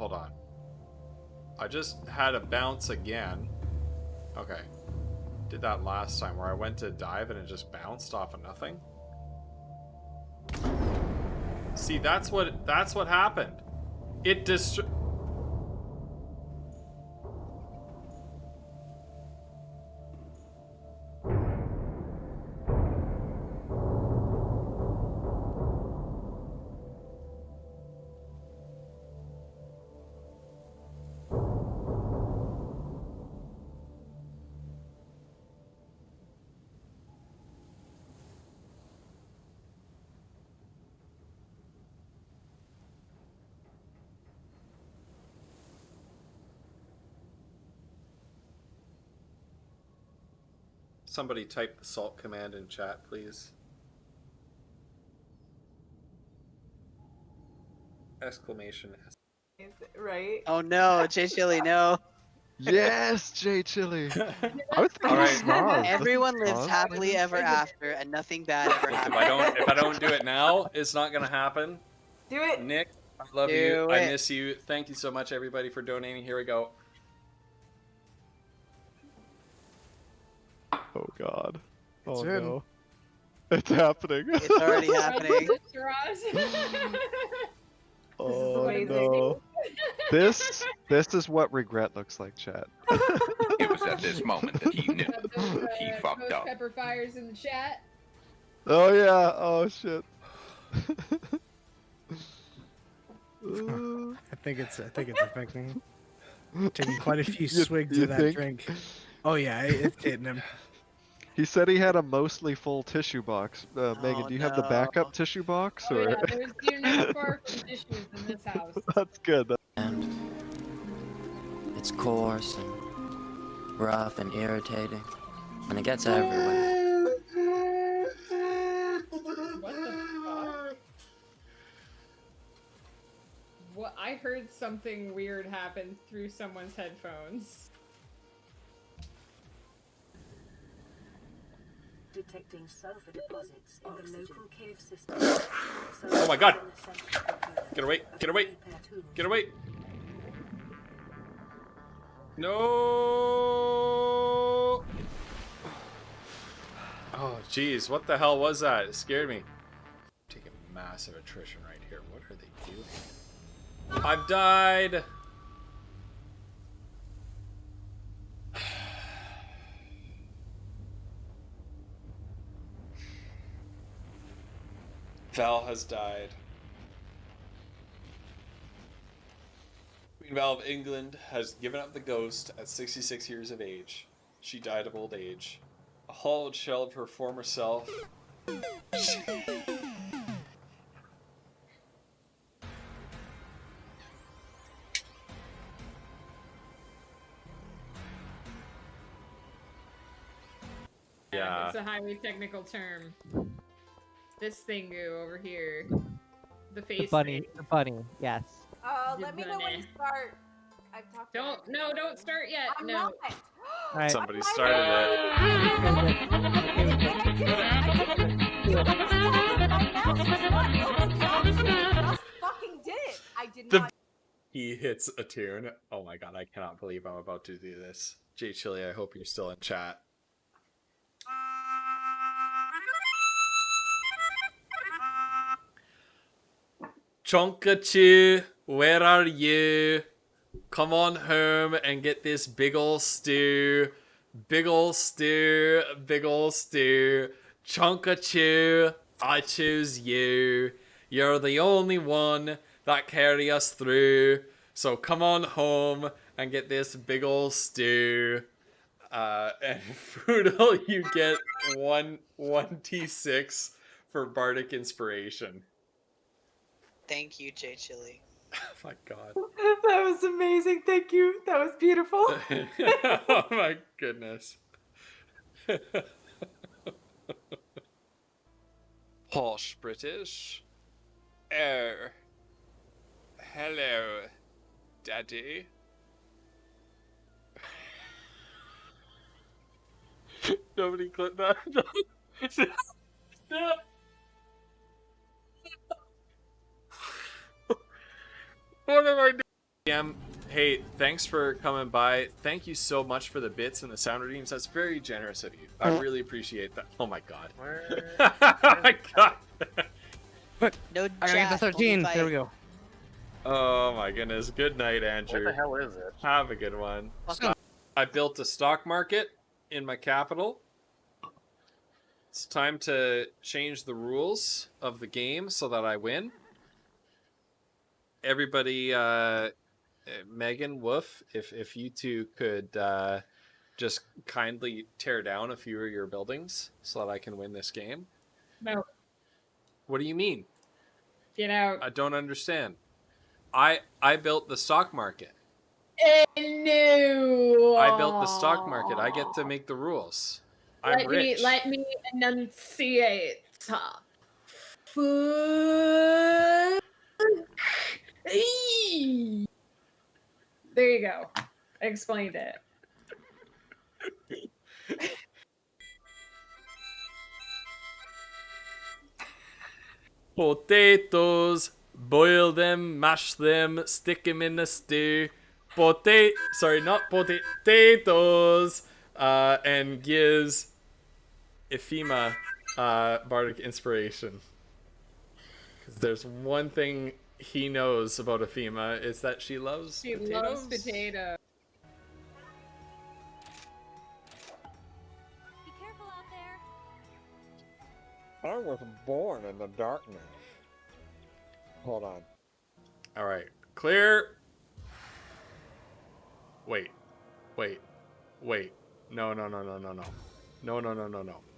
Hold on. I just had a bounce again. Okay. Did that last time where I went to dive and it just bounced off of nothing. See, that's what happened. It Somebody type the salt command in chat, please. Exclamation. Right? Oh no, J Chili, no. Yes, J Chili. I was thinking Alright. Snoz. Everyone Wasn't lives Snoz? happily ever after, and nothing bad ever Look, happens. if I don't do it now, it's not gonna happen. Do it. Nick, I love Do you. it. I miss you. Thank you so much, everybody, for donating. Here we go. Oh god. Oh It's in. no. It's happening. It's already happening. Oh amazing. no. This is what regret looks like, chat. It was at this moment that he knew. He fucked Ghost up. Pepper fires in the chat. Oh yeah. Oh shit. I think it's affecting him. Taking quite a few You- swigs you of that think? drink. Oh yeah, it's hitting him. He said he had a mostly full tissue box. Megan, Oh, do you have the no. backup tissue box? Oh Or yeah, you're never far from tissues in this house. that's good. And it's coarse and rough and irritating, and it gets everywhere. What the fuck? What? I heard something weird happen through someone's headphones. Detecting sulfur deposits in the local cave system. Oh my god! Get away! Get away! Get away! No! Oh jeez, what the hell was that? It scared me. Taking massive attrition right here. What are they doing? I've died! Val has died. Queen Val of England has given up the ghost at 66 years of age. She died of old age. A hollowed shell of her former self. Yeah. It's a highly technical term. This thingo over here. The face thing. The bunny, yes. Let me know when you start. I've talked. Don't start yet. I'm no. not. Alright. Somebody started Fucking did it. I did The- not. He hits a tune. Oh my god, I cannot believe I'm about to do this. J Chili, I hope you're still in chat. Chonkachu, where are you? Come on home and get this big ol' stew. Big ol' stew, big ol' stew. Chonkachu, I choose you. You're the only one that carry us through. So come on home and get this big ol' stew. And Frutal, you get one T6 for Bardic Inspiration. Thank you, J Chili. Oh my god. That was amazing. Thank you. That was beautiful. Oh my goodness. Posh British. Oh. Hello, Daddy. Nobody clip that. No. What am I doing? Hey, thanks for coming by. Thank you so much for the bits and the sound redeems. That's very generous of you. I really appreciate that. Oh my god. Oh my god. No I gotta get the 13. There we go. Oh my goodness. Good night, Andrew. What the hell is it? Have a good one. So, I built a stock market in my capital. It's time to change the rules of the game so that I win. Everybody, Megan, Woof, if you two could just kindly tear down a few of your buildings so that I can win this game. No, What do you mean? get out. I don't understand. I built the stock market. No. I built the stock market. I get to make the rules. I'm rich. Let me enunciate. Fuck. Eee. There you go. I explained it. Potatoes, boil them, mash them, stick them in a stew. Sorry, not potatoes. And gives Ephema bardic inspiration. Because there's one thing he knows about Ephema is that she loves She potatoes. loves potato. Be careful out there. I was born in the darkness. Hold on. All right, clear. Wait. No. No.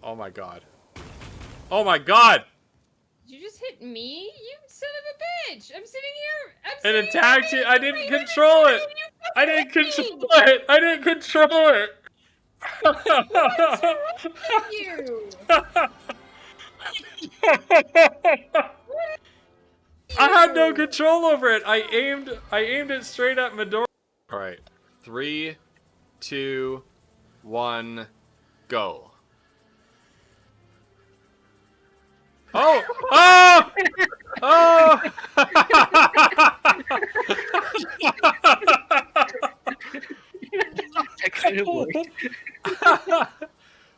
Oh my god. Oh my god! Did you just hit me? You son of a bitch! I'm sitting here. It attacked you. I didn't control it. I didn't control it. I didn't control it. What's wrong with you? I had no control over it. I aimed it straight at Midori. All right, 3, 2, 1, go. Oh! Oh! Oh! that kind of worked.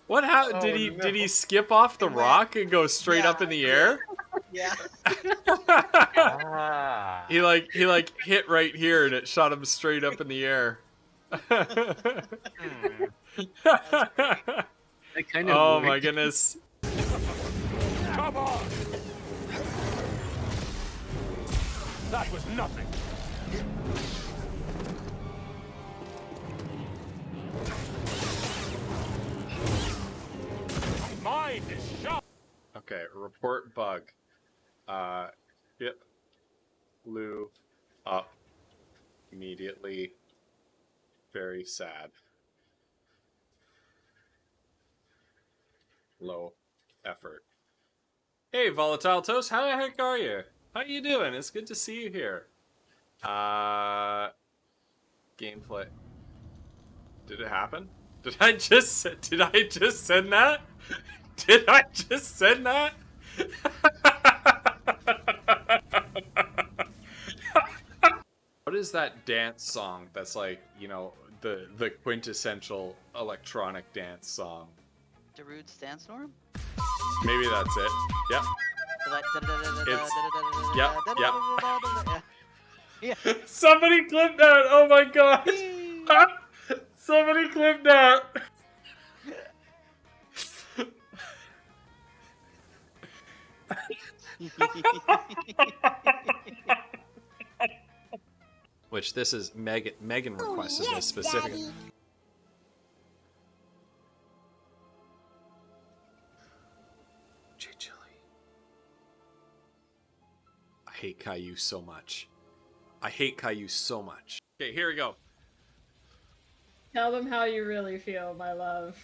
What happened? Did he skip off the rock and go straight up in the air? Yeah. Ah. He hit right here and it shot him straight up in the air. That kind of Oh worked. my goodness. Come on! That was nothing. Mind is shut. Okay, report bug. Yep. Blue up immediately. Very sad. Low effort. Hey, Volatile Toast, how the heck are you? How you doing? It's good to see you here. Gameplay. Did it happen? Did I just send that? Did I just send that? What is that dance song that's like, you know, the quintessential electronic dance song? Darude's Dance Storm? Maybe that's it. Yep. Yeah. Somebody clip that! Oh my god! Somebody clip that! Which this is Megan requested this specifically. Daddy. J Chili. I hate Caillou so much. I hate Caillou so much. Okay, here we go. Tell them how you really feel, my love.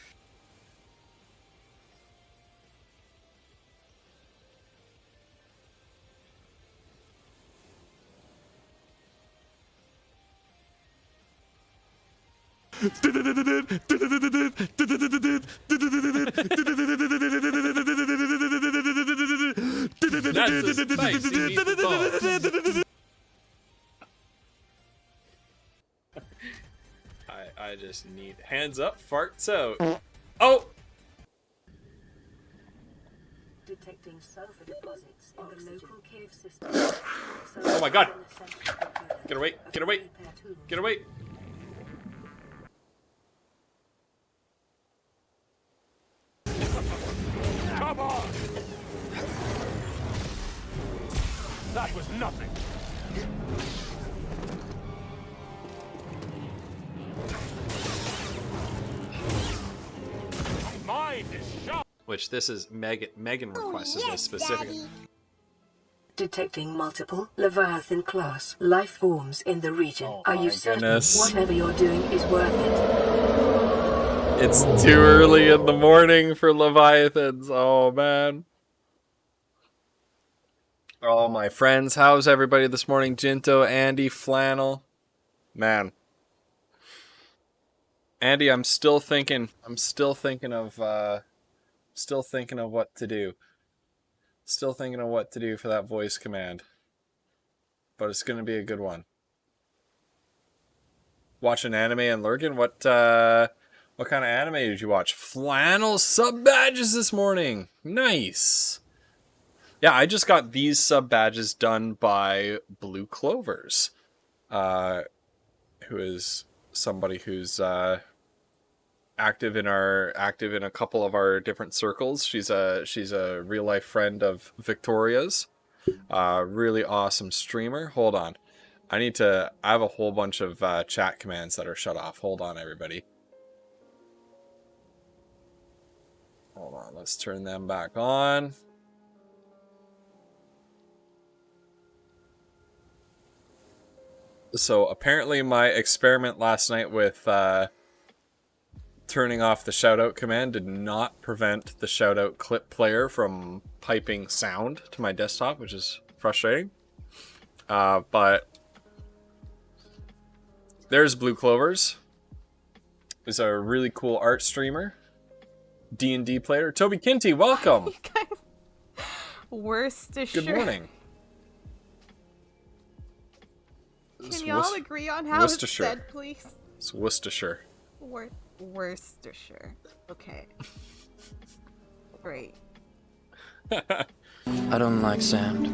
That's a spicy meatball. I just need hands up, farts out. Oh! Detecting sulfur deposits in the local cave system. Oh my god! Get away! Get away! Get away! Come on! That was nothing. My mind is shut. Which this is Megan requested this specifically. Detecting multiple Leviathan class life forms in the region. Oh Are my you certain goodness. whatever you're doing is worth it? It's too early in the morning for Leviathans. Oh man. Oh my friends, how's everybody this morning? Jinto, Andy, Flannel. Man. Andy, I'm still thinking of what to do. Still thinking of what to do for that voice command. But it's gonna be a good one. Watching anime and Lurgan? What kind of anime did you watch? Flannel sub badges this morning. Nice. Yeah, I just got these sub badges done by Blue Clovers, who is somebody who's active in a couple of our different circles. She's a real life friend of Victoria's. Really awesome streamer. Hold on. I have a whole bunch of chat commands that are shut off. Hold on, everybody. Hold on, let's turn them back on. So apparently my experiment last night with turning off the shoutout command did not prevent the shoutout clip player from piping sound to my desktop, which is frustrating. But there's Blue Clovers. He's a really cool art streamer. D&D player. Toby Kinty, welcome. You guys, Worcestershire. Good morning. Can y'all agree on how it's said, please? It's Worcestershire. Worcestershire. Okay. Great. I don't like sand.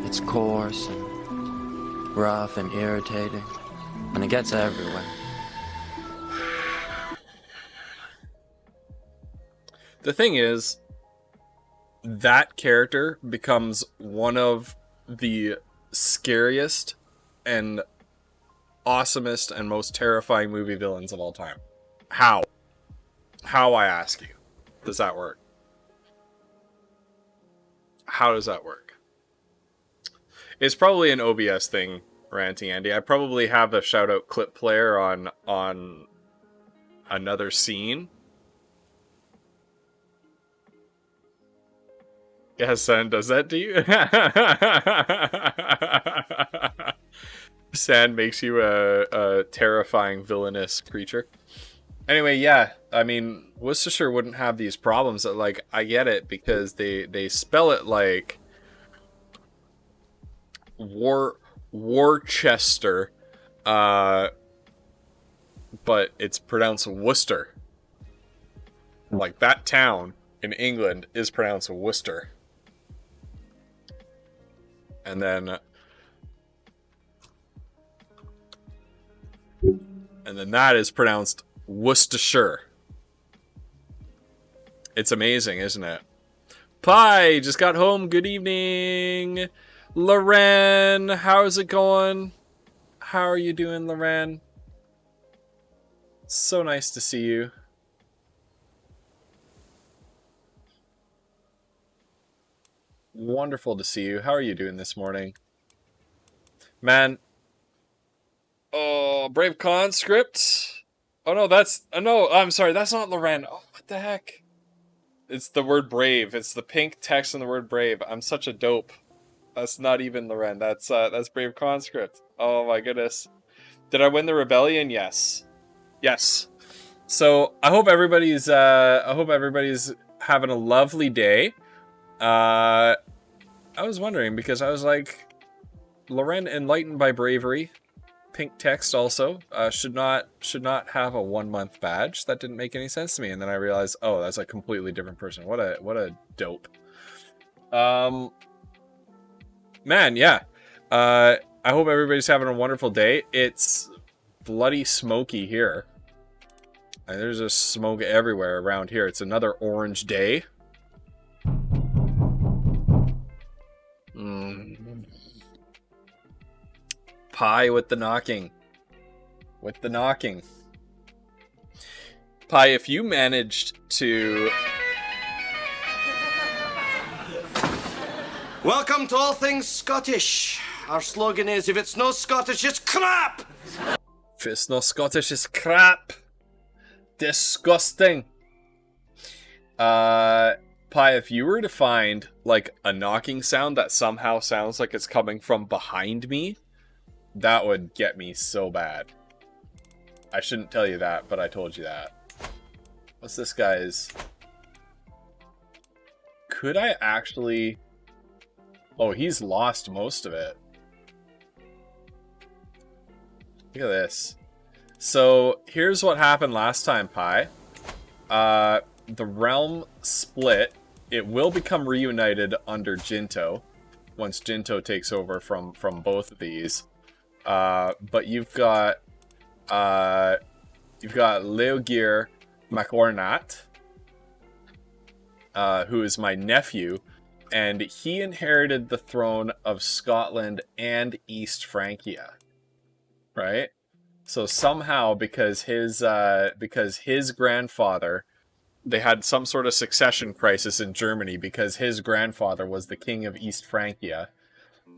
It's coarse and rough and irritating, and it gets everywhere. The thing is, that character becomes one of the scariest and awesomest and most terrifying movie villains of all time. How? How, I ask you, does that work? How does that work? It's probably an OBS thing, Ranty Andy. I probably have a shoutout clip player on another scene. Yes, Sand does that to you? Sand makes you a terrifying villainous creature. Anyway, yeah, I mean, Worcestershire wouldn't have these problems. Like, I get it, because they spell it like Worcester, but it's pronounced Worcester. Like, that town in England is pronounced Worcester. And then that is pronounced Worcestershire. It's amazing, isn't it? Pie just got home. Good evening. Loren, how's it going? How are you doing, Loren? So nice to see you. Wonderful to see you. How are you doing this morning? Man. Oh, Brave Conscript. Oh no, no, I'm sorry, that's not Loren. Oh, what the heck? It's the word brave. It's the pink text in the word brave. I'm such a dope. That's not even Loren. That's Brave Conscript. Oh my goodness. Did I win the rebellion? Yes. Yes. So I hope everybody's having a lovely day. I was wondering, because I was like, Loren enlightened by bravery. pink text also. Should not have a 1 month badge. That didn't make any sense to me. And then I realized, oh, that's a completely different person. What a dope. Man, yeah. I hope everybody's having a wonderful day. It's bloody smoky here. And there's just smoke everywhere around here. It's another orange day. Pie with the knocking. With the knocking. Pie, if you managed to... Welcome to All Things Scottish. Our slogan is, if it's no Scottish, it's crap! If it's no Scottish, it's crap. Disgusting. Pie, if you were to find, like, a knocking sound that somehow sounds like it's coming from behind me, that would get me so bad. I shouldn't tell you that, but I told you that. What's this guy's... Could I actually... Oh, he's lost most of it. Look at this. So, here's what happened last time, Pi. The realm split. It will become reunited under Jinto, once Jinto takes over from both of these. But you've got Leogir Macornat, who is my nephew, and he inherited the throne of Scotland and East Francia, right? So somehow, because his grandfather, they had some sort of succession crisis in Germany because his grandfather was the king of East Francia,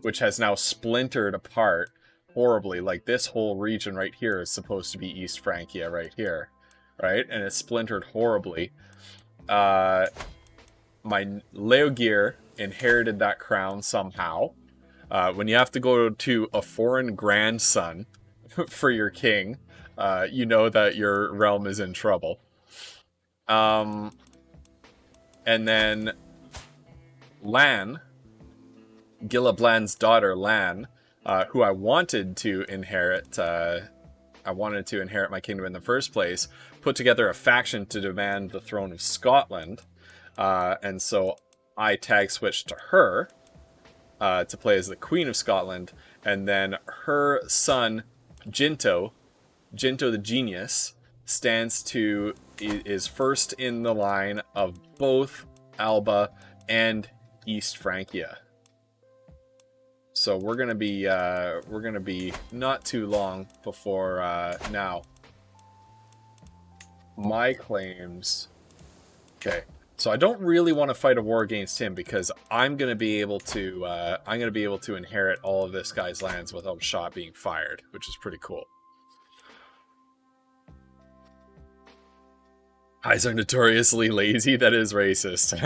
which has now splintered apart horribly. Like, this whole region right here is supposed to be East Francia right here, right? And it's splintered horribly. My Leogir inherited that crown somehow. When you have to go to a foreign grandson for your king, you know that your realm is in trouble. And then Lan, Gilablan's daughter Lan, who I wanted to inherit my kingdom in the first place, put together a faction to demand the throne of Scotland. And so I tag switched to her to play as the Queen of Scotland, and then her son Jinto the Genius is first in the line of both Alba and East Francia. So we're gonna be not too long before now. My claims. Okay. So I don't really want to fight a war against him because I'm gonna be able to inherit all of this guy's lands without a shot being fired, which is pretty cool. Eyes are notoriously lazy. That is racist.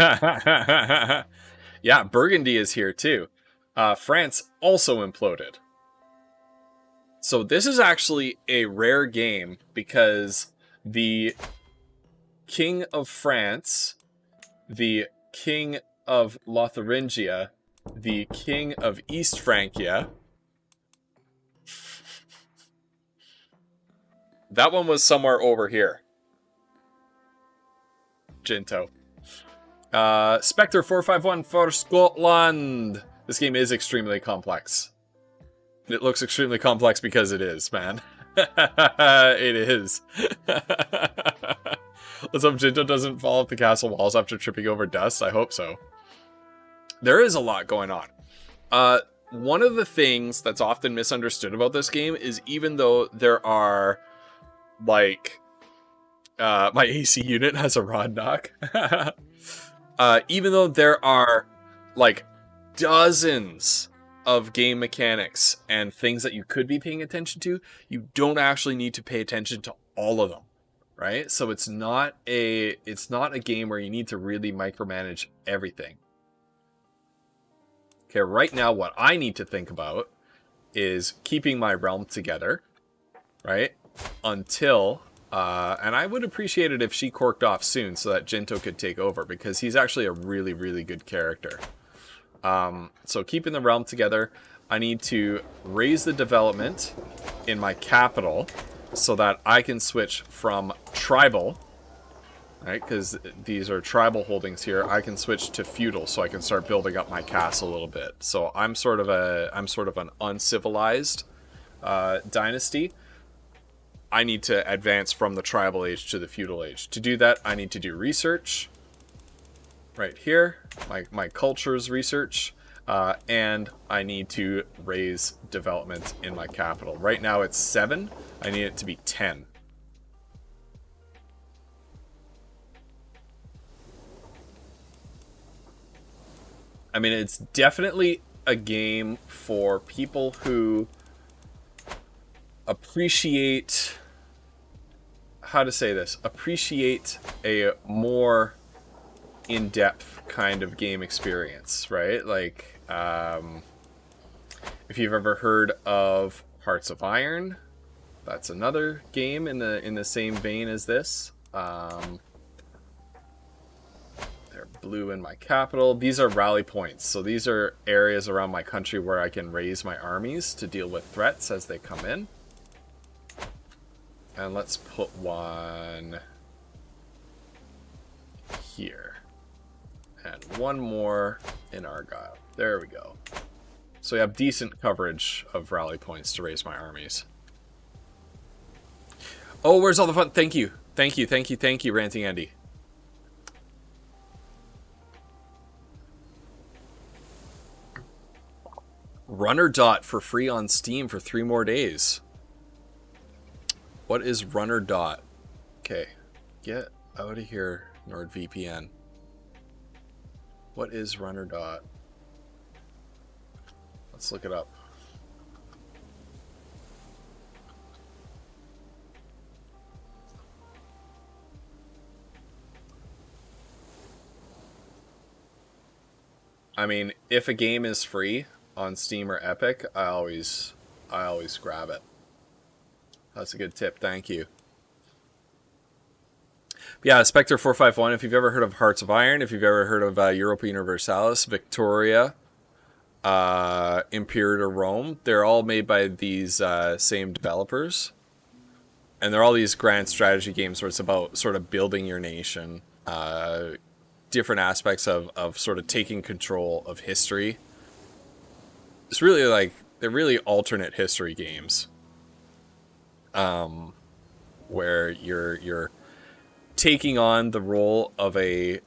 Yeah, Burgundy is here too. France also imploded. So this is actually a rare game because the King of France, the King of Lotharingia, the King of East Francia. That one was somewhere over here. Jinto. Spectre 451 for Scotland. This game is extremely complex. It looks extremely complex because it is, man. It is. Let's hope Jinto doesn't fall off the castle walls after tripping over dust. I hope so. There is a lot going on. One of the things that's often misunderstood about this game is even though there are, like... my AC unit has a rod knock. Even though there are, like, dozens of game mechanics and things that you could be paying attention to, you don't actually need to pay attention to all of them, right? So it's not a game where you need to really micromanage everything. Okay, right now what I need to think about is keeping my realm together, right? Until, and I would appreciate it if she corked off soon so that Jinto could take over, because he's actually a really, really good character. So keeping the realm together, I need to raise the development in my capital so that I can switch from tribal, right? Because these are tribal holdings here. I can switch to feudal, so I can start building up my castle a little bit. So I'm sort of an uncivilized dynasty. I need to advance from the tribal age to the feudal age. To do that, I need to do research right here, my cultures research, and I need to raise development in my capital. Right now it's 7. I need it to be 10. I mean, it's definitely a game for people who appreciate, how to say this, appreciate a more in-depth kind of game experience, right? Like, if you've ever heard of Hearts of Iron, that's another game in the same vein as this. They're blue in my capital. These are rally points. So these are areas around my country where I can raise my armies to deal with threats as they come in. And let's put one here. And one more in Argyle. There we go. So we have decent coverage of rally points to raise my armies. Oh, where's all the fun? Thank you. Thank you, thank you, thank you, Ranting Andy. Runner Dot for free on Steam for 3 more days. What is Runner Dot? Okay, get out of here, NordVPN. What is Runner Dot? Let's look it up. I mean, if a game is free on Steam or Epic, I always grab it. That's a good tip, thank you. Yeah, Spectre 451, if you've ever heard of Hearts of Iron, if you've ever heard of Europa Universalis, Victoria, Imperator Rome, they're all made by these same developers. And they're all these grand strategy games where it's about sort of building your nation, different aspects of sort of taking control of history. It's really like, they're really alternate history games. Where you're taking on the role of a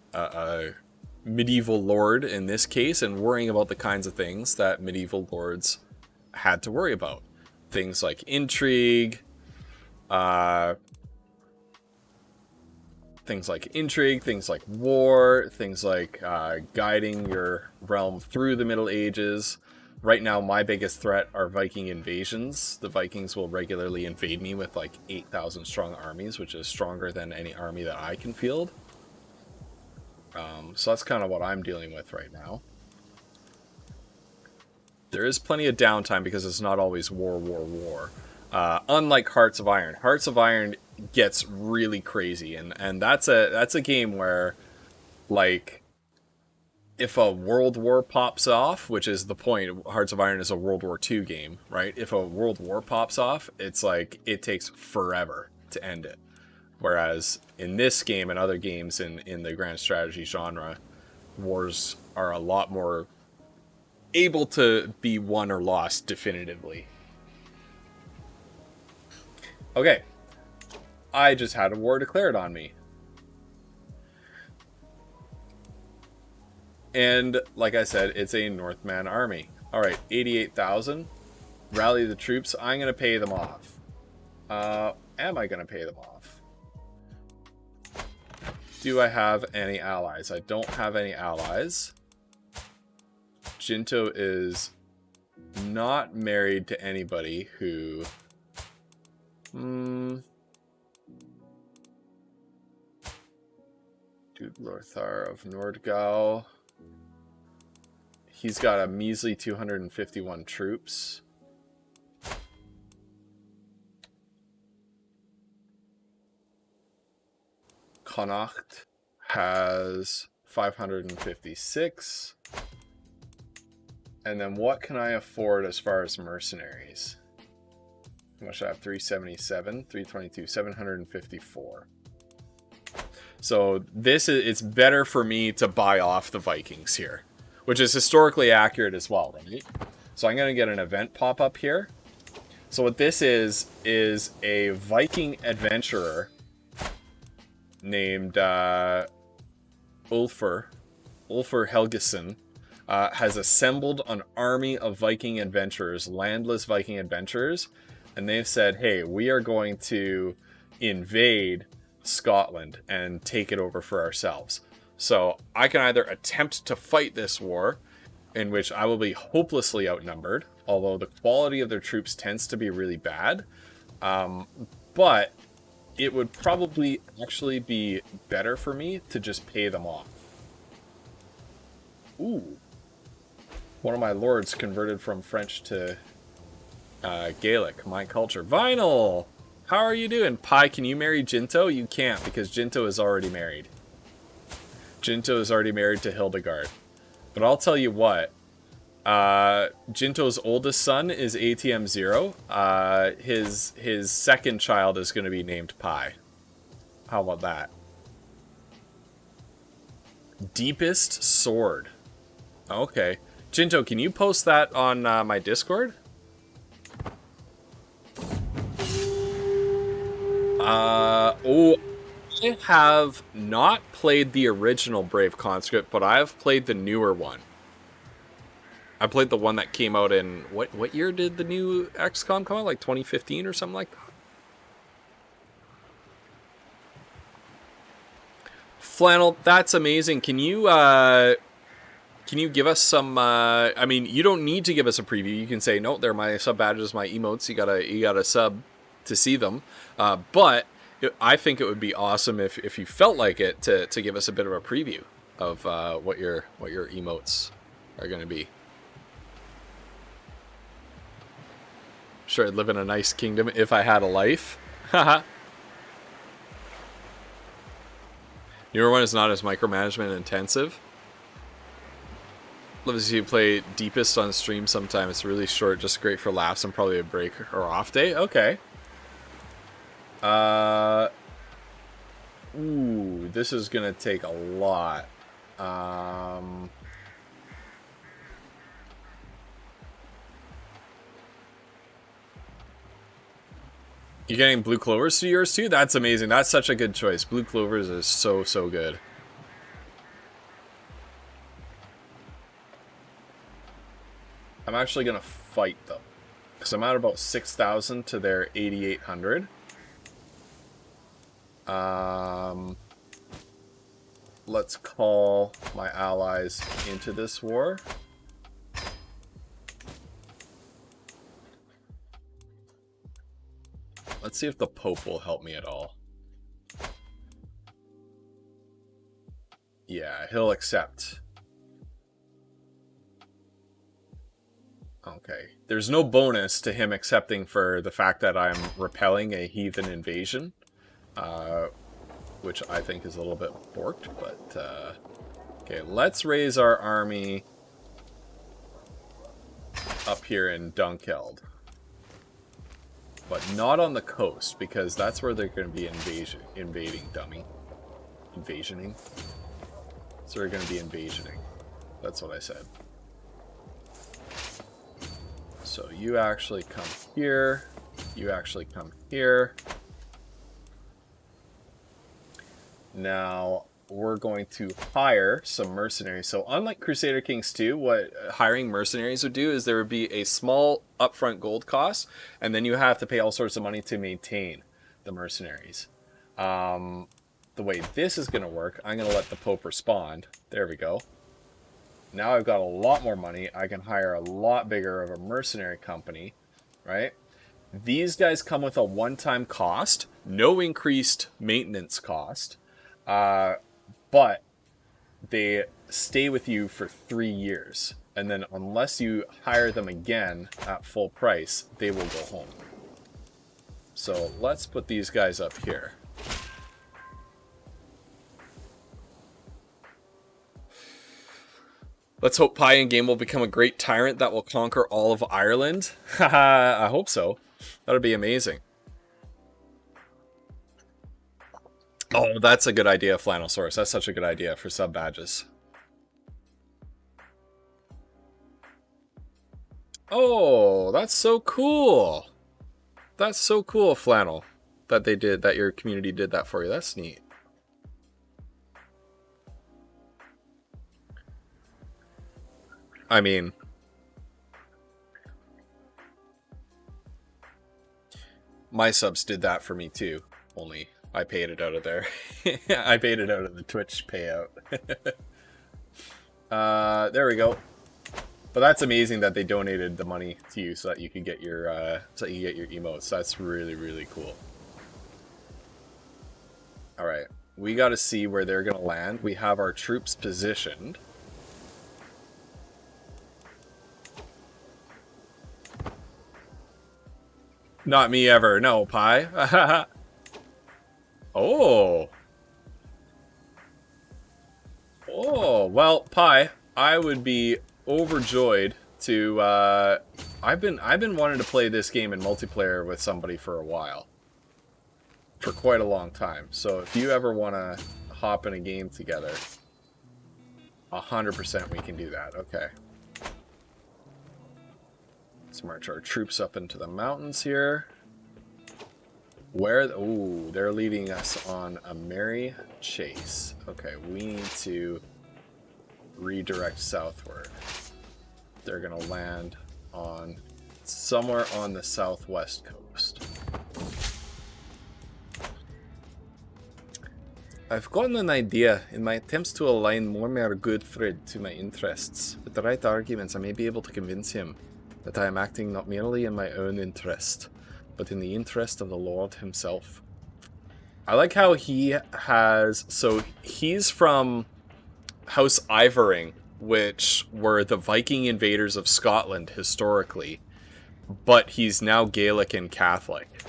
medieval lord in this case and worrying about the kinds of things that medieval lords had to worry about. Things like intrigue, things like war, things like guiding your realm through the Middle Ages. Right now, my biggest threat are Viking invasions. The Vikings will regularly invade me with like 8,000 strong armies, which is stronger than any army that I can field. So that's kind of what I'm dealing with right now. There is plenty of downtime because it's not always war. Unlike Hearts of Iron. Hearts of Iron gets really crazy, and that's a game where, like, if a world war pops off, which is the point, Hearts of Iron is a World War II game, right? If a world war pops off, it's like, it takes forever to end it. Whereas in this game and other games in the grand strategy genre, wars are a lot more able to be won or lost definitively. Okay. I just had a war declared on me. And, like I said, it's a Northman army. Alright, 88,000. Rally the troops. I'm going to pay them off. Am I going to pay them off? Do I have any allies? I don't have any allies. Jinto is not married to anybody who... Dude Lothar of Nordgau. He's got a measly 251 troops. Connacht has 556. And then what can I afford as far as mercenaries? How much do I have? 377, 322, 754. So it's better for me to buy off the Vikings here, which is historically accurate as well, right? So I'm going to get an event pop up here. So what this is a Viking adventurer named Ulfr Helgeson has assembled an army of Viking adventurers, landless Viking adventurers, and they've said, hey, we are going to invade Scotland and take it over for ourselves. So I can either attempt to fight this war, in which I will be hopelessly outnumbered, although the quality of their troops tends to be really bad, but it would probably actually be better for me to just pay them off. Ooh. One of my lords converted from French to Gaelic, my culture. Vinyl! How are you doing? Pi, can you marry Jinto? You can't, because Jinto is already married. Jinto is already married to Hildegard. But I'll tell you what. Jinto's oldest son is ATM0. His second child is going to be named Pi. How about that? Deepest sword. Okay. Jinto, can you post that on my Discord? I have not played the original Brave Conscript, but I have played the newer one. I played the one that came out in... What year did the new XCOM come out? Like 2015 or something like that? Flannel, that's amazing. Can you give us some... I mean, you don't need to give us a preview. You can say, no, they're my sub badges, my emotes. You gotta sub to see them. But I think it would be awesome if you felt like it to give us a bit of a preview of what your emotes are going to be. Sure, I'd live in a nice kingdom if I had a life. Haha. Newer one is not as micromanagement intensive. Love to see you play Deepest on stream sometime. It's really short, just great for laughs and probably a break or off day. Okay. Ooh, this is gonna take a lot. You're getting blue clovers to yours too? That's amazing. That's such a good choice. Blue clovers is so good. I'm actually gonna fight them because I'm at about 6,000 to their 8,800. Let's call my allies into this war. Let's see if the Pope will help me at all. Yeah, he'll accept. Okay. There's no bonus to him accepting for the fact that I'm repelling a heathen invasion. Which I think is a little bit borked, but okay, let's raise our army up here in Dunkeld. But not on the coast, because that's where they're going to be invading, dummy. Invasioning. So they're going to be invasioning. That's what I said. So you actually come here. You actually come here. Now, we're going to hire some mercenaries. So unlike Crusader Kings 2, what hiring mercenaries would do is there would be a small upfront gold cost, and then you have to pay all sorts of money to maintain the mercenaries. The way this is going to work, I'm going to let the Pope respond. There we go. Now I've got a lot more money. I can hire a lot bigger of a mercenary company, right? These guys come with a one-time cost, no increased maintenance cost. But they stay with you for 3 years. And then unless you hire them again at full price, they will go home. So let's put these guys up here. Let's hope Pi in game will become a great tyrant that will conquer all of Ireland. Haha, I hope so. That would be amazing. Oh, that's a good idea, Flannelsaurus. That's such a good idea for sub badges. Oh, that's so cool. That's so cool, Flannel, that they did, that your community did that for you. That's neat. I mean, my subs did that for me too, only I paid it out of there. I paid it out of the Twitch payout. There we go. But that's amazing that they donated the money to you so that you could get your emotes. That's really, really cool. All right, we got to see where they're gonna land. We have our troops positioned. Not me ever. No, Pi. Oh. Oh, well, Pi, I would be overjoyed to I've been wanting to play this game in multiplayer with somebody for a while. For quite a long time. So if you ever want to hop in a game together, 100% we can do that. Okay. Let's march our troops up into the mountains here. Where? Ooh, they're leading us on a merry chase. Okay, we need to redirect southward. They're gonna land on somewhere on the southwest coast. I've gotten an idea. In my attempts to align Mormer Goodfried to my interests, with the right arguments I may be able to convince him that I am acting not merely in my own interest, but in the interest of the Lord himself. I like how he has... So, he's from House Ivering, which were the Viking invaders of Scotland historically, but he's now Gaelic and Catholic.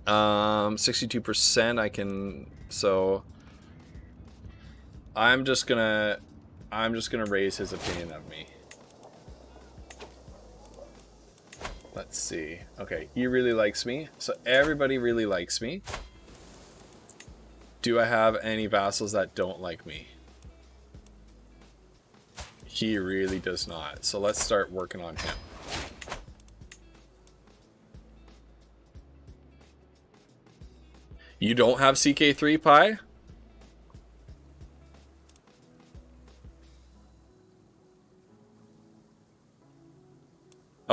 62% I can... So, I'm just gonna raise his opinion of me. Let's see. Okay, he really likes me. So everybody really likes me. Do I have any vassals that don't like me? He really does not. So let's start working on him. You don't have CK3, Pi?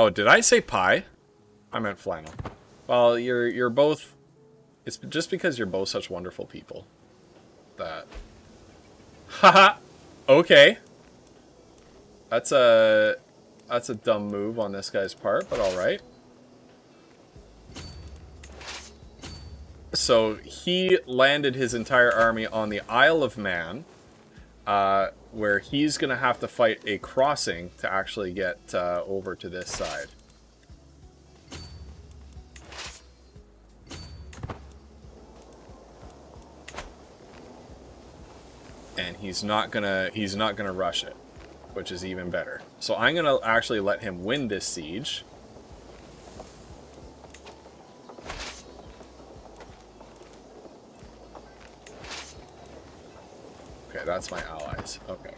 Oh, did I say Pi? I meant Flannel. Well, you're both... It's just because you're both such wonderful people. That... Haha! Okay. That's a dumb move on this guy's part, but alright. So, he landed his entire army on the Isle of Man, where he's going to have to fight a crossing to actually get over to this side. And he's not gonna rush it, which is even better. So I'm gonna actually let him win this siege. Okay, that's my allies. Okay.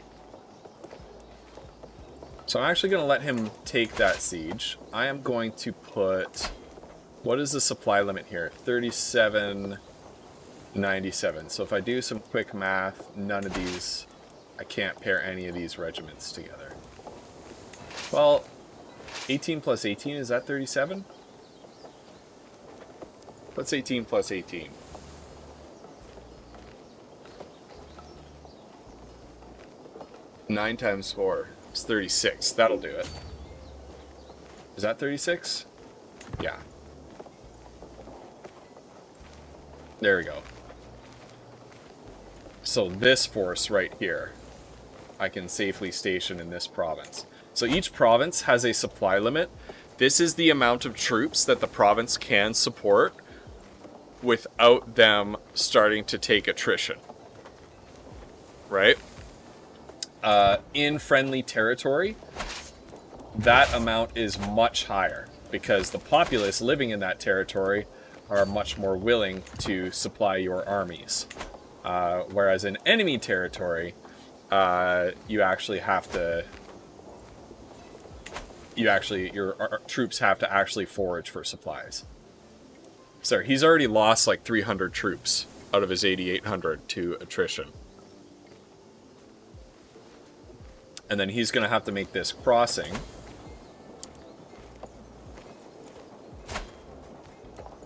So I'm actually going to let him take that siege. I am going to put... What is the supply limit here? 3797. So if I do some quick math, none of these... I can't pair any of these regiments together. Well, 18 plus 18, is that 37? What's 18 plus 18? Nine times 4 is 36. That'll do it. Is that 36? Yeah. There we go. So this force right here, I can safely station in this province. So each province has a supply limit. This is the amount of troops that the province can support without them starting to take attrition. Right? in friendly territory, that amount is much higher because the populace living in that territory are much more willing to supply your armies. Whereas in enemy territory, you actually have to... your troops have to actually forage for supplies. So he's already lost like 300 troops out of his 8,800 to attrition. And then he's going to have to make this crossing.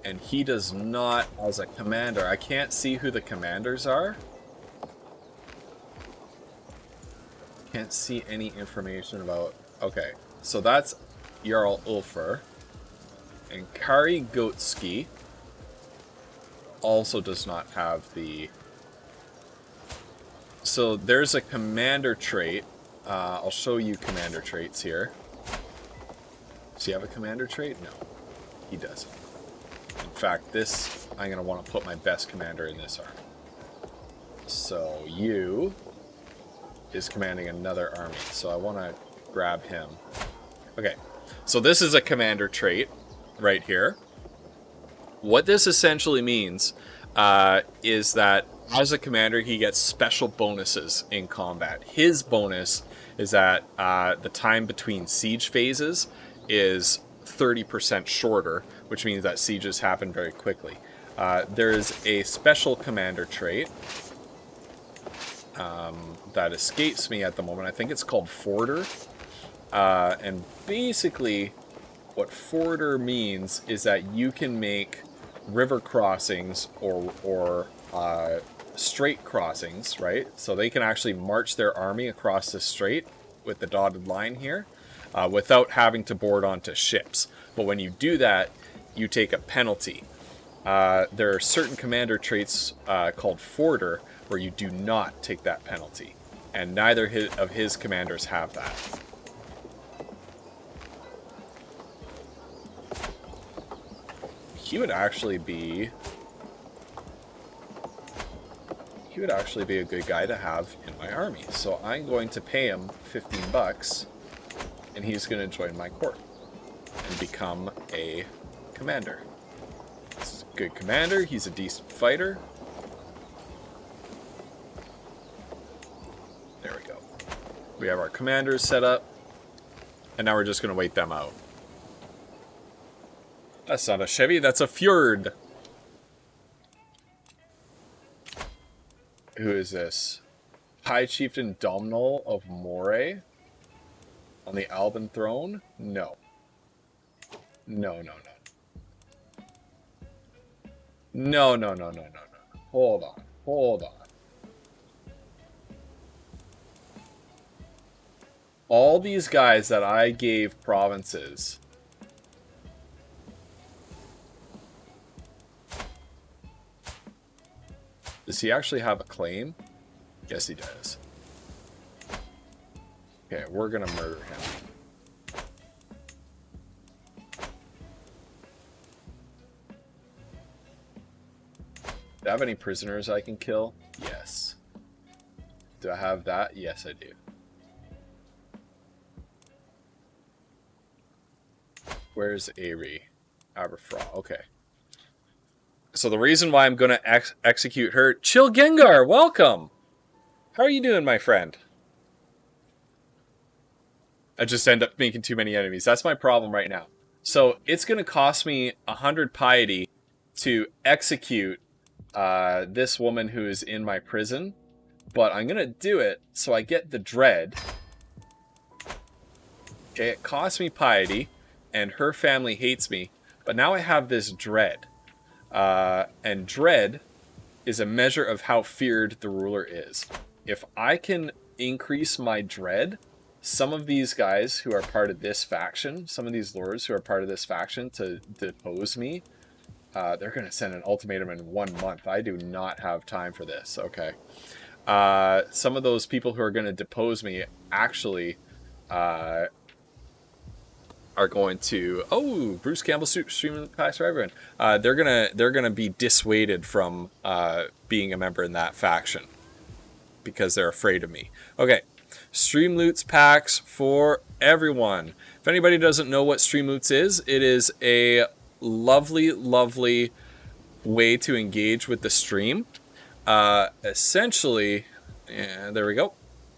And he does not, as a commander, I can't see who the commanders are. Can't see any information about... Okay, so that's Jarl Ulfr. And Kari Gotski also does not have the... So there's a commander trait. I'll show you commander traits here. Does he have a commander trait? No, he doesn't. In fact, this, I'm going to want to put my best commander in this army. So you is commanding another army. So I want to grab him. Okay, so this is a commander trait right here. What this essentially means is that as a commander, he gets special bonuses in combat. His bonus is that the time between siege phases is 30% shorter, which means that sieges happen very quickly. There's a special commander trait that escapes me at the moment. I think it's called Forder. And basically, what Forder means is that you can make river crossings or strait crossings, right? So they can actually march their army across the strait with the dotted line here without having to board onto ships. But when you do that, you take a penalty. There are certain commander traits called Forder where you do not take that penalty. And neither of his commanders have that. He would actually be a good guy to have in my army. So I'm going to pay him 15 bucks and he's going to join my court and become a commander. He's a good commander, he's a decent fighter. There we go. We have our commanders set up and now we're just going to wait them out. That's not a Chevy, that's a Fjord. Who is this? High Chieftain Domhnall of Moray? On the Alban throne? No. No. Hold on. All these guys that I gave provinces... Does he actually have a claim? Yes, he does. Okay, we're gonna murder him. Do I have any prisoners I can kill? Yes. Do I have that? Yes, I do. Where's Aerie? Aberfraw. Okay. So the reason why I'm going to execute her... Chill Gengar, welcome! How are you doing, my friend? I just end up making too many enemies. That's my problem right now. So it's going to cost me 100 piety to execute this woman who is in my prison. But I'm going to do it so I get the dread. Okay, it costs me piety, and her family hates me. But now I have this dread. And dread is a measure of how feared the ruler is. If I can increase my dread, some of these guys who are part of this faction, some of these lords who are part of this faction to depose me, they're going to send an ultimatum in 1 month. I do not have time for this, okay? Some of those people who are going to depose me actually are going to... Oh, Bruce Campbell streaming packs for everyone. They're gonna be dissuaded from being a member in that faction because they're afraid of me. Okay, Stream Loots packs for everyone. If anybody doesn't know what Stream Loots is, it is a lovely, lovely way to engage with the stream. Essentially, and there we go.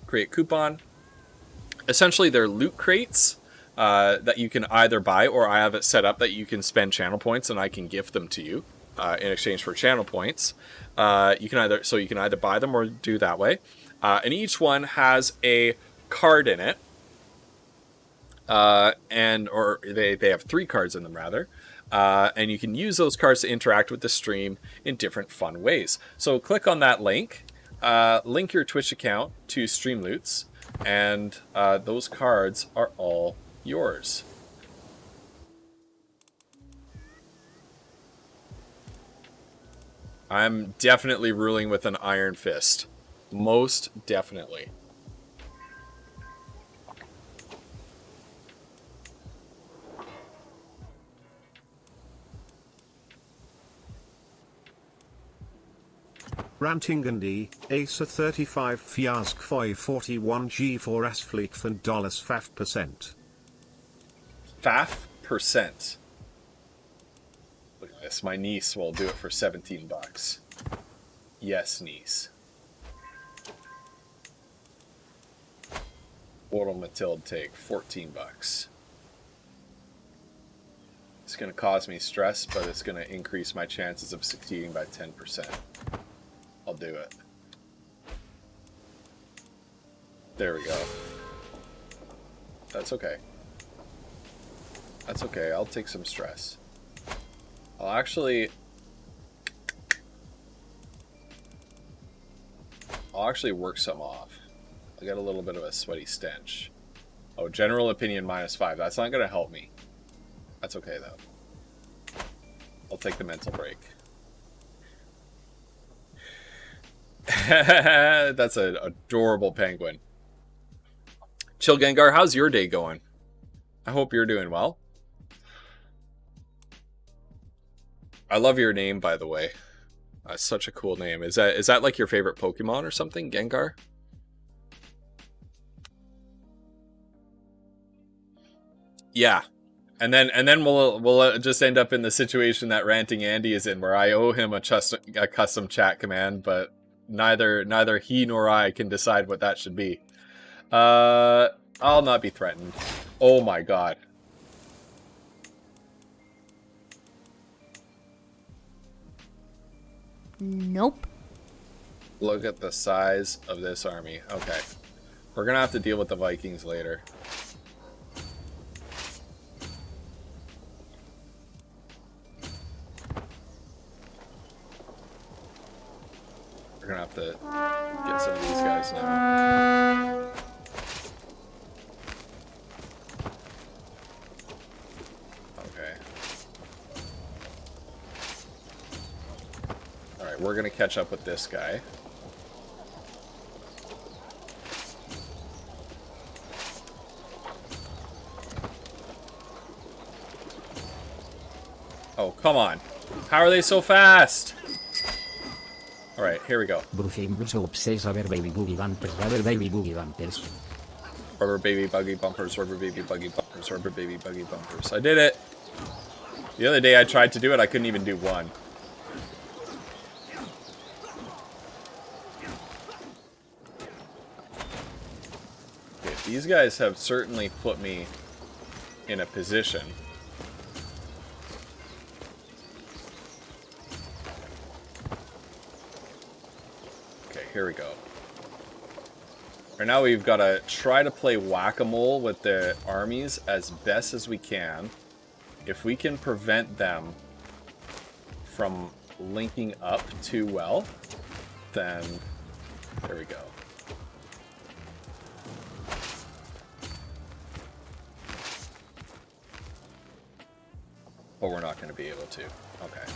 Create coupon. Essentially, they're loot crates that you can either buy, or I have it set up that you can spend channel points and I can gift them to you in exchange for channel points. You can either buy them or do that way. And each one has a card in it, or they have 3 cards in them rather. And you can use those cards to interact with the stream in different fun ways. So click on that link, link your Twitch account to Streamloots, and those cards are all yours. I'm definitely ruling with an iron fist. Most definitely. Ranting and E, Ace 35 Fiask 541 G4 S Fleet for dollars 5%. 5%. Look at this. My niece will do it for $17. Yes, niece. What'll Matilda take? $14. It's going to cause me stress, but it's going to increase my chances of succeeding by 10%. I'll do it. There we go. That's okay. That's okay. I'll take some stress. I'll actually work some off. I got a little bit of a sweaty stench. Oh, general opinion -5. That's not going to help me. That's okay, though. I'll take the mental break. That's an adorable penguin. Chill Gengar, how's your day going? I hope you're doing well. I love your name, by the way. That's such a cool name. Is that like your favorite Pokemon or something, Gengar? Yeah. And then we'll just end up in the situation that Ranting Andy is in, where I owe him a custom chat command, but neither he nor I can decide what that should be. I'll not be threatened. Oh my god. Nope. Look at the size of this army. Okay. We're gonna have to deal with the Vikings later. We're gonna have to get some of these guys now. Okay. Alright, we're gonna catch up with this guy. Oh, come on. How are they so fast? Alright, here we go. Rubber baby boogie bumpers, rubber baby boogie bumpers. Rubber baby buggy bumpers, rubber baby buggy bumpers, rubber baby buggy bumpers. I did it! The other day I tried to do it, I couldn't even do one. Okay, these guys have certainly put me in a position. Here we go. Right now we've got to try to play whack-a-mole with the armies as best as we can. If we can prevent them from linking up too well, then there we go. But we're not going to be able to. Okay.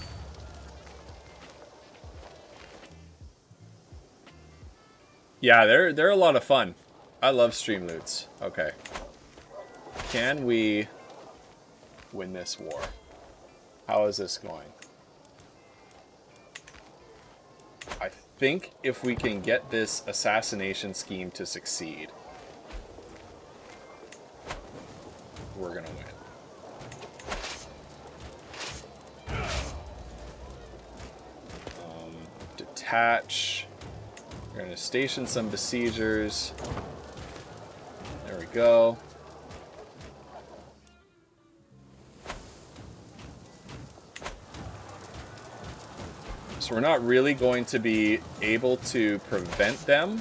Yeah, they're a lot of fun. I love stream loots. Okay. Can we win this war? How is this going? I think if we can get this assassination scheme to succeed, we're gonna win. Detach. We're gonna station some besiegers. There we go. So we're not really going to be able to prevent them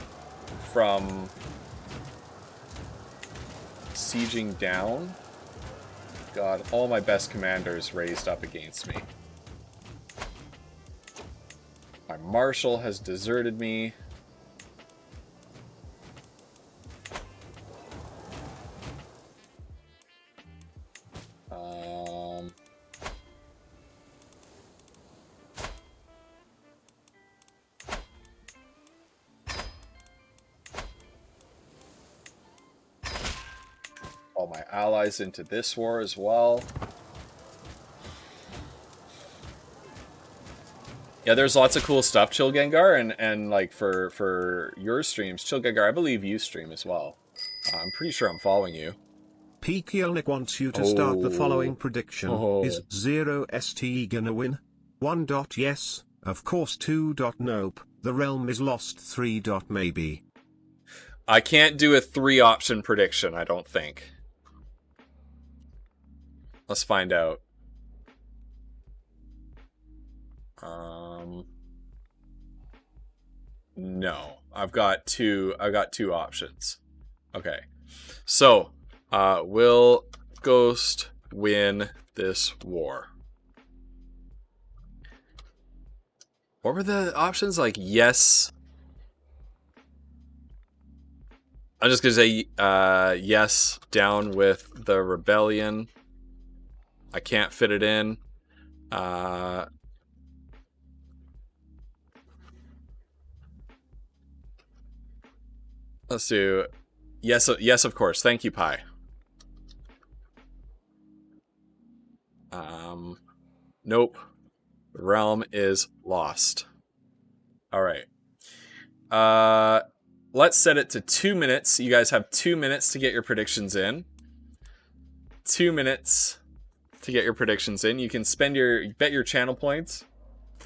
from sieging down. God, all my best commanders raised up against me. My marshal has deserted me. All my allies into this war as well. Yeah, there's lots of cool stuff, Chill Gengar, and like for your streams, Chill Gengar, I believe you stream as well. I'm pretty sure I'm following you. Pekielnik wants you to start the following prediction. Is 0 STE gonna win? 1. Yes, of course. 2. Nope, the realm is lost. 3. Maybe. I can't do a 3-option prediction, I don't think. Let's find out. No, I've got two options. Okay, so will Ghost win this war? What were the options? Like, yes. I'm just gonna say yes, down with the rebellion. I can't fit it in. Let's do yes. Yes, of course. Thank you, Pi. Nope. The realm is lost. All right. Let's set it to 2 minutes. You guys have 2 minutes to get your predictions in. 2 minutes to get your predictions in. You can bet your channel points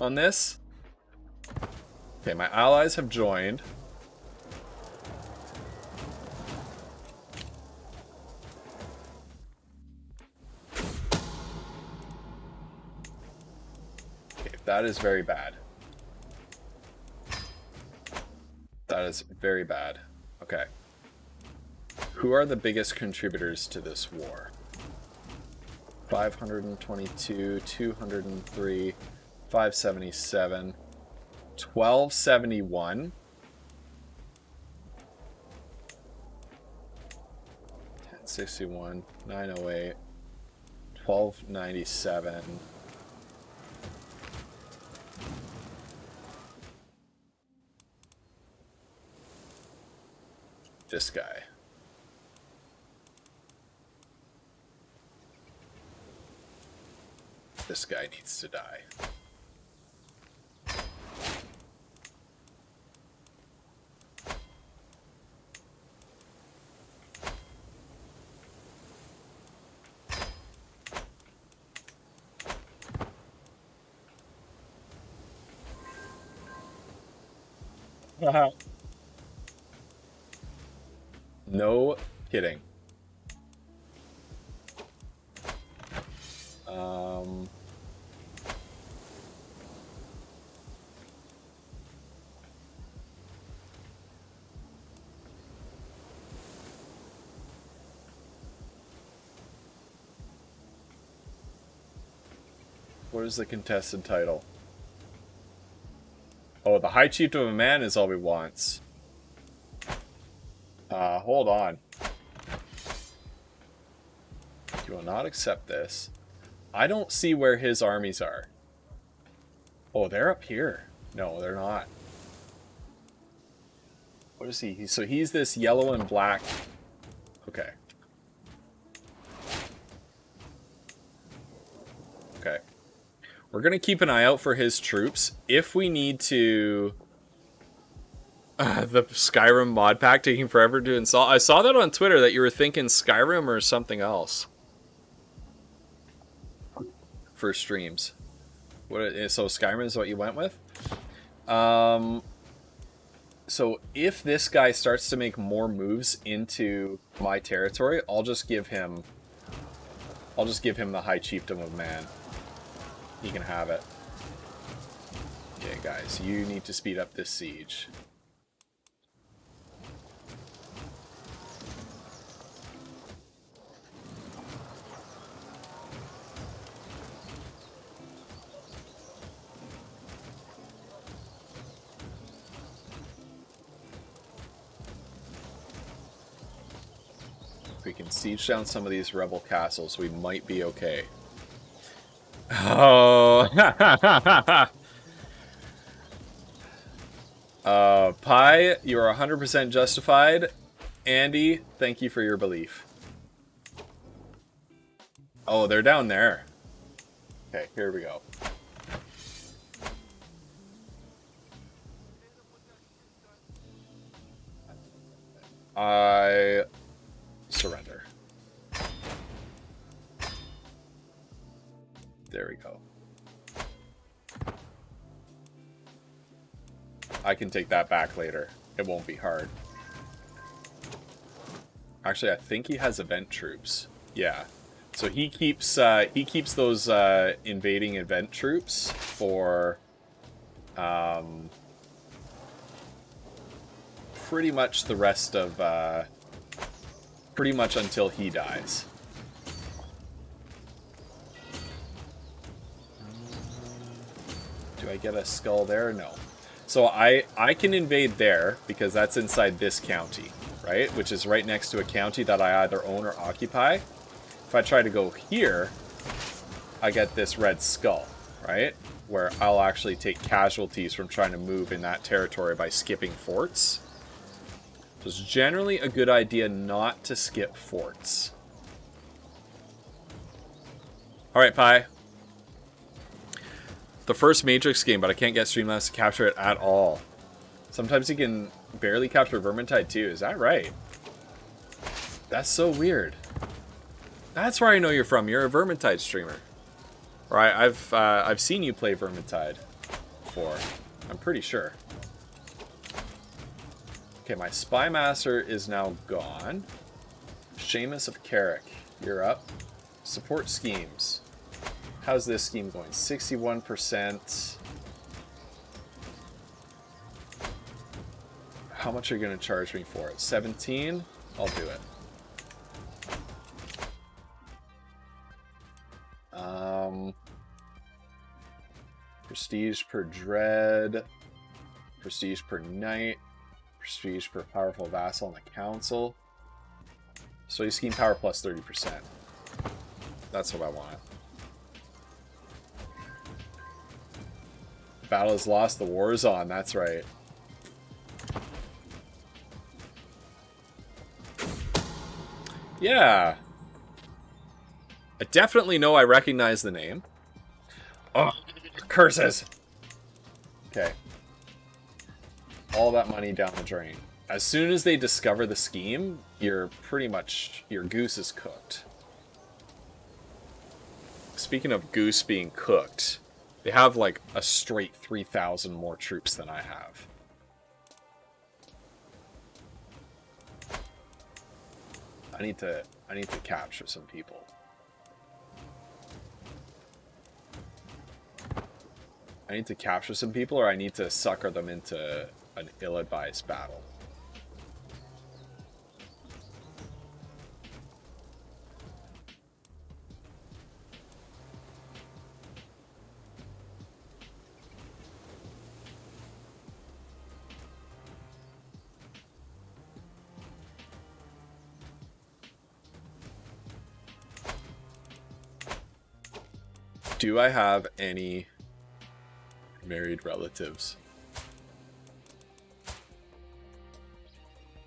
on this. Okay, my allies have joined. Okay, that is very bad. That is very bad. Okay. Who are the biggest contributors to this war? 522, 203, 577, 1271, 1061, 908, 1297. This guy. This guy needs to die. No kidding. What is the contested title? Oh, the High Chief of a Man is all he wants. Hold on. You will not accept this. I don't see where his armies are. Oh, they're up here. No, they're not. What is he? So he's this yellow and black. Okay. Okay. We're going to keep an eye out for his troops. If we need to... the Skyrim mod pack taking forever to install. I saw that on Twitter that you were thinking Skyrim or something else. first streams. So Skyrim is what you went with? So if this guy starts to make more moves into my territory, I'll just give him the High Chiefdom of Man. He can have it. Okay, guys, you need to speed up this siege. If we can siege down some of these rebel castles, we might be okay. Oh. Pi, you are 100% justified. Andy, thank you for your belief. Oh, they're down there. Okay, here we go. I surrender. There we go. I can take that back later. It won't be hard. Actually, I think he has event troops. Yeah. So he keeps those invading event troops for pretty much the rest of pretty much until he dies. Do I get a skull there? No. So I can invade there because that's inside this county, right? Which is right next to a county that I either own or occupy. If I try to go here, I get this red skull, right? Where I'll actually take casualties from trying to move in that territory by skipping forts. So it's generally a good idea not to skip forts. Alright, Pi. The first Matrix game, but I can't get Streamlabs to capture it at all. Sometimes you can barely capture Vermintide too. Is that right? That's so weird. That's where I know you're from. You're a Vermintide streamer. Or I've seen you play Vermintide before. I'm pretty sure. Okay, my Spy Master is now gone. Seamus of Carrick, you're up. Support schemes. How's this scheme going? 61%. How much are you going to charge me for it? 17? I'll do it. Prestige per dread. Prestige per knight. Prestige per powerful vassal in the council. So you scheme power plus 30%. That's what I want. Battle is lost, the war is on, that's right. Yeah. I definitely know I recognize the name. Oh, curses! Okay. All that money down the drain. As soon as they discover the scheme, you're pretty much... your goose is cooked. Speaking of goose being cooked... they have like a straight 3,000 more troops than I have. I need to capture some people. I need to capture some people, or I need to sucker them into an ill-advised battle. Do I have any married relatives?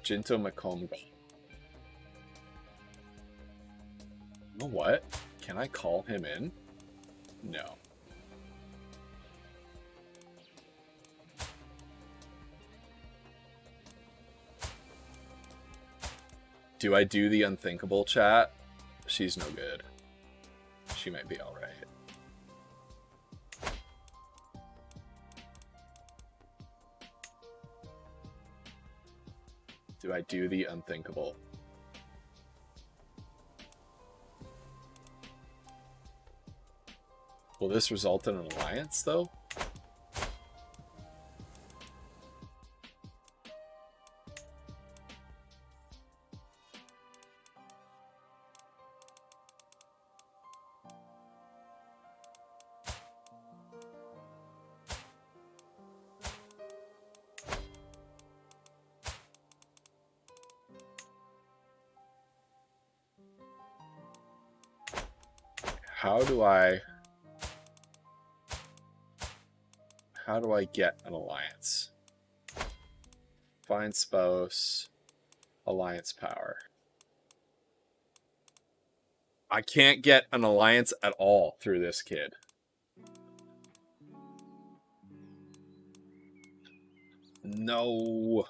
Jinto Makomgo. You know what? Can I call him in? No. Do I do the unthinkable, chat? She's no good. She might be alright. Do I do the unthinkable? Will this result in an alliance, though? How do I get an alliance? Find spouse, alliance power. I can't get an alliance at all through this kid. No.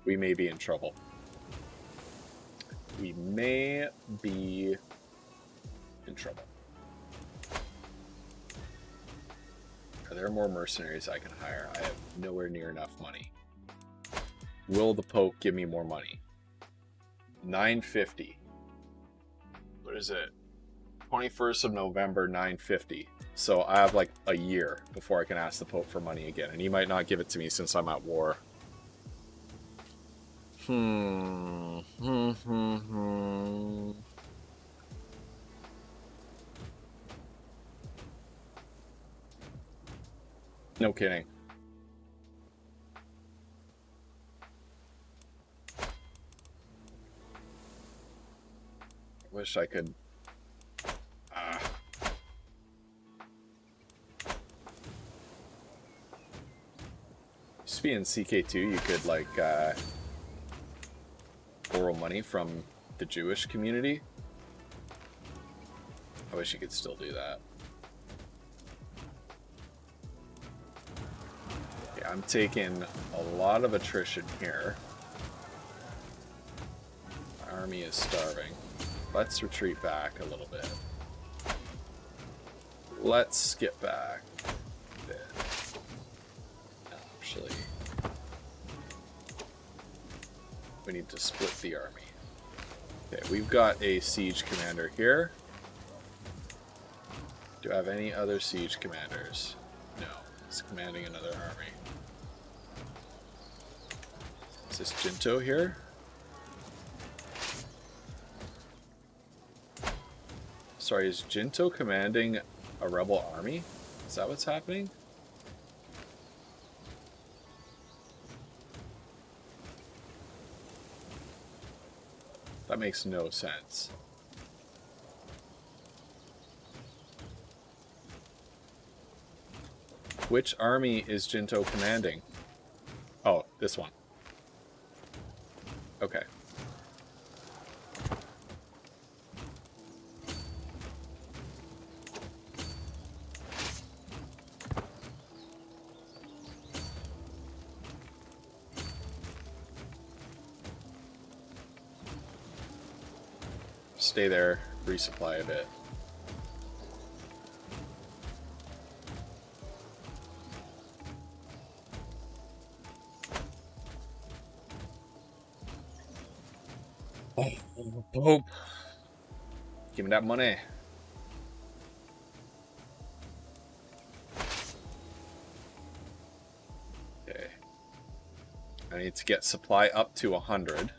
We may be in trouble. We may be in trouble. Are there more mercenaries I can hire? I have nowhere near enough money. Will the Pope give me more money? 950. What is it? 21st of November, 950. So I have like a year before I can ask the Pope for money again. And he might not give it to me since I'm at war. No kidding. Wish I could. Used to be in CK2, you could like borrow money from the Jewish community. I wish you could still do that. Okay, I'm taking a lot of attrition here. My army is starving. Let's retreat back a little bit. Let's get back a bit. Actually, we need to split the army. Okay, we've got a siege commander here. Do I have any other siege commanders? No. He's commanding another army. Is this Jinto here? Sorry, is Jinto commanding a rebel army? Is that what's happening? That makes no sense. Which army is Jinto commanding? Oh, this one. Okay. Stay there, resupply a bit. Oh, Pope. Give me that money. Okay. I need to get supply up to 100.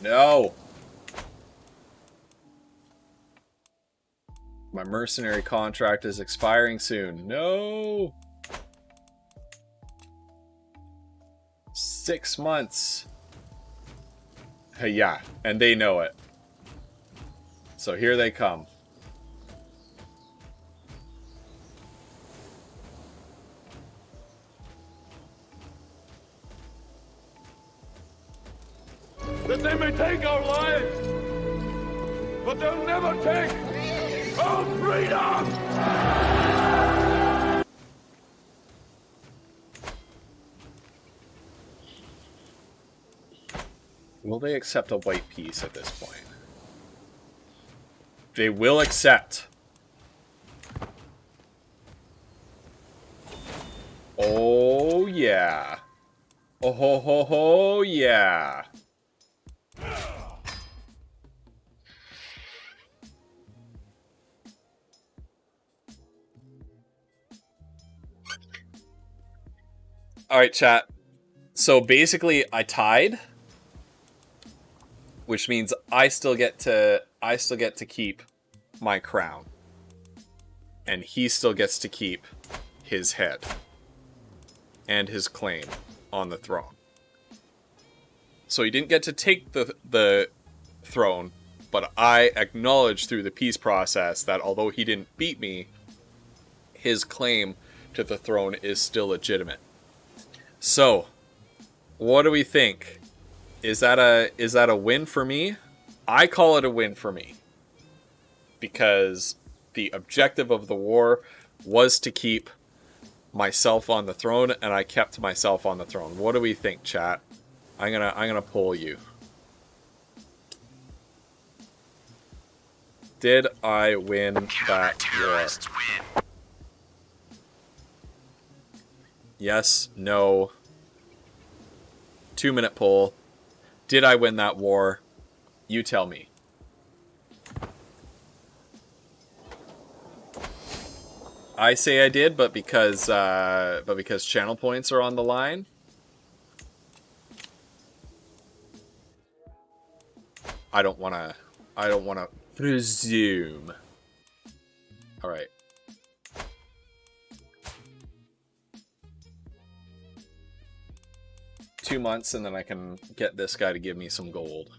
No! My mercenary contract is expiring soon. No! 6 months. Hey, yeah, and they know it. So here they come. That they may take our lives, but they'll never take our freedom! Will they accept a white piece at this point? They will accept. Oh, yeah. Oh, ho, ho, ho, yeah. All right, chat. So basically, I tied, which means I still get to keep my crown, and he still gets to keep his head and his claim on the throne. So he didn't get to take the throne, but I acknowledged through the peace process that although he didn't beat me, his claim to the throne is still legitimate. So, what do we think? Is that a win for me? I call it a win for me. Because the objective of the war was to keep myself on the throne, and I kept myself on the throne. What do we think, chat? I'm gonna poll you. Did I win that war? Yes, no. 2-minute poll. Did I win that war? You tell me. I say I did, but because channel points are on the line. I don't wanna presume. All right. Two months, and then I can get this guy to give me some gold.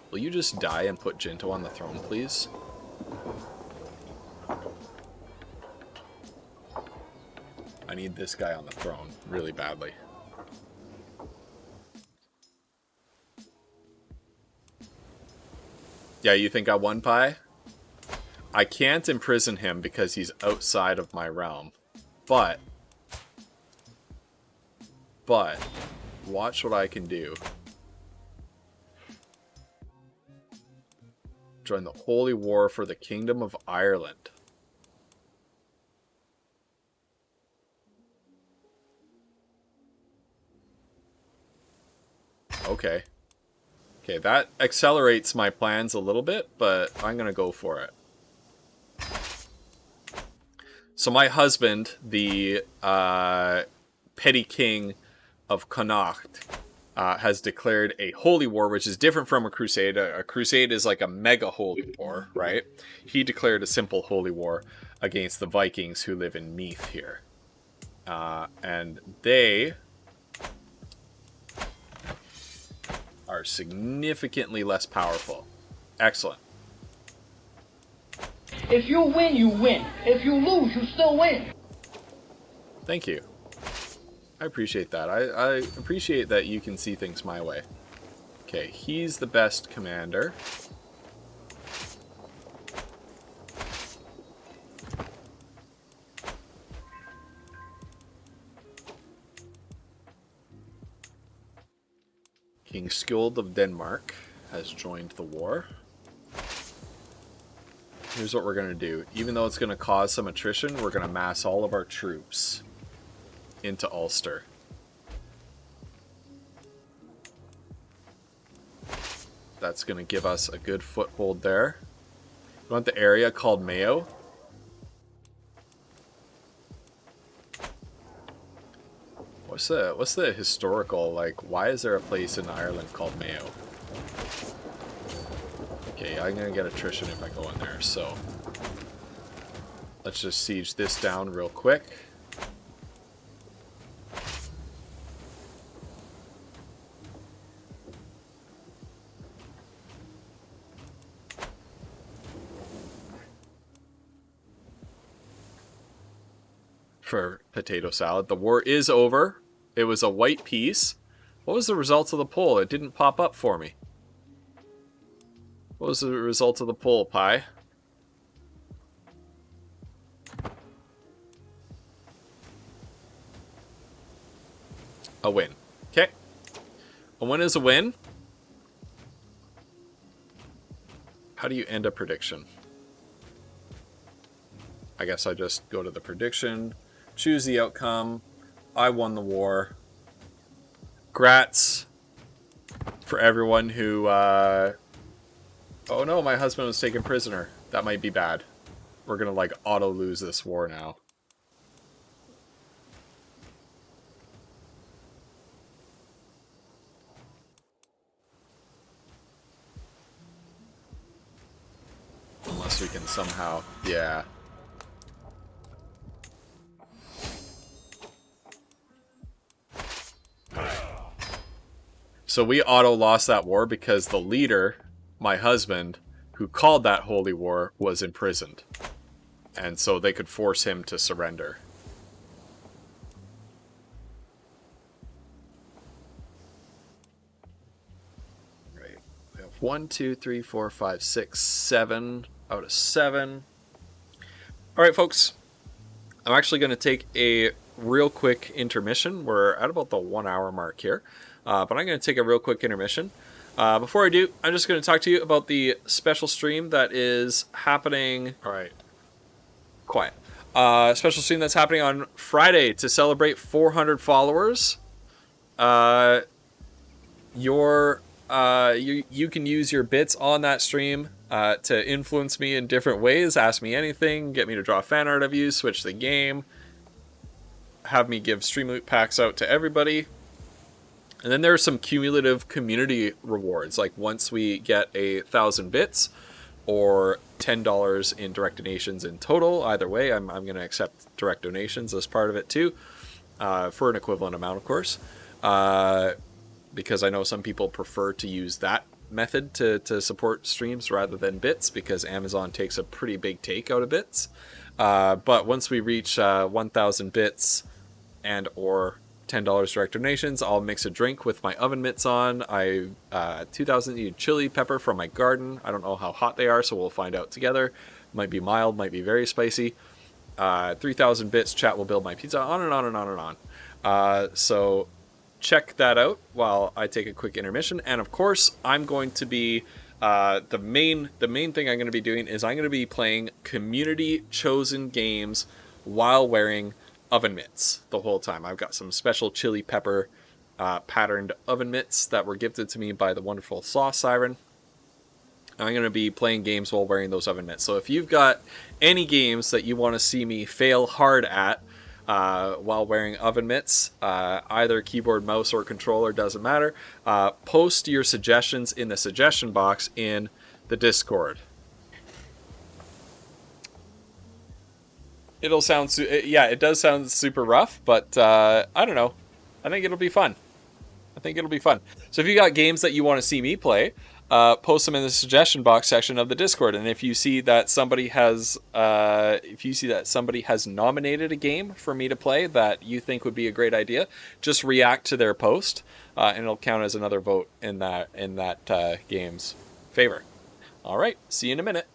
Will you just die and put Jinto on the throne, please? I need this guy on the throne really badly. Yeah, you think I won, Pi? I can't imprison him because he's outside of my realm. But watch what I can do. Join the Holy War for the Kingdom of Ireland. Okay. Okay, that accelerates my plans a little bit, but I'm gonna go for it. So my husband, the petty king of Connacht, has declared a holy war, which is different from a crusade. A crusade is like a mega holy war, right? He declared a simple holy war against the Vikings who live in Meath here. And they are significantly less powerful. Excellent. If you win, you win. If you lose, you still win. Thank you. I appreciate that. I appreciate that you can see things my way. Okay, he's the best commander. King Skjold of Denmark has joined the war. Here's what we're going to do. Even though it's going to cause some attrition, we're going to mass all of our troops into Ulster. That's going to give us a good foothold there. You want the area called Mayo? What's the historical, like, why is there a place in Ireland called Mayo? Okay, I'm going to get attrition if I go in there, so let's just siege this down real quick. potato salad. The war is over. It was a white piece. What was the result of the poll? It didn't pop up for me. What was the result of the poll, Pi? A win. Okay. A win is a win. How do you end a prediction? I guess I just go to the prediction, choose the outcome. I won the war. Grats for everyone who... Oh no, my husband was taken prisoner. That might be bad. We're gonna, like, auto-lose this war now. Unless we can somehow... Yeah. So we auto-lost that war because the leader, my husband, who called that holy war, was imprisoned. And so they could force him to surrender. Right. We have 1, 2, 3, 4, 5, 6, 7 out of 7. Alright, folks. I'm actually going to take a real quick intermission. We're at about the 1 hour mark here. But I'm going to take a real quick intermission. Before I do, I'm just going to talk to you about the special stream that is happening... Alright. Quiet. Special stream that's happening on Friday to celebrate 400 followers. You can use your bits on that stream to influence me in different ways. Ask me anything. Get me to draw fan art of you. Switch the game. Have me give stream loot packs out to everybody. And then there are some cumulative community rewards, like once we get 1,000 bits or $10 in direct donations in total. Either way, I'm going to accept direct donations as part of it too, for an equivalent amount, of course, because I know some people prefer to use that method to support streams rather than bits, because Amazon takes a pretty big take out of bits. But once we reach 1,000 bits and or $10 direct donations, I'll mix a drink with my oven mitts on. 2,000 chili pepper from my garden. I don't know how hot they are, so we'll find out together. Might be mild, might be very spicy. 3,000 bits, chat will build my pizza, on and on and on and on. So check that out while I take a quick intermission. And of course, I'm going to be the main thing I'm going to be doing is I'm going to be playing community chosen games while wearing oven mitts the whole time. I've got some special chili pepper patterned oven mitts that were gifted to me by the wonderful Sauce Siren. I'm going to be playing games while wearing those oven mitts. So if you've got any games that you want to see me fail hard at while wearing oven mitts, either keyboard, mouse, or controller, doesn't matter, post your suggestions in the suggestion box in the Discord. It'll sound, yeah, it does sound super rough, but I don't know. I think it'll be fun. So if you got games that you want to see me play, post them in the suggestion box section of the Discord. And if you see that somebody has, nominated a game for me to play that you think would be a great idea, just react to their post, and it'll count as another vote in that game's favor. All right, see you in a minute.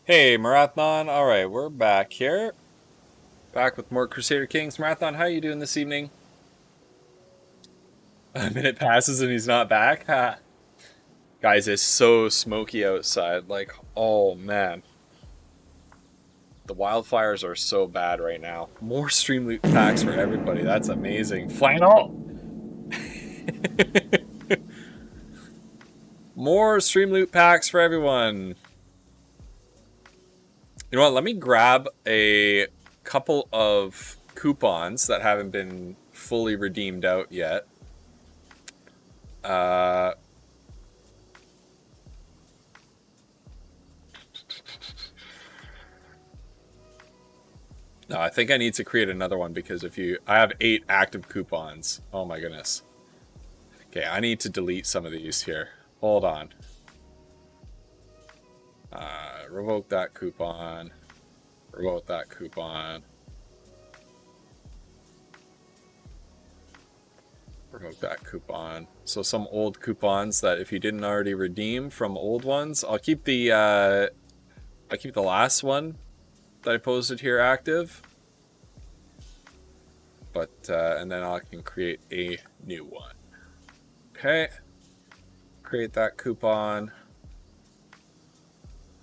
Hey, Marathon. All right, we're back here. Back with more Crusader Kings. Marathon, how are you doing this evening? A minute passes and he's not back? Ha. Guys, it's so smoky outside. Like, oh, man. The wildfires are so bad right now. More stream loot packs for everybody. That's amazing. Flannel! More stream loot packs for everyone. You know what? Let me grab a couple of coupons that haven't been fully redeemed out yet. No, I think I need to create another one because I have 8 active coupons. Oh my goodness. Okay, I need to delete some of these here. Hold on. Revoke that coupon. Revoke that coupon. Revoke that coupon. So some old coupons that if you didn't already redeem from old ones, I'll keep the last one that I posted here active. But and then I can create a new one. Okay. Create that coupon.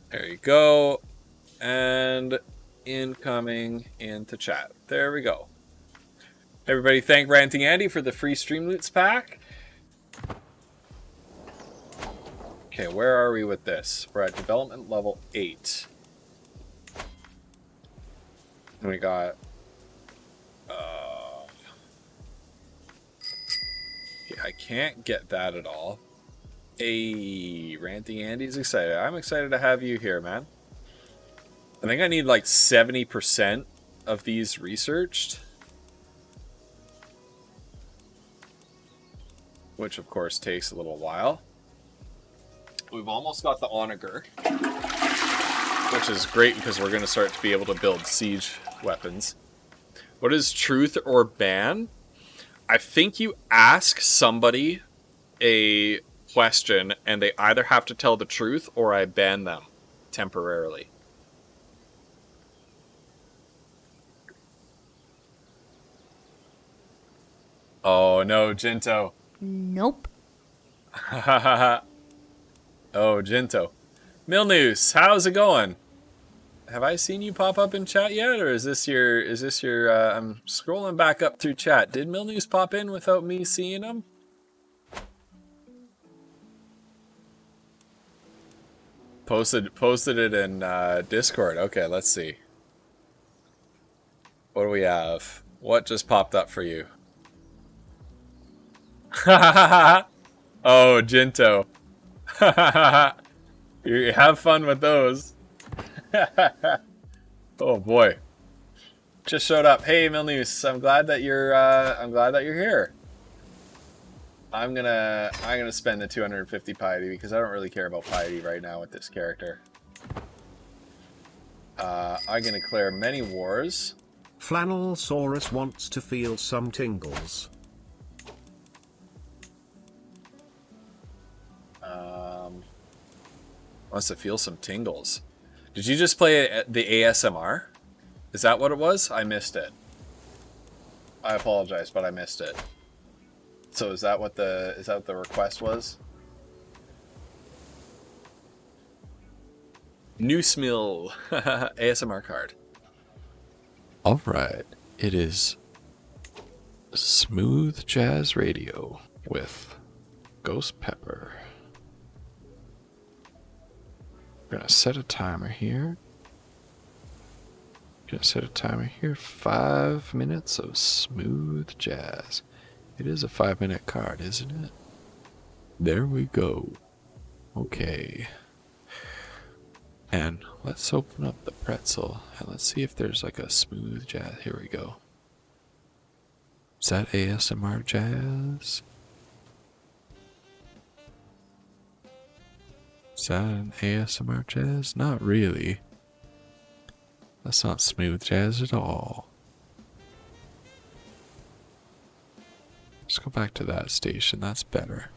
There you go. And incoming into chat. There we go. Everybody thank Ranting Andy for the free stream loots pack. Okay, where are we with this? We're at development level 8. And we got okay, I can't get that at all. Hey, Ranting Andy's excited. I'm excited to have you here, man. I think I need like 70% of these researched. Which of course takes a little while. We've almost got the Onager, which is great because we're going to start to be able to build siege weapons. What is truth or ban? I think you ask somebody a question and they either have to tell the truth or I ban them temporarily. Oh no, Jinto. Nope. Oh, Jinto. Milnews, how's it going? Have I seen you pop up in chat yet, or is this your I'm scrolling back up through chat. Did Milnews pop in without me seeing him? Posted it in Discord. Okay, let's see. What do we have? What just popped up for you? Oh, Jinto. You have fun with those. Oh boy. Just showed up. Hey Milnews, I'm glad that you're here. I'm gonna spend the 250 piety because I don't really care about piety right now with this character. I'm gonna declare many wars. Flannelsaurus wants to feel some tingles. Wants to feel some tingles. Did you just play the ASMR? Is that what it was? I missed it. I apologize, but I missed it. So is that what the request was? Noosemill ASMR card. All right, it is Smooth Jazz Radio with Ghost Pepper. We're gonna set a timer here. 5 minutes of smooth jazz. It is a 5-minute card, isn't it? There we go. Okay. And let's open up the pretzel and let's see if there's like a smooth jazz. Here we go. Is that ASMR jazz? Is that an ASMR jazz? Not really. That's not smooth jazz at all. Let's go back to that station. That's better.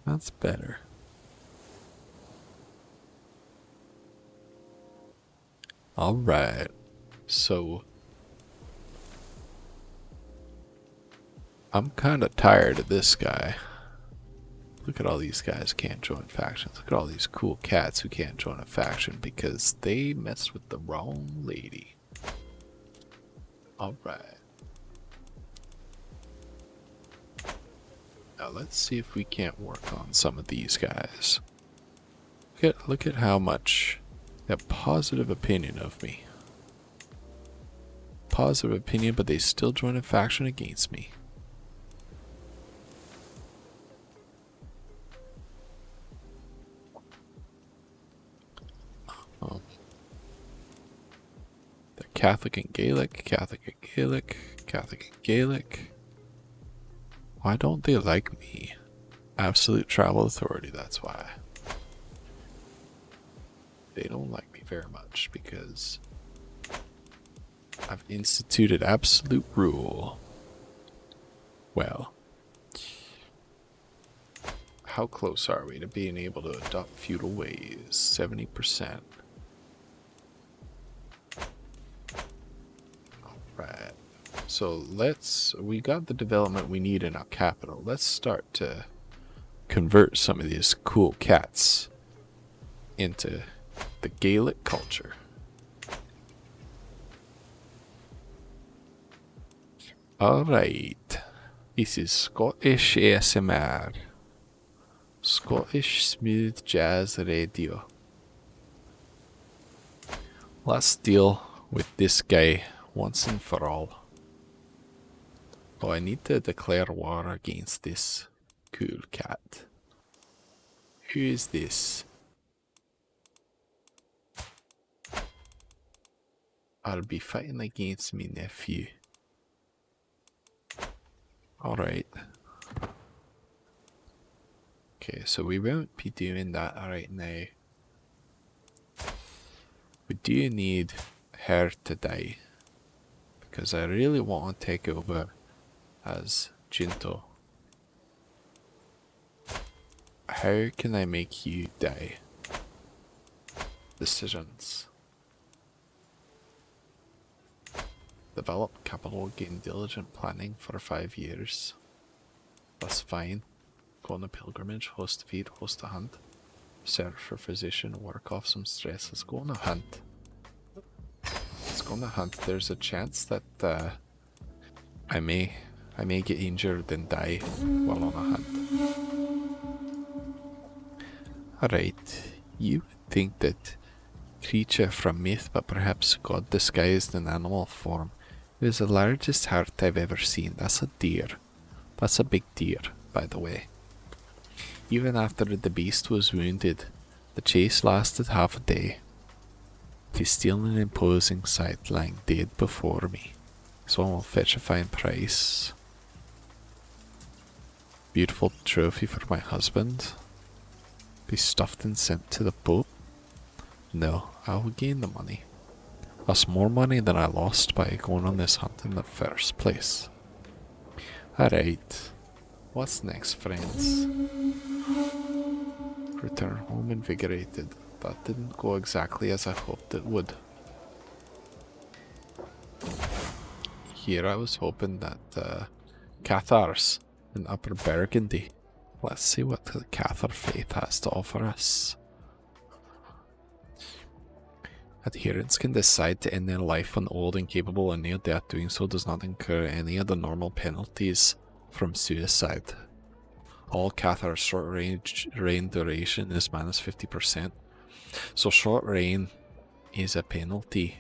That's better. Alright. So I'm kinda tired of this guy. Look at all these guys who can't join factions. Look at all these cool cats who can't join a faction because they messed with the wrong lady. Alright. Now let's see if we can't work on some of these guys. Look at how much they have positive opinion of me. Positive opinion, but they still join a faction against me. Oh. They're Catholic and Gaelic, Catholic and Gaelic, Catholic and Gaelic. Why don't they like me? Absolute travel authority, that's why. They don't like me very much because I've instituted absolute rule. Well, how close are we to being able to adopt feudal ways? 70%. Alright. So we got the development we need in our capital. Let's start to convert some of these cool cats into the Gaelic culture. Alright. This is Scottish ASMR. Scottish smooth jazz radio. Let's deal with this guy once and for all. Oh, I need to declare war against this cool cat. Who is this? I'll be fighting against me nephew. Alright. Okay, so we won't be doing that right now. We do need her to die. Because I really want to take over as Jinto. How can I make you die? Decisions. Develop capital, gain diligent planning for 5 years. That's fine. Go on a pilgrimage, host a feed, host a hunt. Search for physician, work off some stress. Let's go on a hunt. Let's go on a hunt. There's a chance that I may get injured and die while on a hunt. Alright, you would think that creature from myth, but perhaps god disguised in animal form. It is the largest heart I've ever seen. That's a deer. That's a big deer, by the way. Even after the beast was wounded, the chase lasted half a day. It is still an imposing sight lying dead before me. So I'll fetch a fine price. Beautiful trophy for my husband. Be stuffed and sent to the Pope. No, I will gain the money. That's more money than I lost by going on this hunt in the first place. Alright. What's next, friends? Return home invigorated. That didn't go exactly as I hoped it would. Here I was hoping that Cathars in Upper Burgundy. Let's see what the Cathar faith has to offer us. Adherents can decide to end their life when old, incapable, and near death. Doing so does not incur any of the normal penalties from suicide. All Cathar short reign duration is minus 50%. So short reign is a penalty.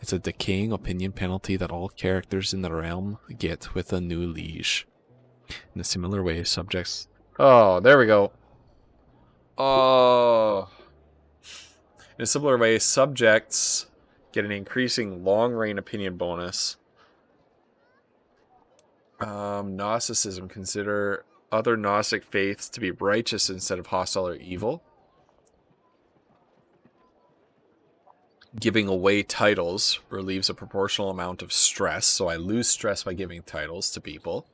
It's a decaying opinion penalty that all characters in the realm get with a new liege. In a similar way, subjects... Oh, there we go. Oh... In a similar way, subjects get an increasing long reign opinion bonus. Gnosticism. Consider other Gnostic faiths to be righteous instead of hostile or evil. Giving away titles relieves a proportional amount of stress, so I lose stress by giving titles to people.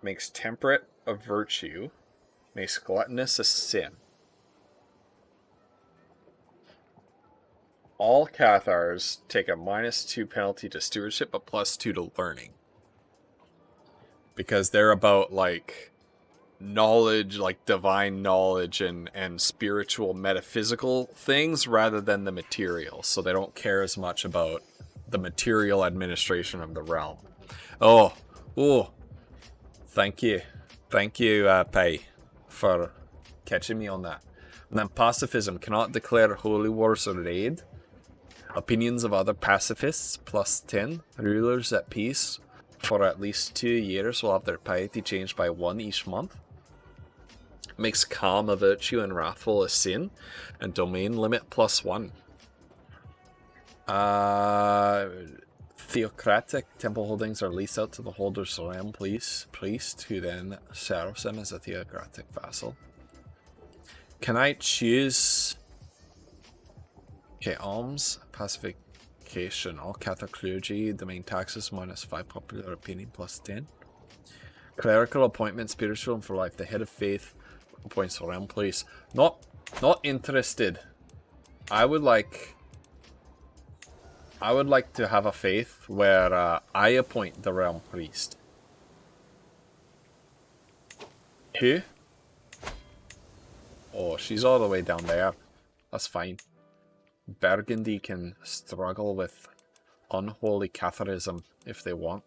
Makes temperate a virtue. Makes gluttonous a sin. all Cathars take a -2 penalty to stewardship, but +2 to learning. Because they're about, like, knowledge, like divine knowledge and spiritual metaphysical things rather than the material. So they don't care as much about the material administration of the realm. Oh, thank you, Pei, for catching me on that. And then pacifism cannot declare holy wars or raid. Opinions of other pacifists +10. Rulers at peace for at least 2 years will have their piety changed by 1 each month. Makes calm a virtue and wrathful a sin. And domain limit +1. Theocratic temple holdings are leased out to the holder's realm priest, who then serves them as a theocratic vassal. Can I choose... Okay, alms, pacification, all Catholic clergy, domain taxes -5, popular opinion +10. Clerical appointment, spiritual and for life. The head of faith appoints the realm police. Not interested. I would like to have a faith where I appoint the realm priest. Who? Oh, she's all the way down there. That's fine. Burgundy can struggle with unholy Catharism if they want.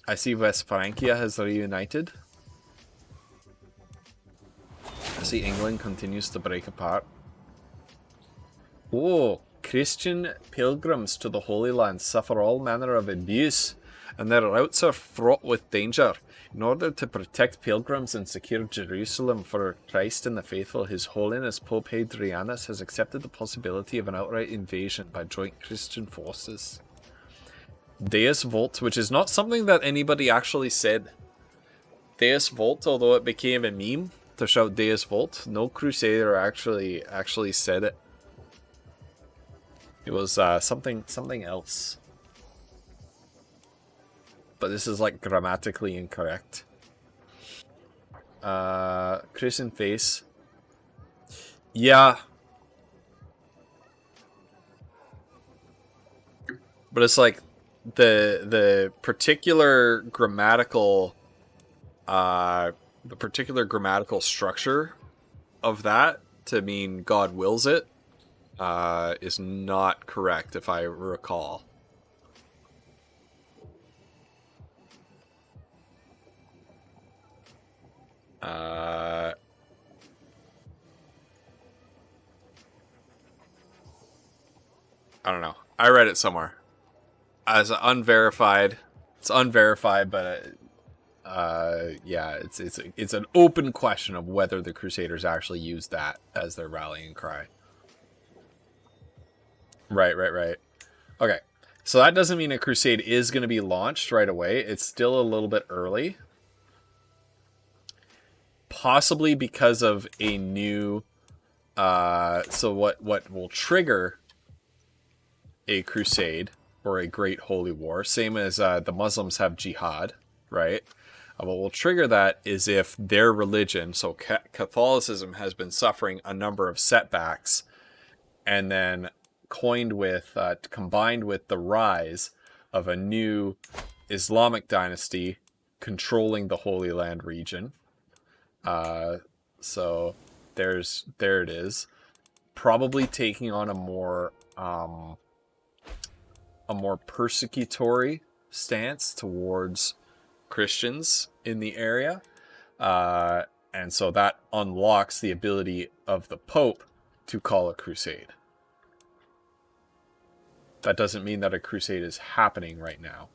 I see West Francia has reunited. I see England continues to break apart. Oh, Christian pilgrims to the Holy Land suffer all manner of abuse, and their routes are fraught with danger. In order to protect pilgrims and secure Jerusalem for Christ and the faithful, His Holiness Pope Hadrianus has accepted the possibility of an outright invasion by joint Christian forces. Deus Volt, which is not something that anybody actually said. Deus Volt, although it became a meme to shout Deus Volt, no Crusader actually said it. It was something else. But this is like grammatically incorrect. Christian face. Yeah. But it's like the particular grammatical structure of that to mean God wills it is not correct if I recall. I don't know. I read it somewhere as unverified. It's unverified, but yeah, it's an open question of whether the Crusaders actually used that as their rallying cry. Right. Okay, so that doesn't mean a crusade is going to be launched right away. It's still a little bit early. Possibly because of a new... so what will trigger a crusade or a great holy war, same as the Muslims have jihad, right? What will trigger that is if their religion, so Catholicism, has been suffering a number of setbacks, and then combined with the rise of a new Islamic dynasty controlling the Holy Land region. So there it is. Probably taking on a more persecutory stance towards Christians in the area. And so that unlocks the ability of the Pope to call a crusade. That doesn't mean that a crusade is happening right now.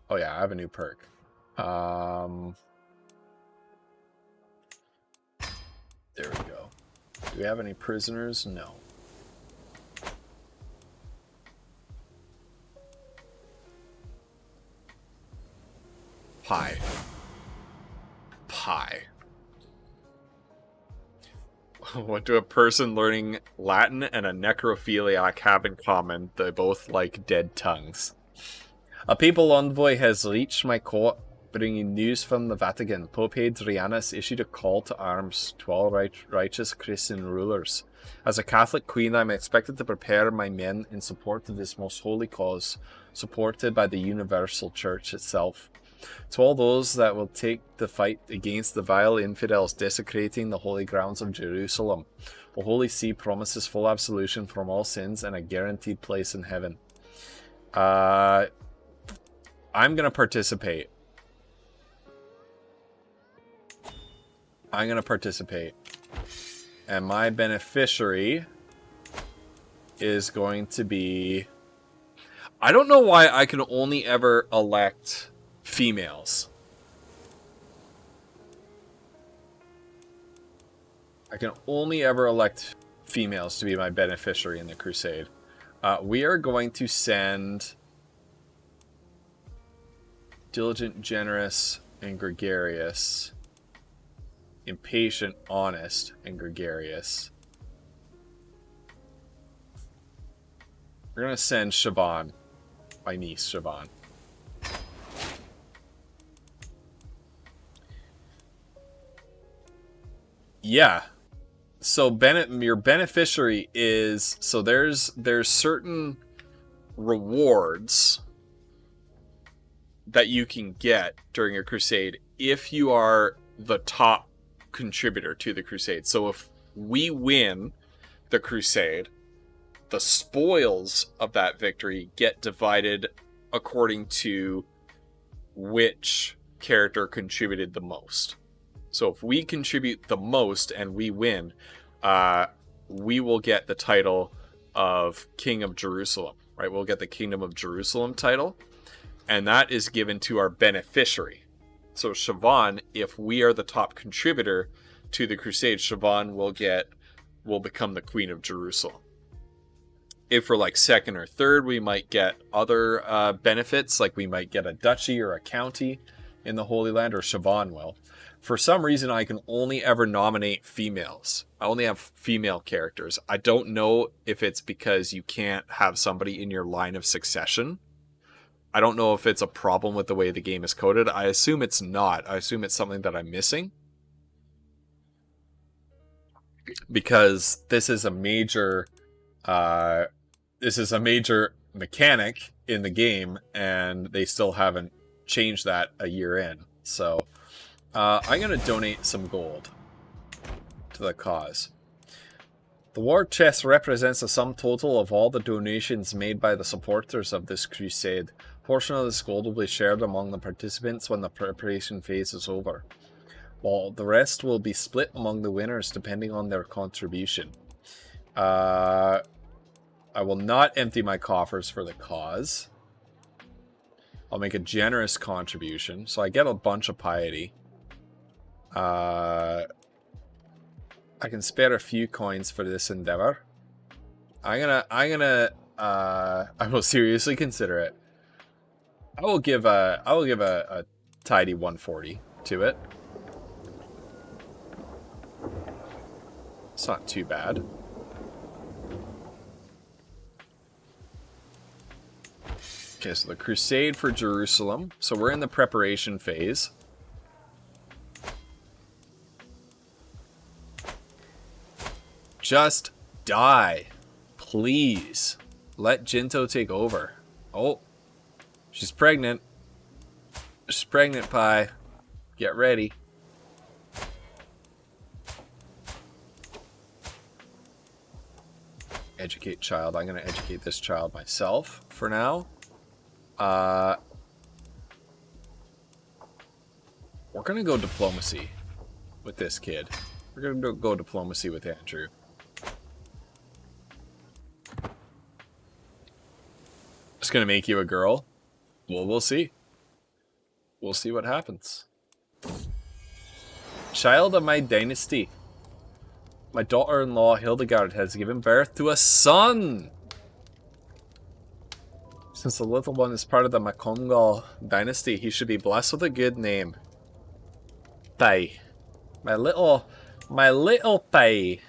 Oh yeah, I have a new perk. There we go. Do we have any prisoners? No. Pie. What do a person learning Latin and a necrophiliac have in common? They both like dead tongues. A papal envoy has reached my court Bringing news from the Vatican. Pope Hadrianus issued a call to arms to all righteous Christian rulers. As a Catholic queen, I am expected to prepare my men in support of this most holy cause, supported by the universal church itself. To all those that will take the fight against the vile infidels desecrating the holy grounds of Jerusalem, the Holy See promises full absolution from all sins and a guaranteed place in heaven. I'm going to participate. And my beneficiary is going to be... I don't know why I can only ever elect females. I can only ever elect females to be my beneficiary in the crusade. We are going to send diligent, generous, and gregarious. Impatient, honest, and gregarious. We're going to send Siobhan, my niece Siobhan. Yeah. So your beneficiary is, so there's certain rewards that you can get during a crusade if you are the top contributor to the crusade. So if we win the crusade, the spoils of that victory get divided according to which character contributed the most. So if we contribute the most and we win, we will get the title of King of Jerusalem, right? We'll get the Kingdom of Jerusalem title, and that is given to our beneficiary. So Siobhan, if we are the top contributor to the crusade, Siobhan will become the Queen of Jerusalem. If we're like second or third, we might get other benefits, like we might get a duchy or a county in the Holy Land, or Siobhan will. For some reason, I can only ever nominate females. I only have female characters. I don't know if it's because you can't have somebody in your line of succession. I don't know if it's a problem with the way the game is coded. I assume it's not. I assume it's something that I'm missing. Because this is a major mechanic in the game, and they still haven't changed that a year in. So I'm going to donate some gold to the cause. The war chest represents the sum total of all the donations made by the supporters of this crusade. A portion of this gold will be shared among the participants when the preparation phase is over, while the rest will be split among the winners depending on their contribution. I will not empty my coffers for the cause. I'll make a generous contribution, so I get a bunch of piety. I can spare a few coins for this endeavor. I will seriously consider it. I will give a tidy 140 to it. It's not too bad. Okay, so the Crusade for Jerusalem. So we're in the preparation phase. Just die. Please. Let Jinto take over. Oh. She's pregnant. She's pregnant, Pie. Get ready. Educate child. I'm going to educate this child myself for now. We're going to go diplomacy with this kid. We're going to go diplomacy with Andrew. Just going to make you a girl. Well, we'll see. We'll see what happens. Child of my dynasty. My daughter-in-law Hildegard has given birth to a son. Since the little one is part of the Makongal dynasty, he should be blessed with a good name. Pai. My little pie.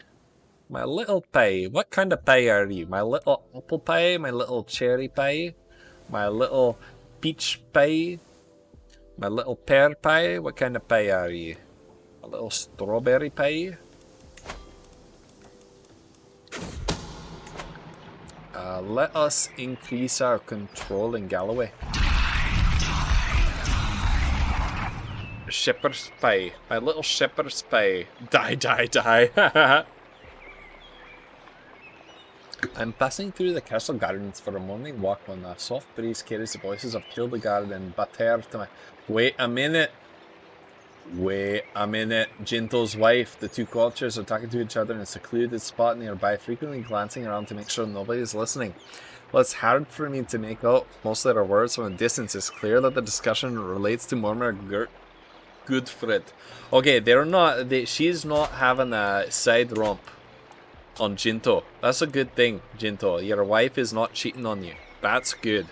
My little pie. What kind of pie are you? My little apple pie? My little cherry pie? My little peach pie? My little pear pie? What kind of pie are you? A little strawberry pie? Let us increase our control in Galloway. Shepherd's pie. My little shepherd's pie. Die, die, die. I'm passing through the castle gardens for a morning walk when a soft breeze carries the voices of Hildegard and Bater to my... Wait a minute. Wait a minute. Jinto's wife. The two courtiers are talking to each other in a secluded spot nearby, frequently glancing around to make sure nobody's listening. Well, it's hard for me to make out most of their words from a distance. It's clear that the discussion relates to Mormor Goodfred. Okay, she's not having a side romp on Jinto. That's a good thing, Jinto. Your wife is not cheating on you. That's good.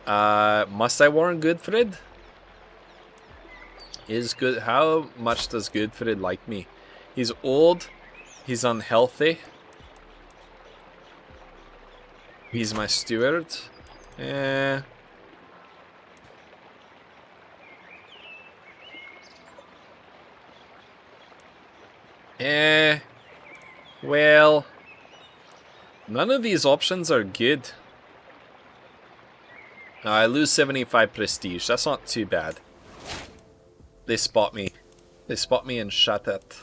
Must I warn Goodfred? Is good. How much does Goodfred like me? He's old. He's unhealthy. He's my steward. Well, none of these options are good. I lose 75 prestige. That's not too bad. They spot me. They spot me and shut it.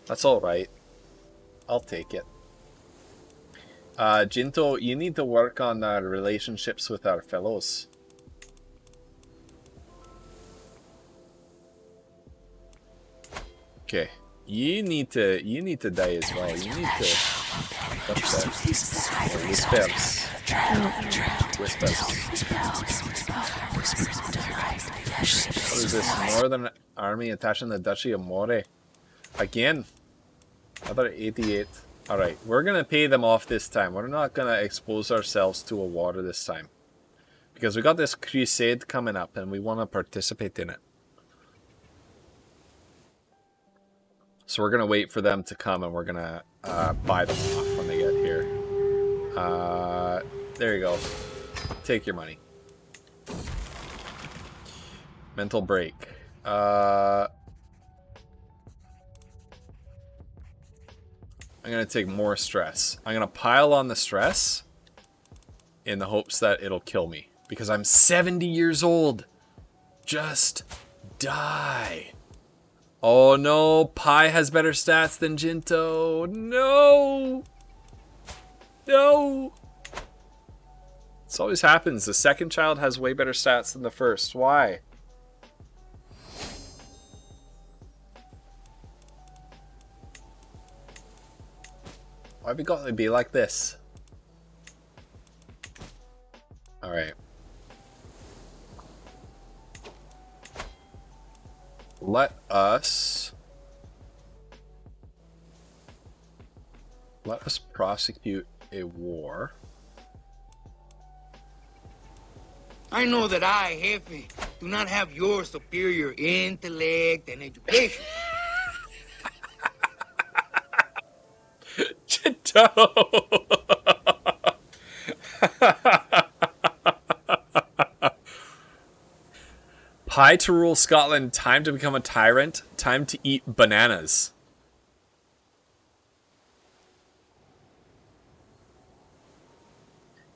That's alright. I'll take it. Jinto, you need to work on our relationships with our fellows. Okay. You need to die as well. You need to whispers. What is this? Northern army attaching the Duchy of More. Again. Another 88. Alright, we're gonna pay them off this time. We're not gonna expose ourselves to a war this time. Because we got this crusade coming up and we want to participate in it. So we're gonna wait for them to come and we're gonna buy them off when they get here. There you go. Take your money. Mental break. I'm gonna take more stress. I'm gonna pile on the stress in the hopes that it'll kill me. Because I'm 70 years old. Just die. Oh no, Pi has better stats than Jinto. No! No! This always happens. The second child has way better stats than the first. Why? Why have we got to be like this? Alright. Let us prosecute a war. I know that I, Jefe, do not have your superior intellect and education. Jinto! Pie to rule Scotland, time to become a tyrant, time to eat bananas.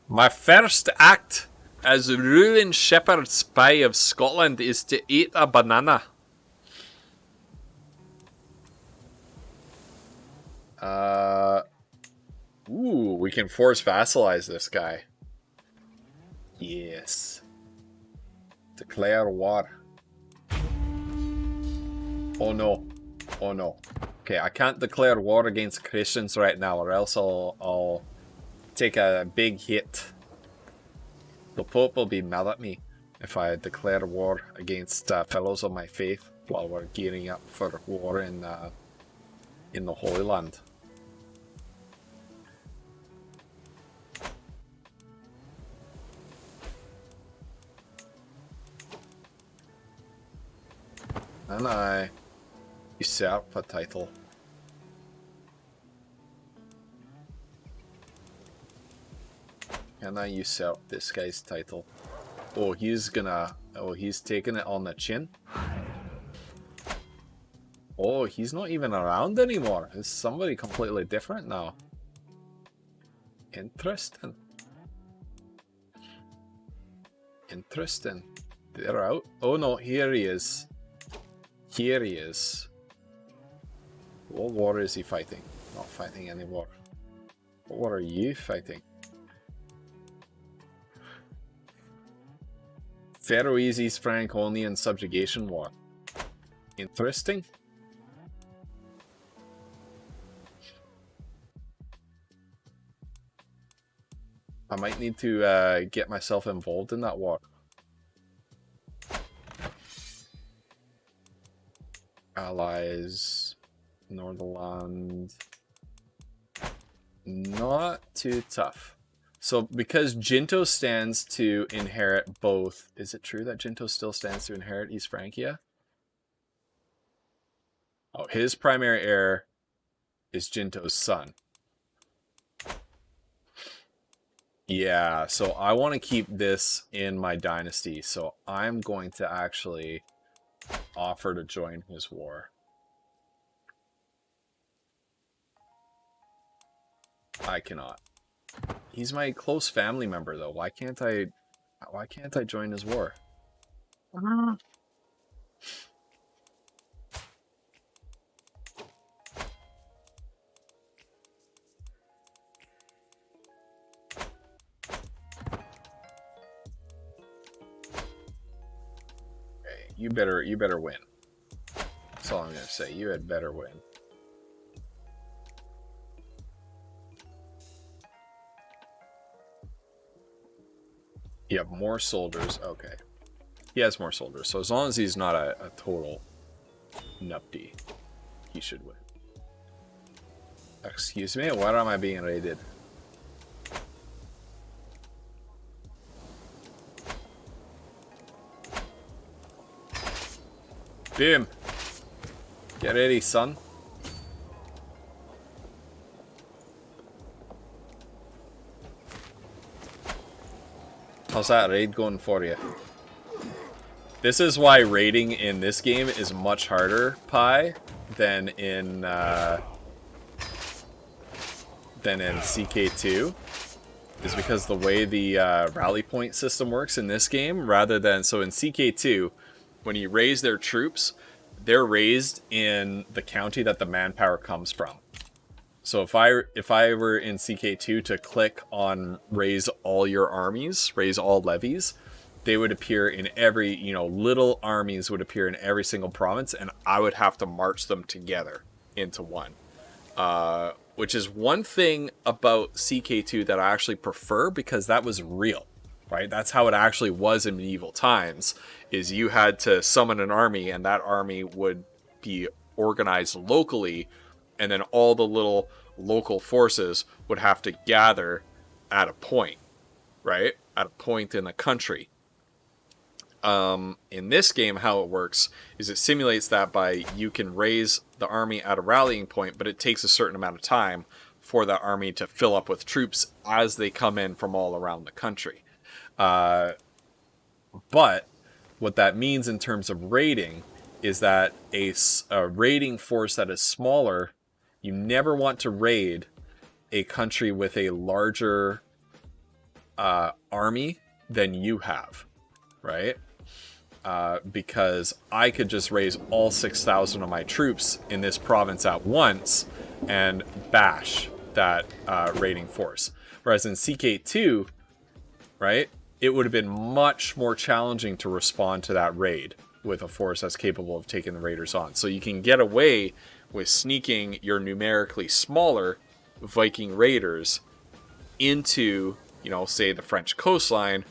My first act as ruling shepherd spy of Scotland is to eat a banana. Ooh, we can force vassalize this guy. Yes. Declare war. Oh no. Oh no. Okay, I can't declare war against Christians right now or else I'll take a big hit. The Pope will be mad at me if I declare war against fellows of my faith while we're gearing up for war in the Holy Land. And I usurp a title. Can I usurp this guy's title? Oh, he's gonna... Oh, he's taking it on the chin. Oh, he's not even around anymore. It's somebody completely different now. Interesting. Interesting. They're out. Oh no, here he is. Here he is. What war is he fighting? Not fighting any war. What war are you fighting? Faroese Franconian subjugation war. Interesting. I might need to get myself involved in that war. Allies, Northernland. Not too tough. So because Jinto stands to inherit both, is it true that Jinto still stands to inherit East Francia? Oh, his primary heir is Jinto's son. Yeah, so I want to keep this in my dynasty, so I'm going to actually offer to join his war. I cannot. He's my close family member though. Why can't I join his war? You better win. That's all I'm gonna say. You had better win. You have more soldiers. Okay. He has more soldiers. So as long as he's not a total nupty, he should win. Excuse me, why am I being raided? Boom. Get ready, son. How's that raid going for you? This is why raiding in this game is much harder, Pi, than in CK2. Is because the way the rally point system works in this game, rather than... So in CK2, when you raise their troops, they're raised in the county that the manpower comes from. So if I were in CK2 to click on raise all your armies, raise all levies, they would appear in every, little armies would appear in every single province, and I would have to march them together into one. Which is one thing about CK2 that I actually prefer, because that was real, right? That's how it actually was in medieval times, is you had to summon an army, and that army would be organized locally, and then all the little local forces would have to gather at a point, right? At a point in the country. In this game, how it works is it simulates that by you can raise the army at a rallying point, but it takes a certain amount of time for that army to fill up with troops as they come in from all around the country. But what that means in terms of raiding is that a raiding force that is smaller, you never want to raid a country with a larger army than you have, right? Because I could just raise all 6,000 of my troops in this province at once and bash that raiding force. Whereas in CK2, right, it would have been much more challenging to respond to that raid with a force that's capable of taking the raiders on. So you can get away with sneaking your numerically smaller Viking raiders into, say the French coastline,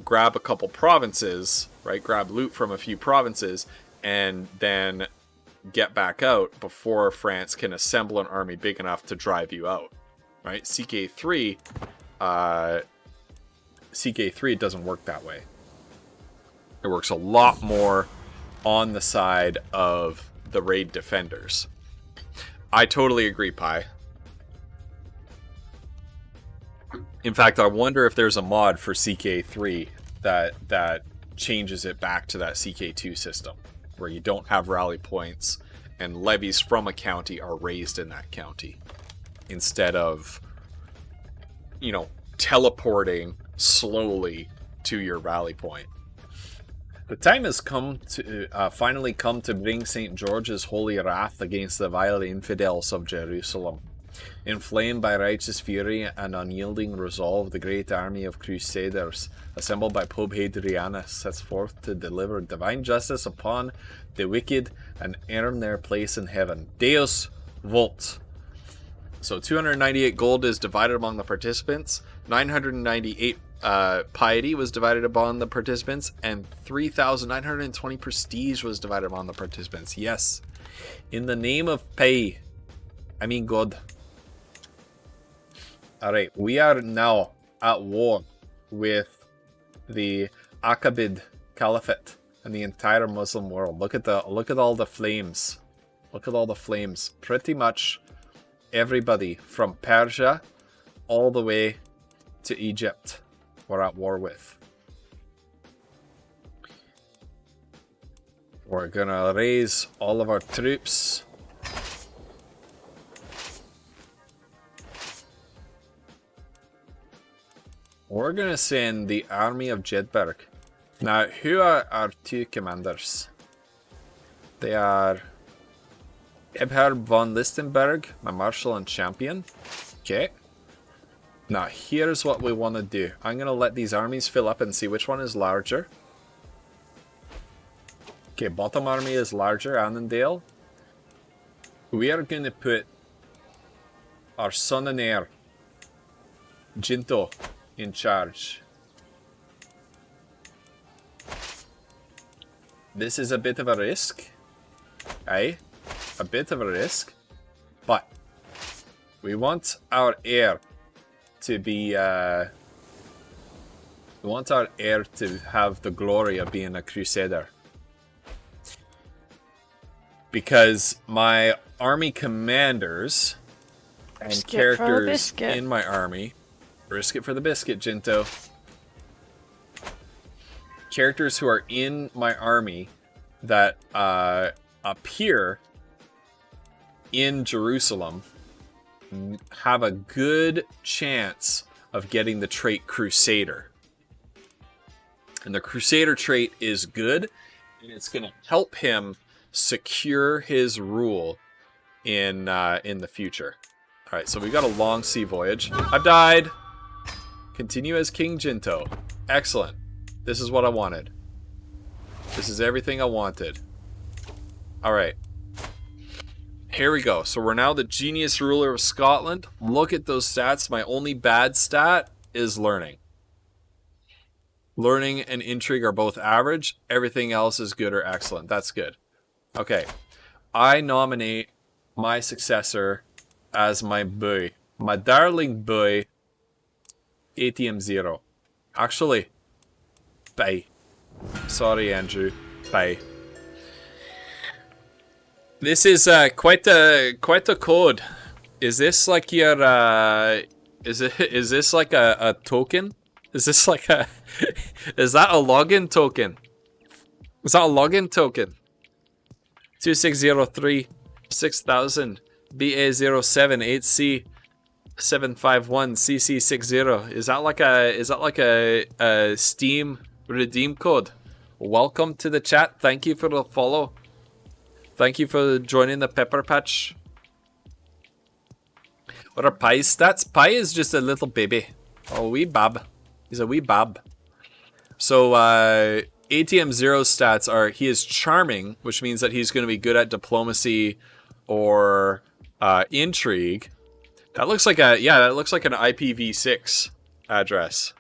grab a couple provinces, right? Grab loot from a few provinces, and then get back out before France can assemble an army big enough to drive you out, right? CK3 doesn't work that way. It works a lot more on the side of the raid defenders. I totally agree, Pi. In fact, I wonder if there's a mod for CK3 that changes it back to that CK2 system, where you don't have rally points and levies from a county are raised in that county, instead of, you know, teleporting slowly to your rally point. The time has come to finally come to bring St. George's holy wrath against the vile infidels of Jerusalem. Inflamed by righteous fury and unyielding resolve, the great army of Crusaders, assembled by Pope Hadrianus, sets forth to deliver divine justice upon the wicked and earn their place in heaven. Deus Vult. So 298 gold is divided among the participants, 998 piety was divided among the participants, and 3,920 prestige was divided among the participants. Yes, in the name of pay, I mean God. Alright, we are now at war with the Aqqabid Caliphate and the entire Muslim world. Look at all the flames. Look at all the flames. Pretty much everybody from Persia all the way to Egypt we're at war with. We're gonna raise all of our troops. We're gonna send the army of Jedburgh. Now, who are our two commanders? They are Ebherb von Listenberg, my marshal and champion. Okay. Now, here's what we want to do. I'm going to let these armies fill up and see which one is larger. Okay, bottom army is larger, Annandale. We are going to put our son and heir, Jinto, in charge. This is a bit of a risk. Aye, a bit of a risk. But we want our heir to be, we want our heir to have the glory of being a Crusader. Because my army commanders and characters in my army, risk it for the biscuit, Jinto. Characters who are in my army that appear in Jerusalem have a good chance of getting the trait Crusader. And the Crusader trait is good, and it's going to help him secure his rule in the future. All right, so we've got a long sea voyage. I've died. Continue as King Jinto. Excellent. This is what I wanted. This is everything I wanted. All right. Here we go. So we're now the genius ruler of Scotland. Look at those stats. My only bad stat is learning. Learning and intrigue are both average. Everything else is good or excellent. That's good. Okay. I nominate my successor as my boy. My darling boy, ATM 0. Actually, bye. Sorry, Andrew. Bye. This is quite a code. Is this like your is this like a token? Is this like a is that a login token? Is that a login token? 2603 6000 BA078C 751 CC60. Is that like a Steam redeem code? Welcome to the chat. Thank you for the follow. Thank you for joining the Pepper Patch. What are Pie's stats? Pie is just a little baby. Oh, wee bab. He's a wee bab. So, ATM 0's stats are, he is charming, which means that he's going to be good at diplomacy or intrigue. That looks like a, yeah, that looks like an IPv6 address.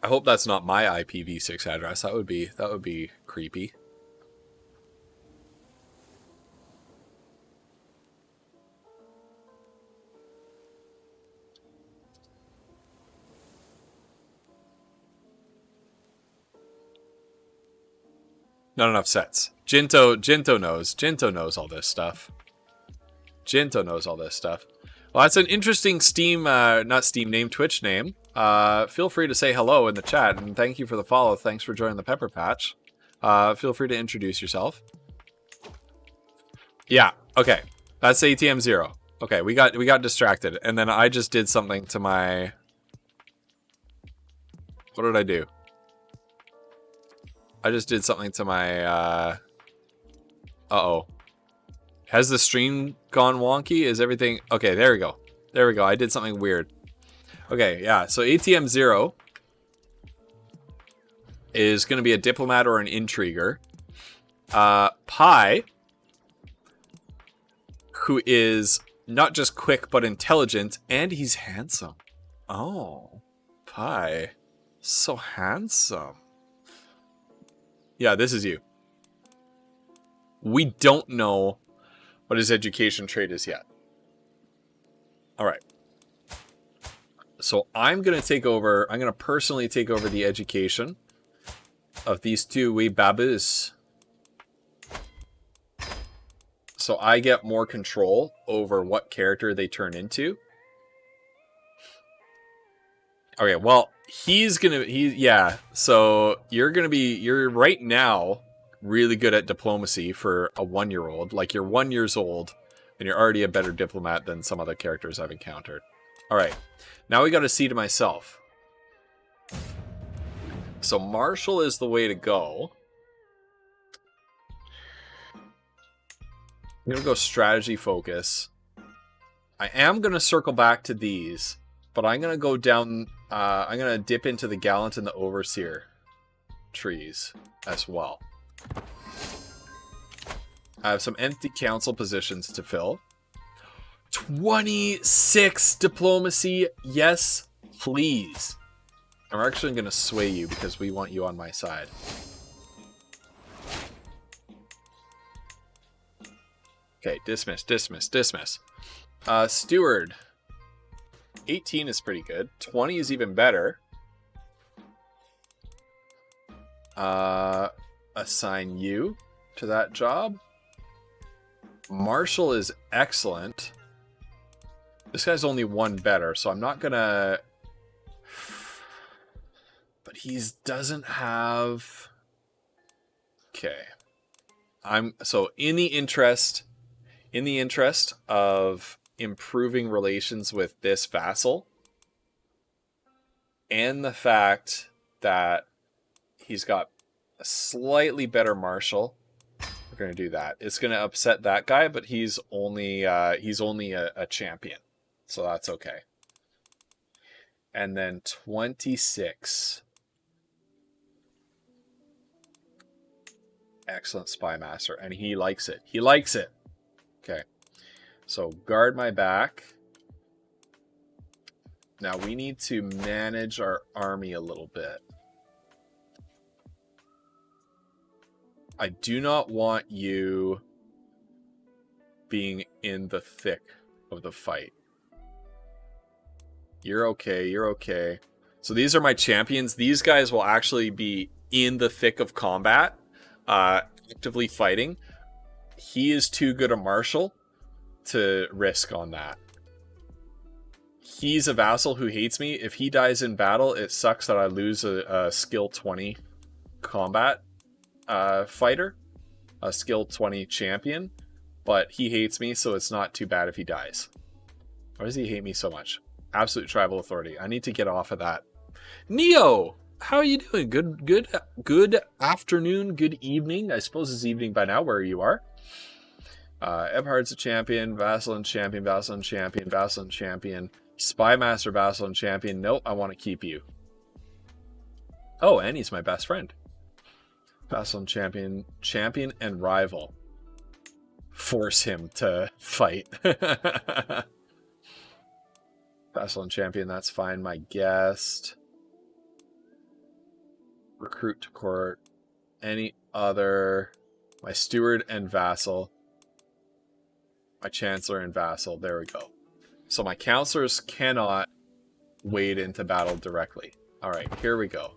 I hope that's not my IPv6 address. That would be creepy. Not enough sets. Jinto knows. Jinto knows all this stuff. Jinto knows all this stuff. Well, that's an interesting Steam, not Steam name, Twitch name. Feel free to say hello in the chat, and thank you for the follow. Thanks for joining the Pepper Patch. Feel free to introduce yourself. Yeah, okay. That's ATM 0. Okay, we got distracted, and then I just did something to my... What did I do? I just did something to my, uh-oh. Has the stream gone wonky? Is everything... Okay, there we go. There we go. I did something weird. Okay, yeah. So ATM 0 is going to be a diplomat or an intriguer. Pi, who is not just quick, but intelligent, and he's handsome. Oh, Pi. So handsome. Yeah, this is you. We don't know what his education trait is yet. All right. So I'm going to take over, I'm going to personally take over the education of these two wee babus. So I get more control over what character they turn into. Okay, well, yeah. So you're right now really good at diplomacy for a 1-year-old. Like, you're 1 year old, and you're already a better diplomat than some other characters I've encountered. All right, now we got to see to myself. So Marshall is the way to go. I'm going to go strategy focus. I am going to circle back to these, but I'm going to go down... I'm going to dip into the Gallant and the Overseer trees as well. I have some empty council positions to fill. 26 diplomacy. Yes, please. I'm actually going to sway you because we want you on my side. Okay, dismiss, dismiss, dismiss. Steward. 18 is pretty good. 20 is even better. Assign you to that job. Marshall is excellent. This guy's only 1 better, so I'm not gonna... But he doesn't have... Okay. So in the interest of improving relations with this vassal, and the fact that he's got a slightly better marshal, we're going to do that. It's going to upset that guy, but he's only a champion, so that's okay. And then 26. Excellent spy master, and he likes it. He likes it. Okay. So guard my back. Now we need to manage our army a little bit. I do not want you being in the thick of the fight. You're okay, you're okay. So these are my champions. These guys will actually be in the thick of combat, actively fighting. He is too good a marshal to risk on that. He's a vassal who hates me. If he dies in battle, it sucks that I lose a skill 20 combat fighter, a skill 20 champion, but he hates me, so it's not too bad if he dies. Why does he hate me so much? Absolute tribal authority. I need to get off of that. Neo, how are you doing? Good afternoon, good evening. I suppose it's evening by now where you are. Ebhard's a champion, vassal and champion, vassal and champion, vassal and champion, spy master, vassal and champion. Nope, I want to keep you. Oh, and he's my best friend. Vassal and champion, champion and rival. Force him to fight. Vassal and champion, that's fine. My guest. Recruit to court. Any other. My steward and vassal. My chancellor and vassal. There we go. So my counselors cannot wade into battle directly. Alright, here we go.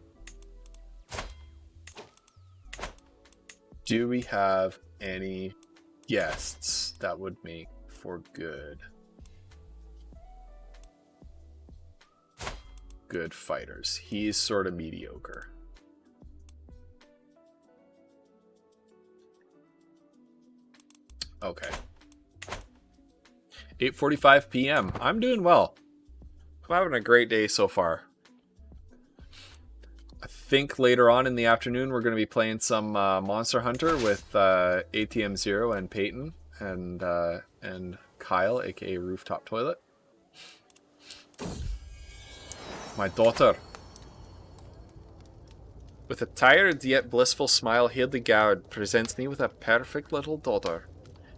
Do we have any guests that would make for good? good fighters. He's sort of mediocre. Okay. 8:45 p.m. I'm doing well. I'm having a great day so far. I think later on in the afternoon we're going to be playing some Monster Hunter with ATM Zero and Peyton and Kyle, aka Rooftop Toilet. My daughter. With a tired yet blissful smile, Hildegard presents me with a perfect little daughter.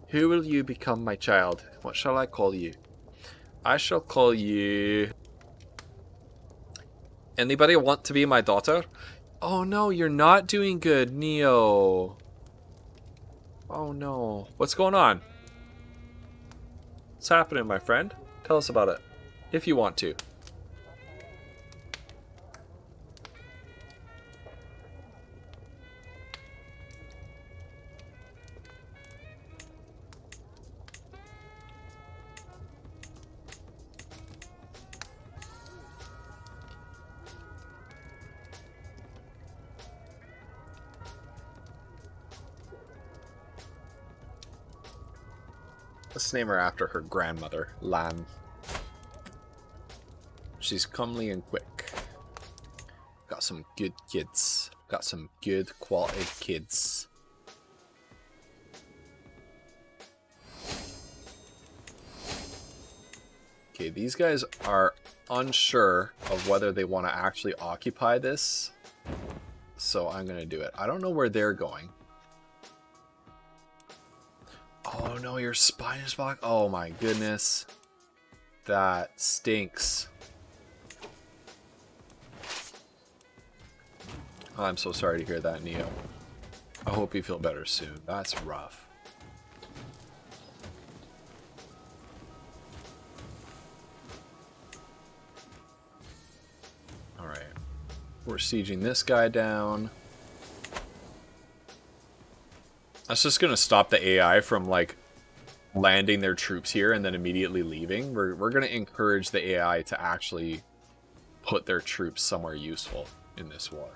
Who will you become, my child? What shall I call you? I shall call you... Anybody want to be my daughter? Oh no, you're not doing good, Neo. Oh no. What's going on? What's happening, my friend? Tell us about it. If you want to. Let's name her after her grandmother, Lan. She's comely and quick. Got some good kids. Got some good quality kids. Okay, these guys are unsure of whether they want to actually occupy this. So I'm going to do it. I don't know where they're going. Oh no, your spine is blocked. Oh my goodness. That stinks. I'm so sorry to hear that, Neo. I hope you feel better soon. That's rough. Alright. We're sieging this guy down. That's just going to stop the AI from, like, landing their troops here and then immediately leaving. We're going to encourage the AI to actually put their troops somewhere useful in this war.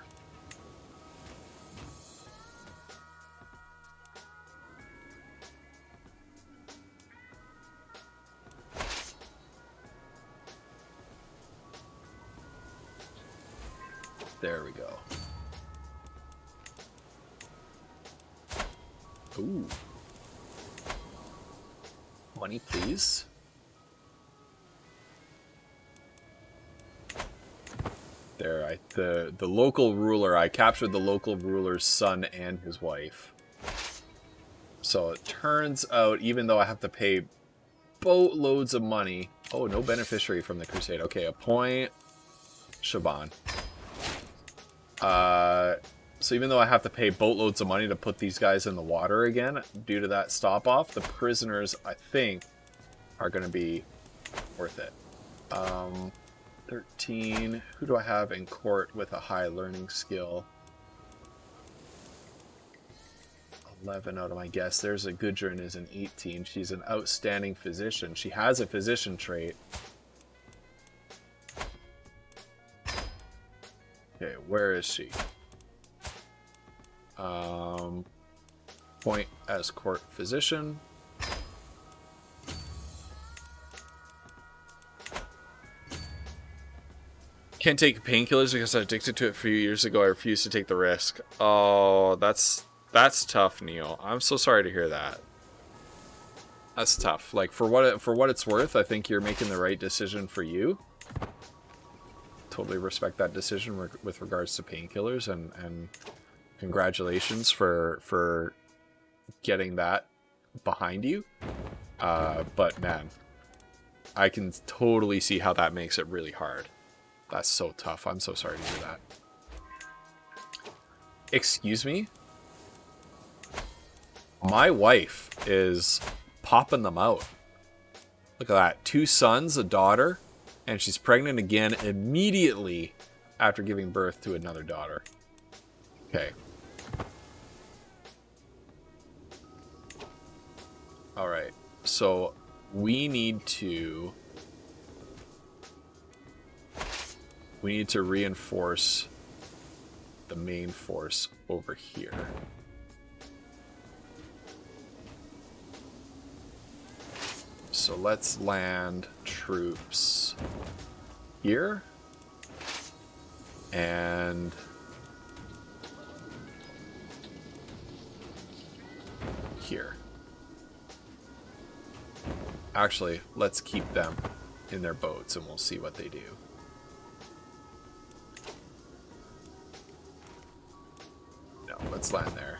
There we go. Ooh. Money, please. There, the local ruler, I captured the local ruler's son and his wife. So it turns out, even though I have to pay boatloads of money... Oh, no beneficiary from the Crusade. Okay, appoint Shaban. So even though I have to pay boatloads of money to put these guys in the water again, due to that stop-off, the prisoners, I think, are going to be worth it. 13. Who do I have in court with a high learning skill? 11 out of my guess. There's a Gudrun is an 18. She's an outstanding physician. She has a physician trait. Okay, where is she? Point as court physician. Can't take painkillers because I was addicted to it a few years ago. I refuse to take the risk. Oh, that's tough, Neil. I'm so sorry to hear that. That's tough. Like, for what it's worth, I think you're making the right decision for you. Totally respect that decision with regards to painkillers, and congratulations for getting that behind you. But man, I can totally see how that makes it really hard. That's so tough. I'm so sorry to hear that. Excuse me? My wife is popping them out. Look at that. 2 sons, a daughter, and she's pregnant again immediately after giving birth to another daughter. Okay. Alright. So, we need to... we need to reinforce the main force over here. So let's land troops here and here. Actually, let's keep them in their boats and we'll see what they do. No, let's land there.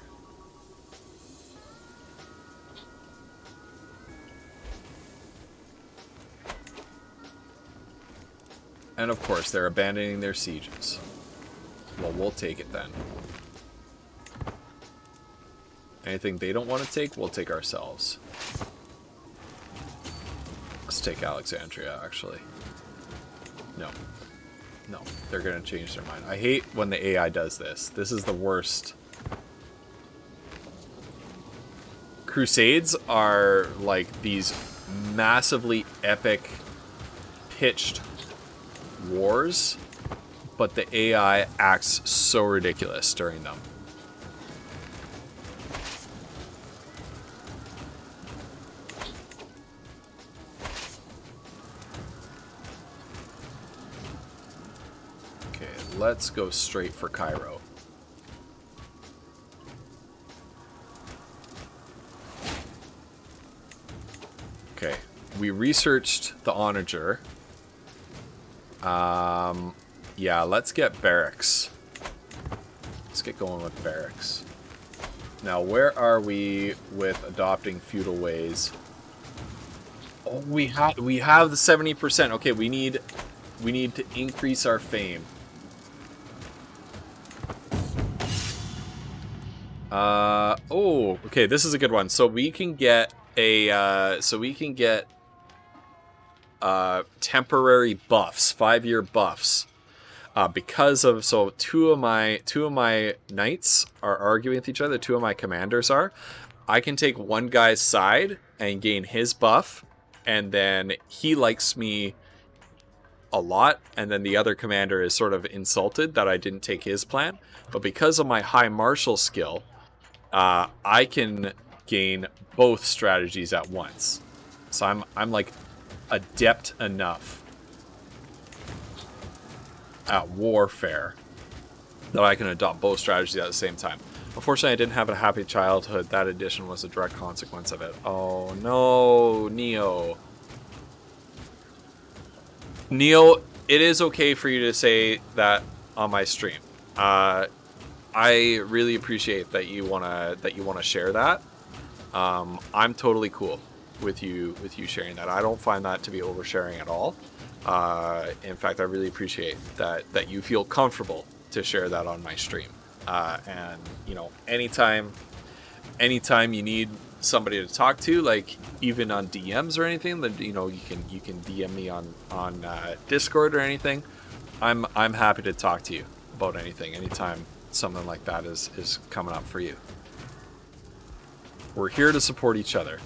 And of course, they're abandoning their sieges. Well, we'll take it then. Anything they don't want to take, we'll take ourselves. Let's take Alexandria, actually. No. No, they're going to change their mind. I hate when the AI does this. This is the worst. Crusades are like these massively epic pitched wars, but the AI acts so ridiculous during them. Okay, let's go straight for Cairo. Okay, we researched the onager. Yeah, let's get barracks. Let's get going with barracks. Now, where are we with adopting feudal ways? Oh, we have the 70%. Okay, we need to increase our fame. Oh, okay, this is a good one. So we can get a temporary buffs, 5-year buffs, because of two of my knights are arguing with each other. Two of my commanders are. I can take one guy's side and gain his buff, and then he likes me a lot, and then the other commander is sort of insulted that I didn't take his plan. But because of my high martial skill, I can gain both strategies at once. So I'm like adept enough at warfare that I can adopt both strategies at the same time. Unfortunately, I didn't have a happy childhood. That addition was a direct consequence of it. Oh no, Neo. Neo, it is okay for you to say that on my stream. I really appreciate that you wanna share that. I'm totally cool with you sharing that. I don't find that to be oversharing at all. In fact, I really appreciate that you feel comfortable to share that on my stream. And you know, anytime you need somebody to talk to, like even on DMs or anything, that you know, you can DM me on Discord or anything. I'm happy to talk to you about anything anytime something like that is coming up for you. We're here to support each other.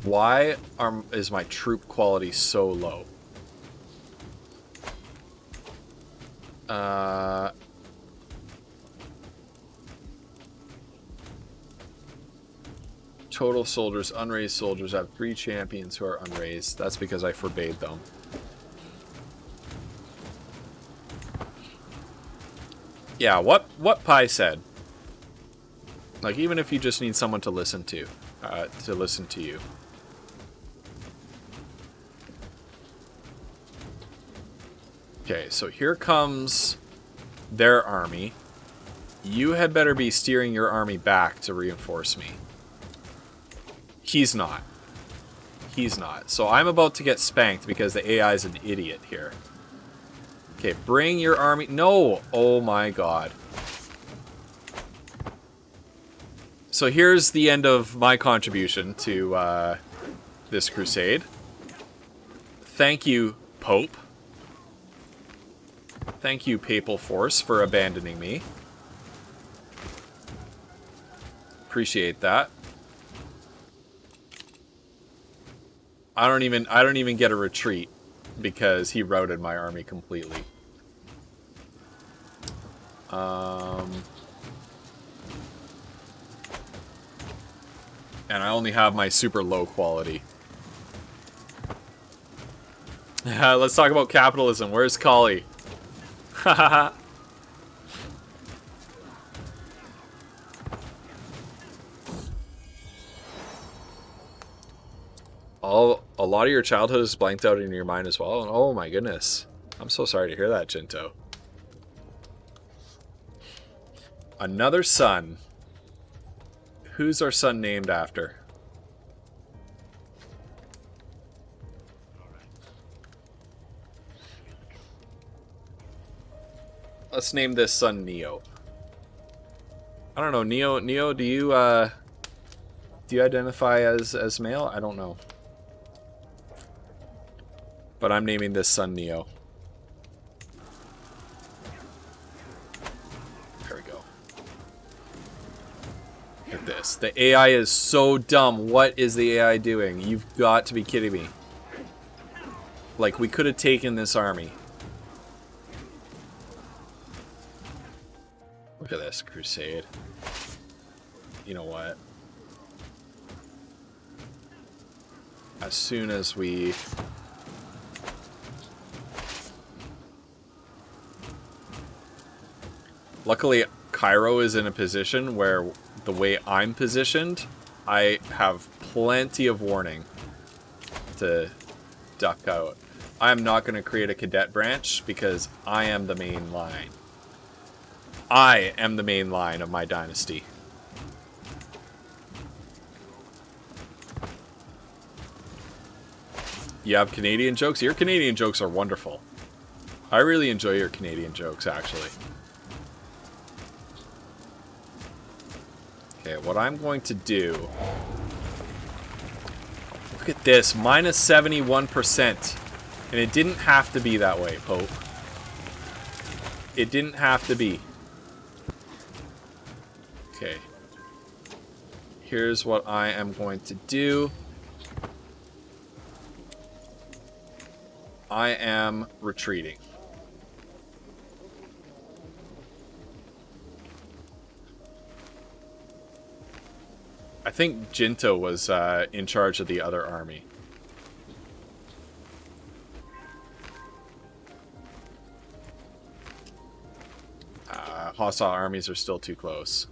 Why is my troop quality so low? Total soldiers, unraised soldiers. I have 3 champions who are unraised. That's because I forbade them. Yeah, what Pi said. Like, even if you just need someone to listen to you. Okay, so here comes their army. You had better be steering your army back to reinforce me. He's not. He's not. So I'm about to get spanked because the AI is an idiot here. Okay, bring your army. No! Oh my god. So here's the end of my contribution to this crusade. Thank you, Pope. Thank you, Papal Force, for abandoning me. Appreciate that. I don't even get a retreat. because he routed my army completely. And I only have my super low quality. Let's talk about capitalism. Where's Kali? Hahaha. A lot of your childhood is blanked out in your mind as well. Oh my goodness. I'm so sorry to hear that, Jinto. Another son. Who's our son named after? Let's name this son Neo. I don't know, Neo, do you identify as male? I don't know. But I'm naming this son Neo. There we go. Look at this. The AI is so dumb. What is the AI doing? You've got to be kidding me. Like, we could have taken this army. Look at this, Crusade. You know what? As soon as we... Luckily, Cairo is in a position where the way I'm positioned, I have plenty of warning to duck out. I'm not going to create a cadet branch because I am the main line. I am the main line of my dynasty. You have Canadian jokes? Your Canadian jokes are wonderful. I really enjoy your Canadian jokes, actually. Okay, what I'm going to do... Look at this, minus 71%. And it didn't have to be that way, Pope. It didn't have to be. Okay. Here's what I am going to do. I am retreating. I think Jinto was in charge of the other army. Hostile armies are still too close.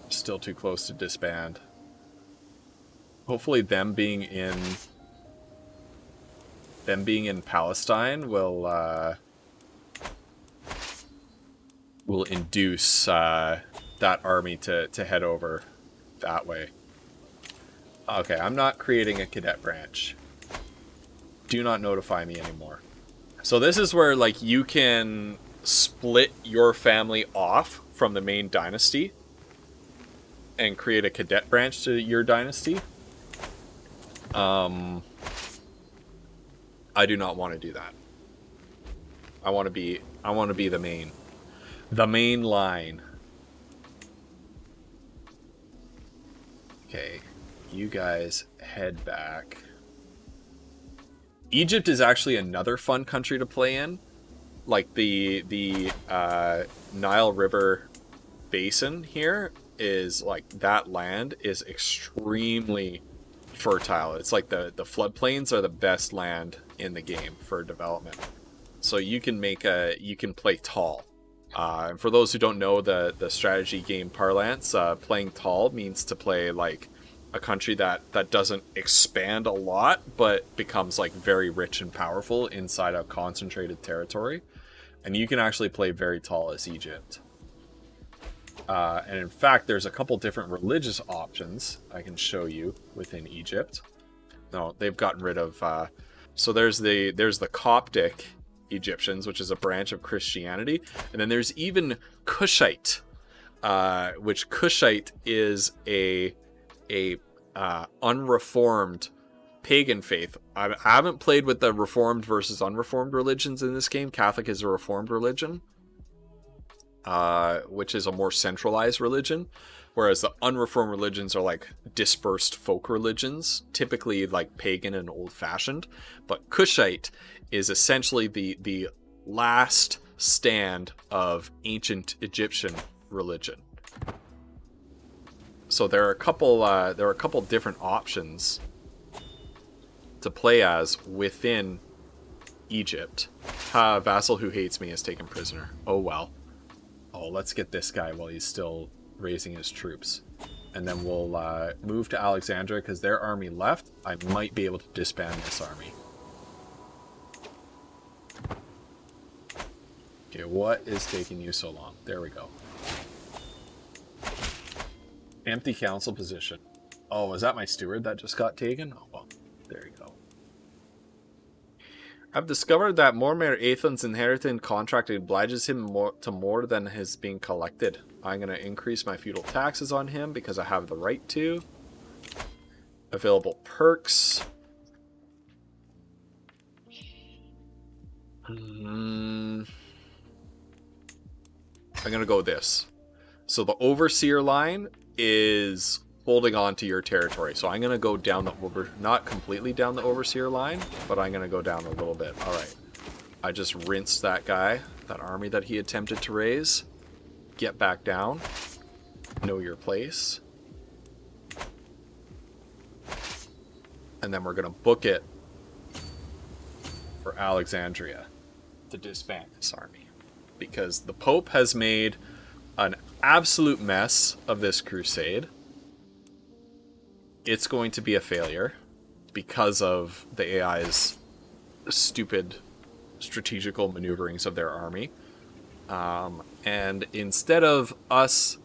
Still too close to disband. Hopefully them being in Palestine will induce that army to head over that way. Okay, I'm not creating a cadet branch. Do not notify me anymore. So this is where like you can split your family off from the main dynasty and create a cadet branch to your dynasty. I do not want to do that. I want to be the main line. Okay, you guys head back. Egypt is actually another fun country to play in. Like the Nile River basin here is like, that land is extremely fertile. It's like the floodplains are the best land in the game for development. So you can play tall. And for those who don't know the strategy game parlance, playing tall means to play like a country that doesn't expand a lot, but becomes like very rich and powerful inside a concentrated territory. And you can actually play very tall as Egypt. And in fact, there's a couple different religious options I can show you within Egypt. No, they've gotten rid of... so there's the Coptic Egyptians, which is a branch of Christianity. And then there's even Kushite, which Kushite is a unreformed pagan faith. I haven't played with the reformed versus unreformed religions in this game. Catholic is a reformed religion. which is a more centralized religion, whereas the unreformed religions are like dispersed folk religions, typically like pagan and old-fashioned. But Kushite is essentially the last stand of ancient Egyptian religion. So there are a couple different options to play as within Egypt. Vassal who hates me is taken prisoner. Oh well. Oh, let's get this guy while he's still raising his troops. And then we'll move to Alexandria because their army left. I might be able to disband this army. Okay, what is taking you so long? There we go. Empty council position. Oh, was that my steward that just got taken? Oh, well, there you go. I've discovered that Mormir Aethan's inherited contract obliges him to more than has been collected. I'm going to increase my feudal taxes on him because I have the right to. Available perks. I'm going to go this. So the overseer line is holding on to your territory. So I'm going to go down the not completely down the overseer line, but I'm going to go down a little bit. All right. I just rinsed that guy, that army that he attempted to raise. Get back down. Know your place. And then we're going to book it for Alexandria to disband this army. Because the Pope has made an absolute mess of this crusade. It's going to be a failure because of the AI's stupid strategical maneuverings of their army. And instead of us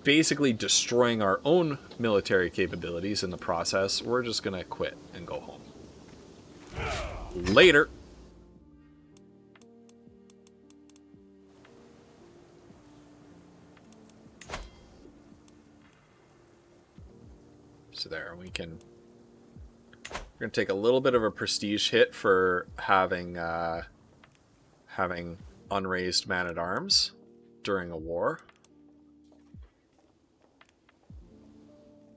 basically destroying our own military capabilities in the process, we're just going to quit and go home. Later. So there, we're going to take a little bit of a prestige hit for having unraised man-at-arms during a war.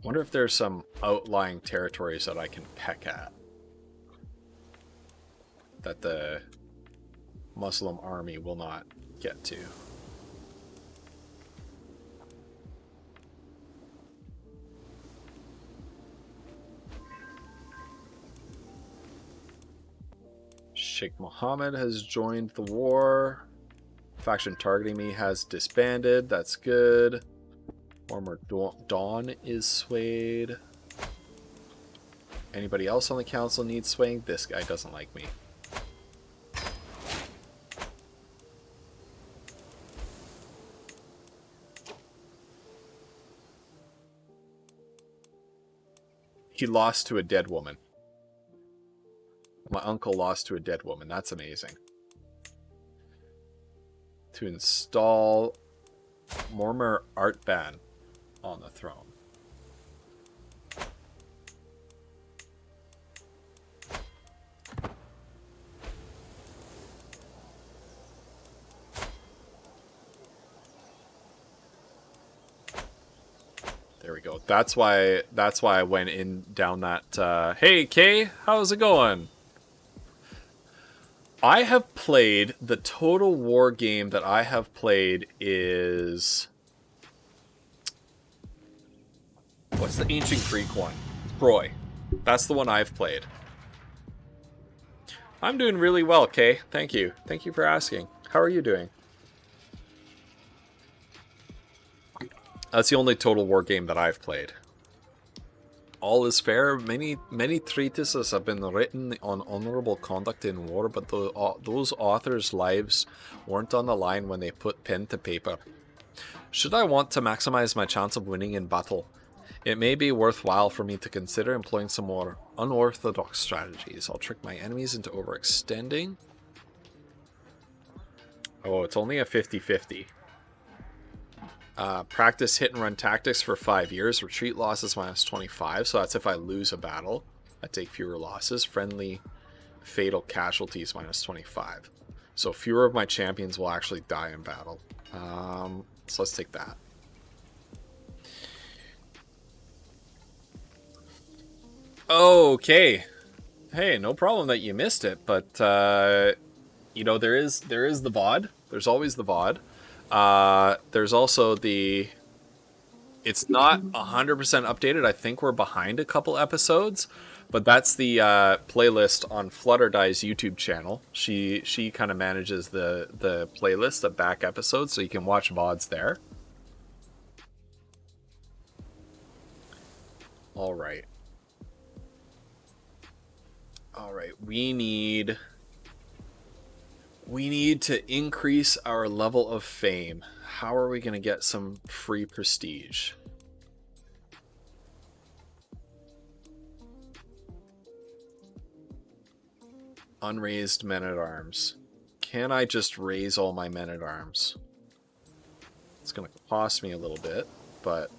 Wonder if there's some outlying territories that I can peck at that the Muslim army will not get to. Sheikh Mohammed has joined the war. Faction targeting me has disbanded. That's good. Former Dawn is swayed. Anybody else on the council needs swaying? This guy doesn't like me. He lost to a dead woman. My uncle lost to a dead woman. That's amazing. To install Mormir Artban on the throne. There we go. That's why I went in down that hey Kay, how's it going? I have played, the total war game that I have played is... What's the ancient Greek one? Troy. That's the one I've played. I'm doing really well, Kay. Thank you. Thank you for asking. How are you doing? That's the only total war game that I've played. All is fair. Many treatises have been written on honorable conduct in war, but those authors' lives weren't on the line when they put pen to paper. Should I want to maximize my chance of winning in battle, it may be worthwhile for me to consider employing some more unorthodox strategies. I'll trick my enemies into overextending. Oh, it's only a 50-50. Practice hit and run tactics for 5 years. Retreat losses -25. So that's if I lose a battle. I take fewer losses. Friendly fatal casualties -25. So fewer of my champions will actually die in battle. So let's take that. Okay. Hey, no problem that you missed it, but you know, there is the VOD. There's always the VOD. There's also the... It's not 100% updated. I think we're behind a couple episodes, but that's the playlist on Flutterdie's YouTube channel. She kind of manages the playlist of back episodes, so you can watch VODs there. All right. All right. We need to increase our level of fame. How are we going to get some free prestige? Unraised men-at-arms. Can I just raise all my men-at-arms? It's going to cost me a little bit, but...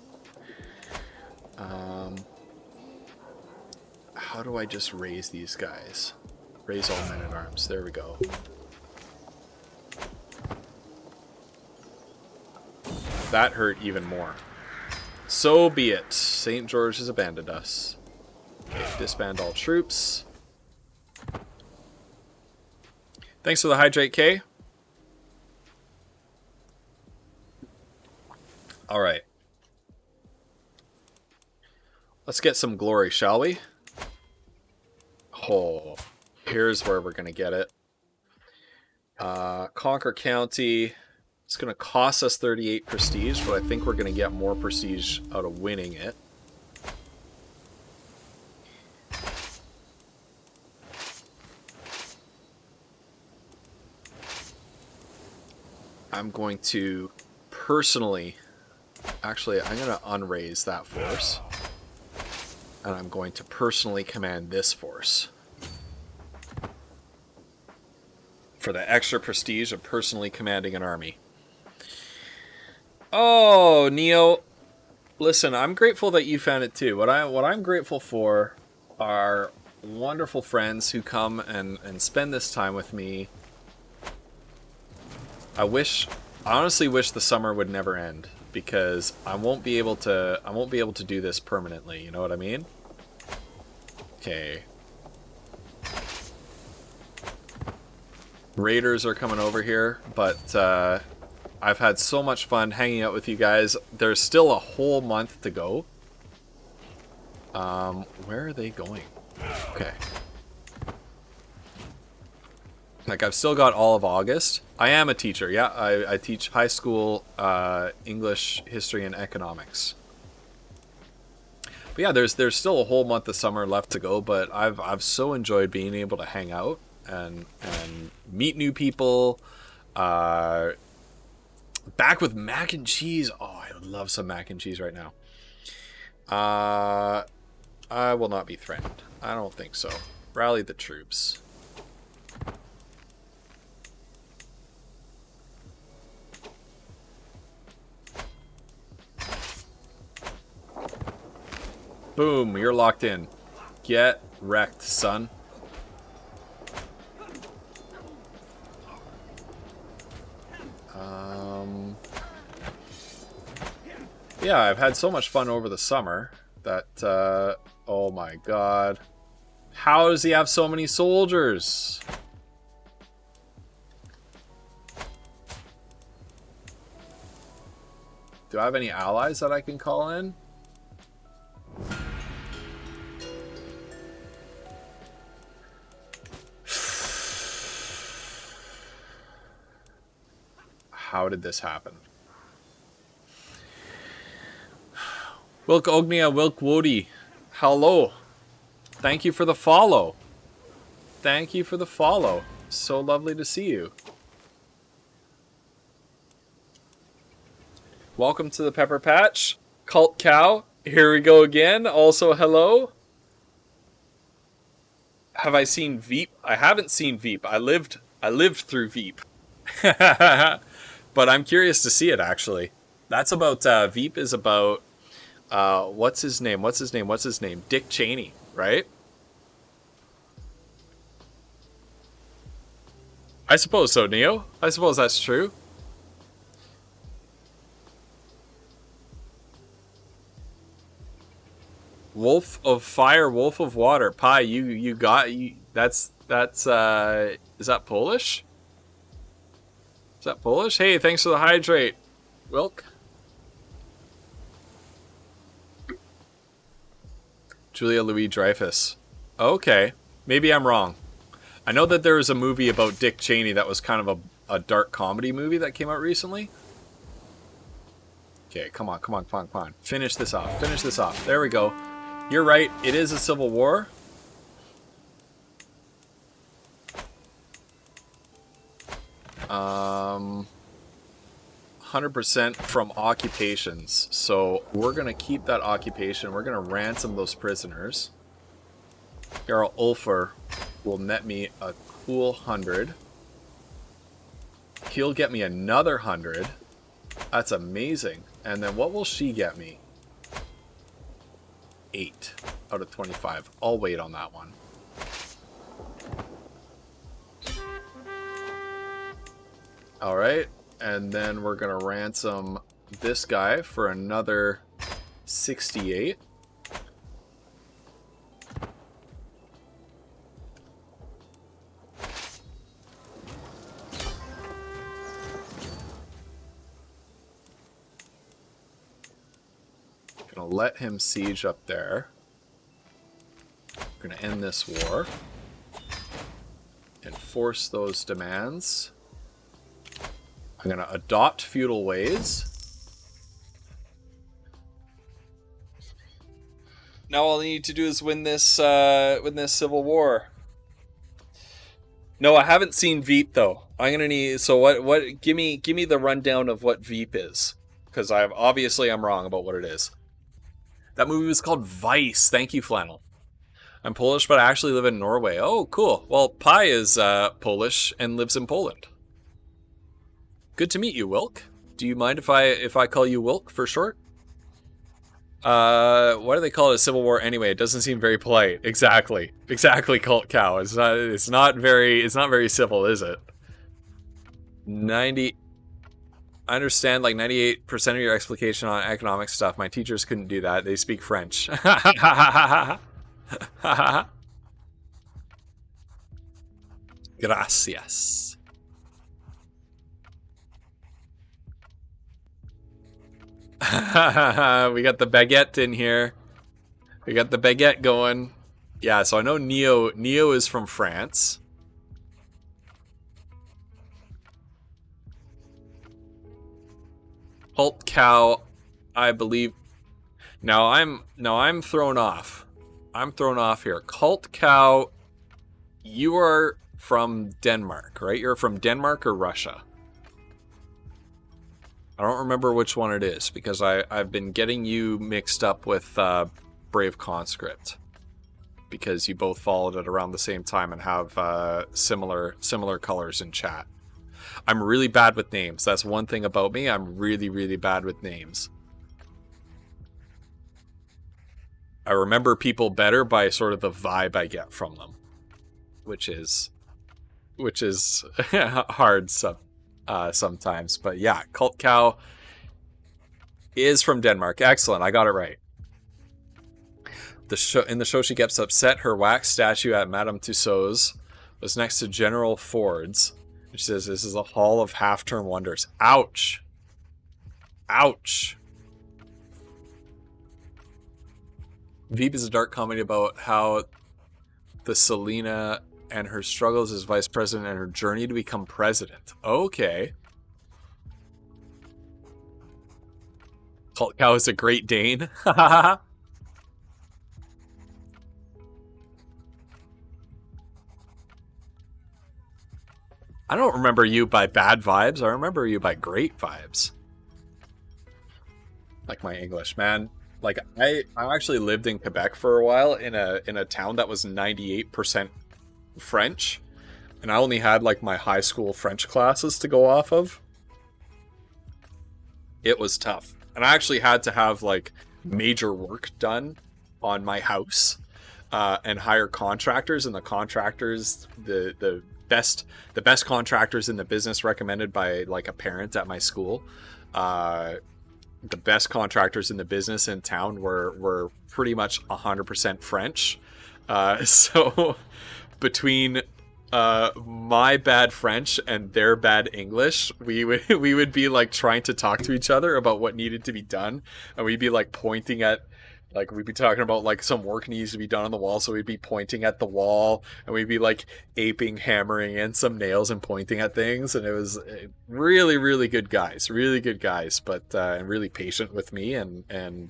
how do I just raise these guys? Raise all men-at-arms. There we go. That hurt even more. So be it. St. George has abandoned us. Okay, disband all troops. Thanks for the hydrate, K. Alright. Let's get some glory, shall we? Oh, here's where we're going to get it. Conquer County. It's going to cost us 38 prestige, but I think we're going to get more prestige out of winning it. I'm going to personally... Actually, I'm going to unraise that force. And I'm going to personally command this force. For the extra prestige of personally commanding an army. Oh, Neo. Listen, I'm grateful that you found it too. What I'm grateful for are wonderful friends who come and spend this time with me. I honestly wish the summer would never end, because I won't be able to do this permanently, you know what I mean? Okay. Raiders are coming over here, but I've had so much fun hanging out with you guys. There's still a whole month to go. Where are they going? Okay. Like, I've still got all of August. I am a teacher, yeah. I teach high school English, history, and economics. But yeah, there's still a whole month of summer left to go, but I've so enjoyed being able to hang out and meet new people. Back with mac and cheese. Oh, I love some mac and cheese right now. I will not be threatened. I don't think so. Rally the troops. Boom, you're locked in. Get wrecked, son. Yeah, I've had so much fun over the summer that, oh my god. How does he have so many soldiers? Do I have any allies that I can call in? How did this happen? Wilk Ognia, Wilk Wody. Hello. Thank you for the follow. Thank you for the follow. So lovely to see you. Welcome to the Pepper Patch. Cult Cow. Here we go again. Also, hello. Have I seen Veep? I haven't seen Veep. I lived through Veep. But I'm curious to see it, actually. That's about, Veep is about, what's his name? Dick Cheney, right? I suppose so, Neo. I suppose that's true. Wolf of fire, wolf of water. Pi, you got that's is that Polish? Is that Polish? Hey, thanks for the hydrate, Wilk. Julia Louis-Dreyfus. Okay, maybe I'm wrong. I know that there was a movie about Dick Cheney that was kind of a dark comedy movie that came out recently. Okay, come on. Finish this off. There we go. You're right, it is a civil war. Um, 100% from occupations. So we're going to keep that occupation. We're going to ransom those prisoners. Jarl Ulfr will net me a cool 100. He'll get me another 100. That's amazing. And then what will she get me? 8 out of 25. I'll wait on that one. Alright, and then we're gonna ransom this guy for another 68. Gonna let him siege up there. We're gonna end this war. Enforce those demands. I'm gonna adopt feudal ways. Now all I need to do is win this civil war. No, I haven't seen Veep though. I'm gonna need. So what? Give me the rundown of what Veep is, because I'm wrong about what it is. That movie was called Vice. Thank you, Flannel. I'm Polish, but I actually live in Norway. Oh, cool. Well, Pi is Polish and lives in Poland. Good to meet you, Wilk. Do you mind if I call you Wilk for short? Why do they call it a civil war anyway? It doesn't seem very polite. Exactly, Cult Cow. It's not very civil, is it? 90. I understand like 98% of your explication on economic stuff. My teachers couldn't do that. They speak French. Gracias. We got the baguette in here. We got the baguette going. Yeah, so I know Neo is from France. Halt Cow, I believe. Now I'm thrown off. I'm thrown off here. Cult Cow, you are from Denmark, right? You're from Denmark or Russia? I don't remember which one it is because I've been getting you mixed up with Brave Conscript because you both followed it around the same time and have similar colors in chat. I'm really bad with names. That's one thing about me. I'm really, really bad with names. I remember people better by sort of the vibe I get from them, which is hard sometimes. But yeah, Cult Cow is from Denmark. Excellent, I got it right. In the show, she gets upset. Her wax statue at Madame Tussauds was next to General Ford's. She says, this is a hall of half-turn wonders. Ouch. Ouch. Veep is a dark comedy about how the Selena and her struggles as vice president and her journey to become president. Okay. Cult Cow is a Great Dane. I don't remember you by bad vibes. I remember you by great vibes. Like my English, man. Like I actually lived in Quebec for a while in a town that was 98% French, and I only had like my high school French classes to go off of. It was tough, and I actually had to have like major work done on my house and hire contractors, and the contractors, the the best contractors in the business recommended by like a parent at my school. The best contractors in the business in town were pretty much 100% French. So between my bad French and their bad English, we would be like trying to talk to each other about what needed to be done, and we'd be like pointing at, like we'd be talking about like some work needs to be done on the wall, so we'd be pointing at the wall, and we'd be like hammering in some nails and pointing at things, and it was really, really good guys, but and really patient with me, and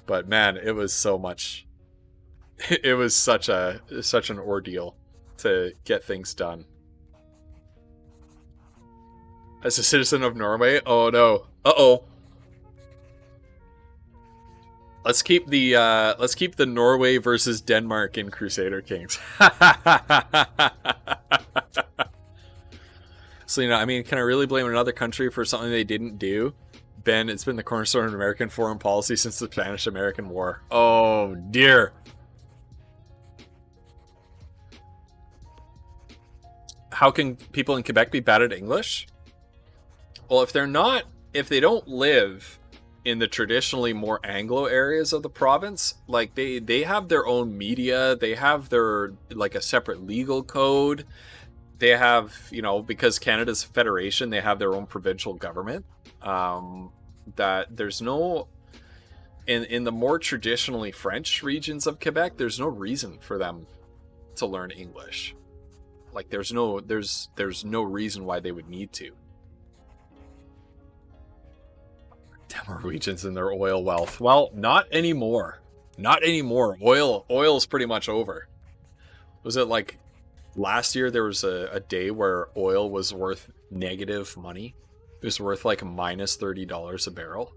but man, it was so much. It was such an ordeal to get things done. As a citizen of Norway, oh no, let's keep the Norway versus Denmark in Crusader Kings. So, you know, I mean, can I really blame another country for something they didn't do? Ben, it's been the cornerstone of American foreign policy since the Spanish-American War. Oh dear. How can people in Quebec be bad at English? Well, if they don't live in the traditionally more Anglo areas of the province, like they have their own media, they have their like a separate legal code, they have, you know, because Canada's a federation, they have their own provincial government. That there's no in the more traditionally French regions of Quebec, there's no reason for them to learn English. Like there's no reason why they would need to. Damn Norwegians and their oil wealth. Well, not anymore. Not anymore. Oil's pretty much over. Was it like last year there was a day where oil was worth negative money? It was worth like minus $30 a barrel.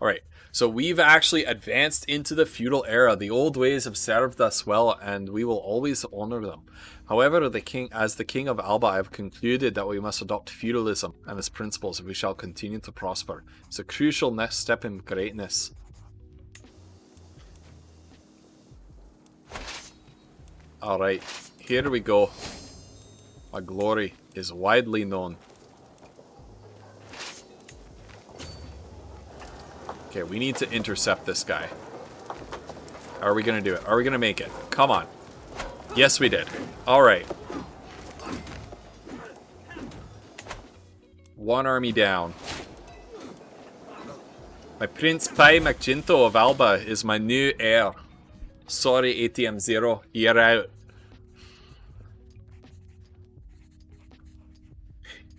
All right, so we've actually advanced into the feudal era. The old ways have served us well, and we will always honor them. However, as the king of Alba, I have concluded that we must adopt feudalism and its principles if we shall continue to prosper. It's a crucial next step in greatness. All right, here we go. My glory is widely known. Okay, we need to intercept this guy. Are we gonna do it? Are we gonna make it? Come on. Yes, we did. All right. One army down. My Prince Pi MacGinto of Alba is my new heir. Sorry, ATM Zero, you're out.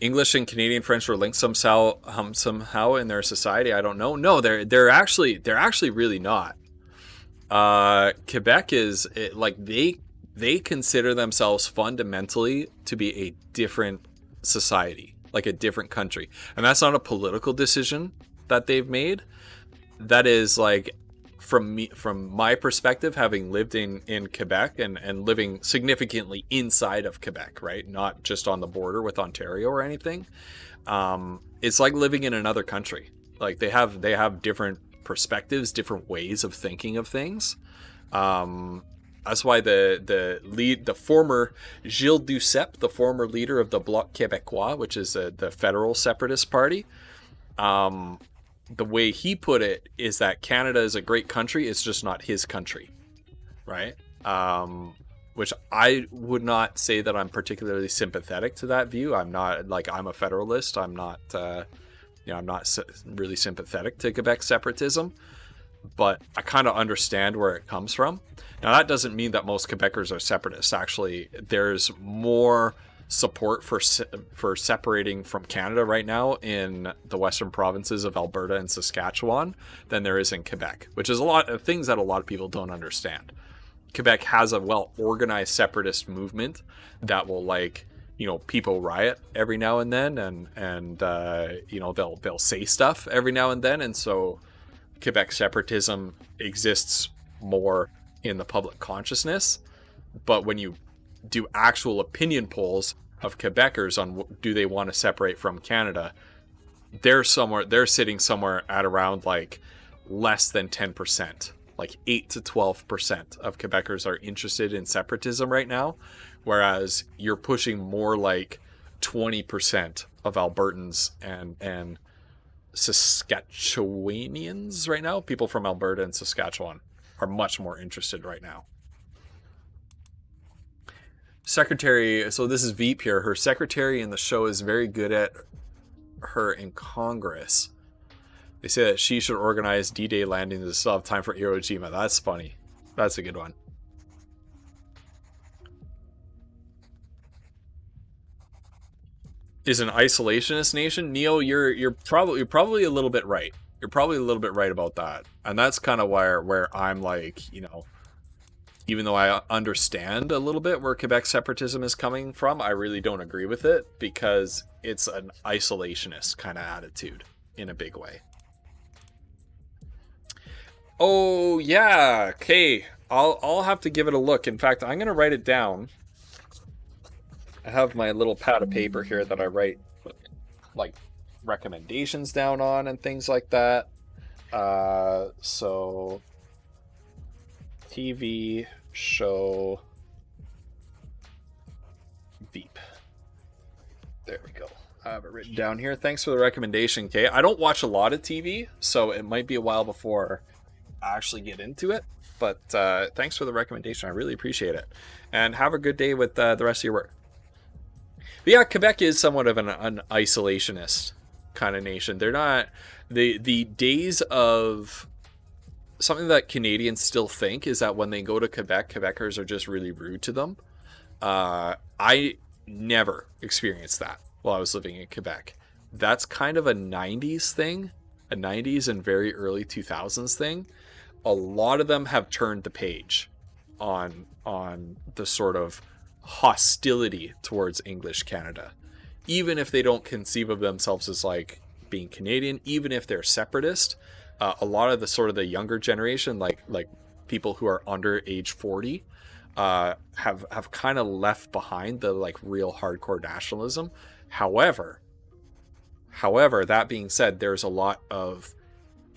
English and Canadian French were linked somehow in their society. I don't know. No, they're actually really not. Quebec is like they consider themselves fundamentally to be a different society, like a different country, and that's not a political decision that they've made. That is like from my perspective, having lived in Quebec and living significantly inside of Quebec, right? Not just on the border with Ontario or anything. It's like living in another country. Like they have different perspectives, different ways of thinking of things. That's why the former Gilles Duceppe, the former leader of the Bloc Québécois, which is the federal separatist party, the way he put it is that Canada is a great country. It's just not his country, right? Which I would not say that I'm particularly sympathetic to that view. I'm not like I'm a federalist. I'm not, I'm not really sympathetic to Quebec separatism, but I kind of understand where it comes from. Now that doesn't mean that most Quebecers are separatists. Actually, there's more support for separating from Canada right now in the western provinces of Alberta and Saskatchewan than there is in Quebec, which is a lot of things that a lot of people don't understand. Quebec has a well-organized separatist movement that will, like, people riot every now and then, and they'll say stuff every now and then, and so Quebec separatism exists more in the public consciousness. But when you do actual opinion polls of Quebecers on do they want to separate from Canada, they're sitting somewhere at around like less than 10%, like 8 to 12% of Quebecers are interested in separatism right now, whereas you're pushing more like 20% of Albertans and Saskatchewanians right now. People from Alberta and Saskatchewan are much more interested right now. Secretary, so this is Veep here. Her secretary in the show is very good at her in Congress. They say that she should organize D-Day landings to still have time for Iwo Jima. That's funny. That's a good one. Is an isolationist nation? Neo, you're probably a little bit right. You're probably a little bit right about that. And that's kind of where I'm like, you know, even though I understand a little bit where Quebec separatism is coming from, I really don't agree with it because it's an isolationist kind of attitude in a big way. Oh yeah, okay. I'll have to give it a look. In fact, I'm gonna write it down. I have my little pad of paper here that I write like recommendations down on and things like that. So TV show Veep. There we go. I have it written down here. Thanks for the recommendation, Kay. I don't watch a lot of TV, so it might be a while before I actually get into it. But thanks for the recommendation. I really appreciate it. And have a good day with the rest of your work. But yeah, Quebec is somewhat of an isolationist kind of nation. They're not... The days of... Something that Canadians still think is that when they go to Quebec, Quebecers are just really rude to them. I never experienced that while I was living in Quebec. That's kind of a 90s thing, a 90s and very early 2000s thing. A lot of them have turned the page on the sort of hostility towards English Canada. Even if they don't conceive of themselves as like being Canadian, even if they're separatist, a lot of the sort of the younger generation, like people who are under age 40, have kind of left behind the like real hardcore nationalism. However, that being said, there's a lot of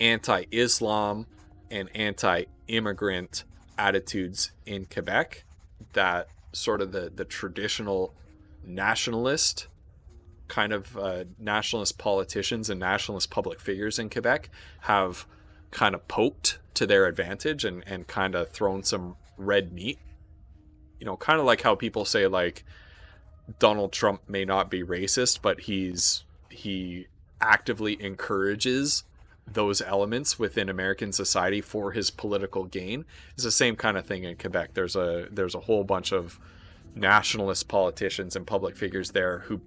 anti-Islam and anti-immigrant attitudes in Quebec that sort of the traditional nationalist kind of nationalist politicians and nationalist public figures in Quebec have kind of poked to their advantage and kind of thrown some red meat. You know, kind of like how people say like Donald Trump may not be racist, but he actively encourages those elements within American society for his political gain. It's the same kind of thing in Quebec. There's a whole bunch of nationalist politicians and public figures there who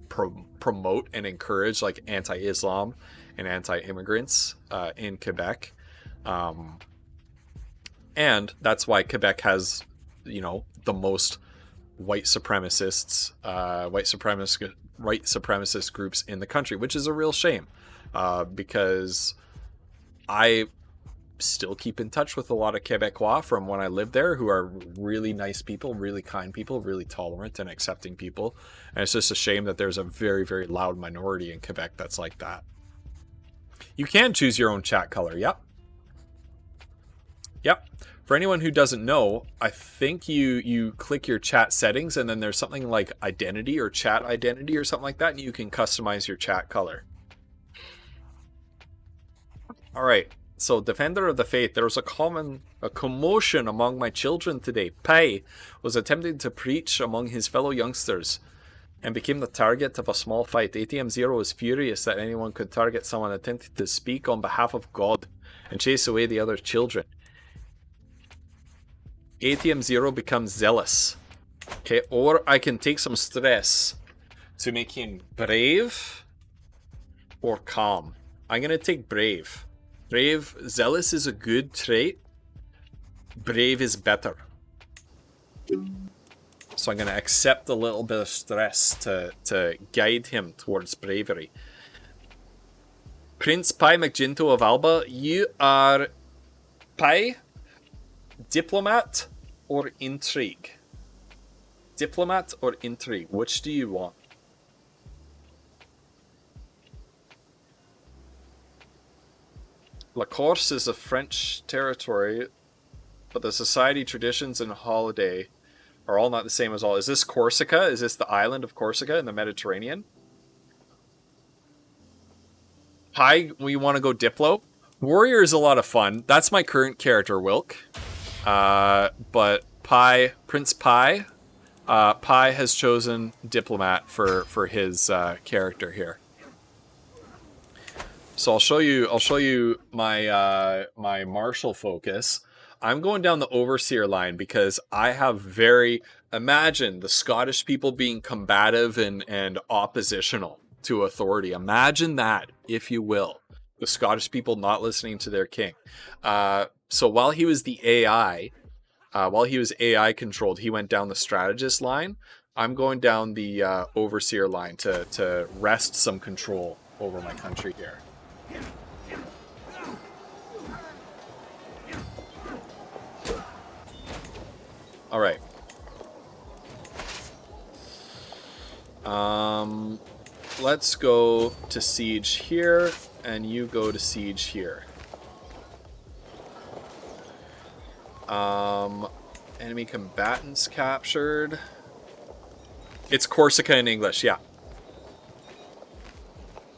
promote and encourage like anti-Islam and anti-immigrants in Quebec, and that's why Quebec has, you know, the most white supremacist groups in the country, which is a real shame, because I still keep in touch with a lot of Quebecois from when I lived there who are really nice people, really kind people, really tolerant and accepting people. And it's just a shame that there's a very, very loud minority in Quebec that's like that. You can choose your own chat color. Yep. For anyone who doesn't know, I think you click your chat settings and then there's something like identity or chat identity or something like that, and you can customize your chat color. All right. So, Defender of the Faith, there was a commotion among my children today. Pai was attempting to preach among his fellow youngsters and became the target of a small fight. ATM Zero was furious that anyone could target someone attempting to speak on behalf of God and chase away the other children. ATM Zero becomes zealous. Okay, or I can take some stress to make him brave or calm. I'm going to take brave. Brave, zealous is a good trait. Brave is better. So I'm going to accept a little bit of stress to guide him towards bravery. Prince Pai McGinto of Alba, you are Pai, diplomat or intrigue? Diplomat or intrigue? Which do you want? La Corse is a French territory, but the society, traditions, and holiday are all not the same as all. Is this Corsica? Is this the island of Corsica in the Mediterranean? Pi, we want to go Diplo. Warrior is a lot of fun. That's my current character, Wilk. But Pi, Prince Pi, Pi has chosen Diplomat for his character here. So I'll show you my my martial focus. I'm going down the Overseer line because I have imagine the Scottish people being combative and oppositional to authority. Imagine that, if you will. The Scottish people not listening to their king. So while he was the AI, while he was AI controlled, he went down the strategist line. I'm going down the Overseer line to wrest some control over my country here. All right. Let's go to siege here, and you go to siege here. Enemy combatants captured. It's Corsica in English, yeah.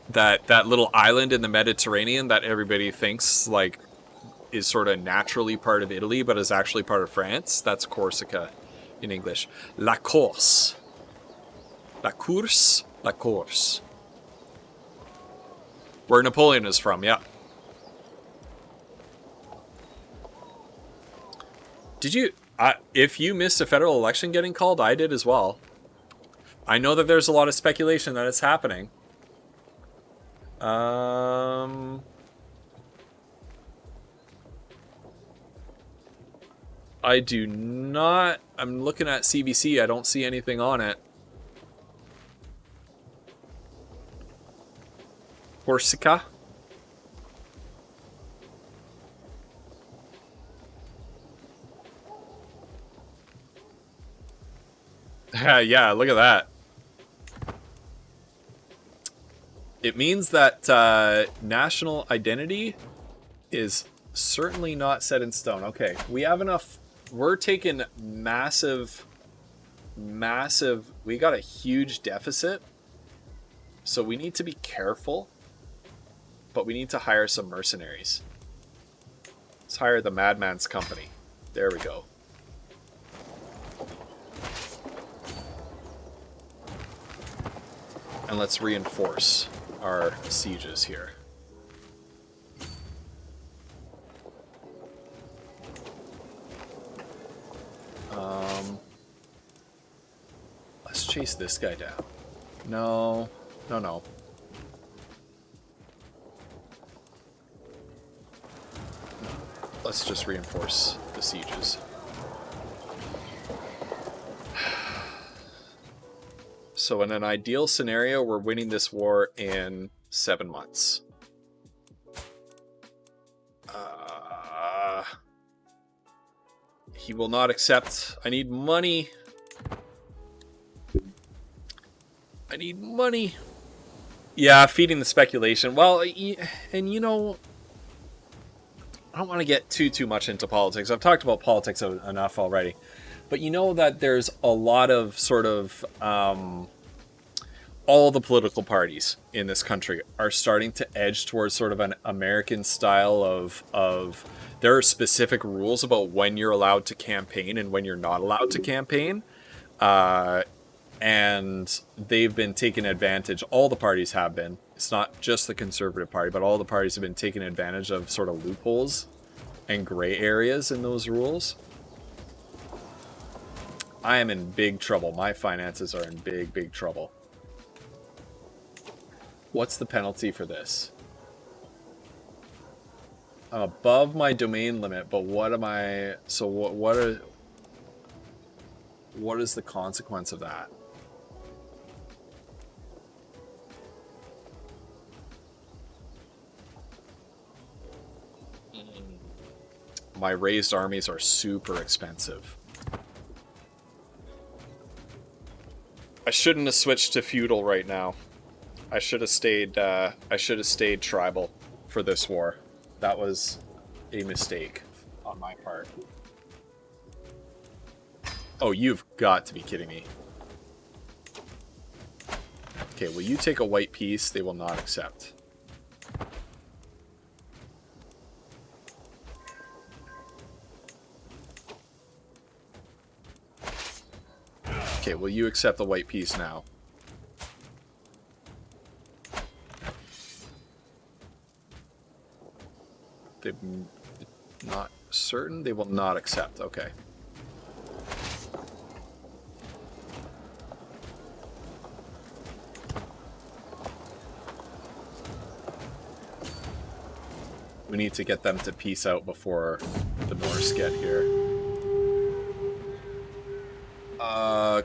That little island in the Mediterranean that everybody thinks like is sort of naturally part of Italy, but is actually part of France. That's Corsica in English. La Corse. La Course? La Corse. Where Napoleon is from, yeah. Did you... if you missed a federal election getting called, I did as well. I know that there's a lot of speculation that it's happening. I do not... I'm looking at CBC. I don't see anything on it. Corsica? Yeah, look at that. It means that national identity is certainly not set in stone. Okay, we have enough... We're taking massive... We got a huge deficit. So we need to be careful. But we need to hire some mercenaries. Let's hire the Madman's Company. There we go. And let's reinforce our sieges here. Let's chase this guy down. No. Let's just reinforce the sieges. So in an ideal scenario, we're winning this war in 7 months. He will not accept. I need money. I need money. Yeah, feeding the speculation. Well, and you know, I don't want to get too much into politics. I've talked about politics enough already. But you know that there's a lot of sort of all the political parties in this country are starting to edge towards sort of an American style of there are specific rules about when you're allowed to campaign and when you're not allowed to campaign. And they've been taking advantage. All the parties have been. It's not just the Conservative Party, but all the parties have been taking advantage of sort of loopholes and gray areas in those rules. I am in big trouble. My finances are in big trouble. What's the penalty for this? I'm above my domain limit, but what am I... So what is the consequence of that? My raised armies are super expensive. I shouldn't have switched to feudal right now. I should have stayed tribal for this war. That was a mistake on my part. Oh, you've got to be kidding me. Okay, will you take a white piece? They will not accept. Okay, will you accept the white piece now? They're not certain? They will not accept. Okay. We need to get them to peace out before the Norse get here.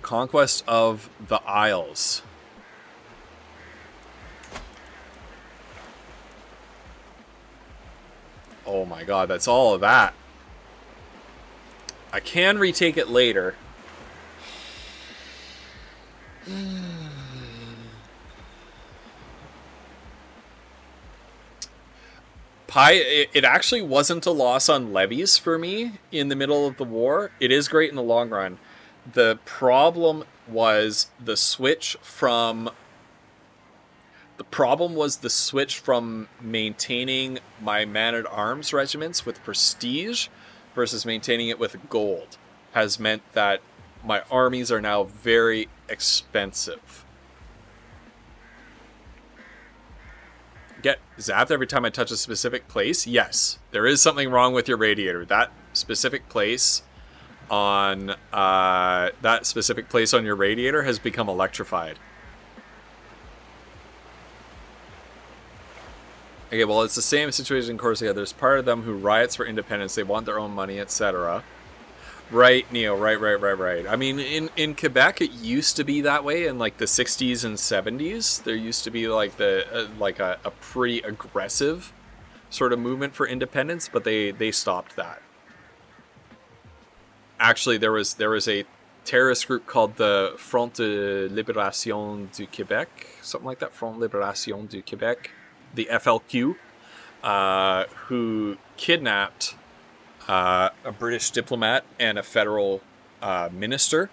Conquest of the Isles. Oh my god, that's all of that. I can retake it later. It actually wasn't a loss on levies for me in the middle of the war. It is great in the long run. The problem was the switch from maintaining my man-at-arms regiments with prestige versus maintaining it with gold has meant that my armies are now very expensive. Get zapped every time I touch a specific place? Yes, there is something wrong with your radiator. That specific place on your radiator has become electrified. Okay, well, it's the same situation in Corsica. There's part of them who riots for independence. They want their own money, etc. Right, Neo. Right. I mean, in Quebec, it used to be that way in like the 60s and 70s. There used to be like a pretty aggressive sort of movement for independence, but they stopped that. Actually, there was a terrorist group called the Front de Libération du Québec, something like that, Front Libération du Québec, the FLQ, who kidnapped a British diplomat and a federal minister,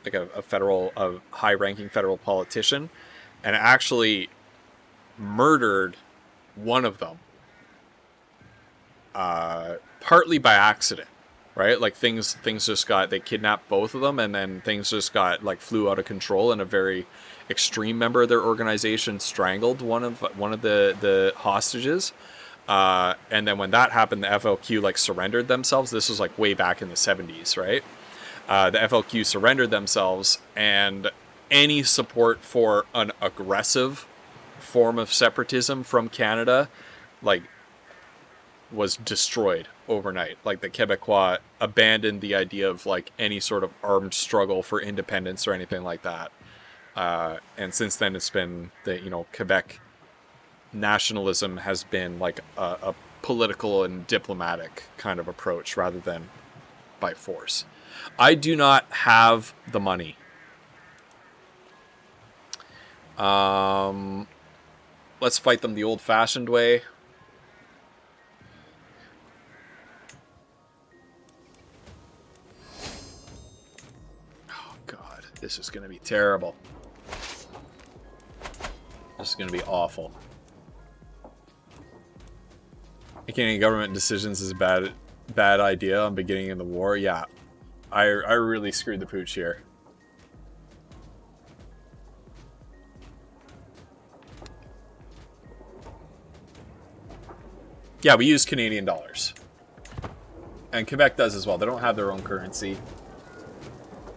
like a high-ranking federal politician, and actually murdered one of them, partly by accident. Right, like things just they kidnapped both of them, and then things just flew out of control, and a very extreme member of their organization strangled one of the hostages, and then when that happened, the FLQ surrendered themselves. This was way back in the 70s, right? The FLQ surrendered themselves, and any support for an aggressive form of separatism from Canada, was destroyed overnight. The Quebecois abandoned the idea of any sort of armed struggle for independence or anything like that. And since then, it's been Quebec nationalism has been a political and diplomatic kind of approach rather than by force. I do not have the money. Let's fight them the old-fashioned way. This is going to be terrible. This is going to be awful. Making any government decisions is a bad idea on beginning of the war. Yeah, I really screwed the pooch here. Yeah, we use Canadian dollars. And Quebec does as well. They don't have their own currency.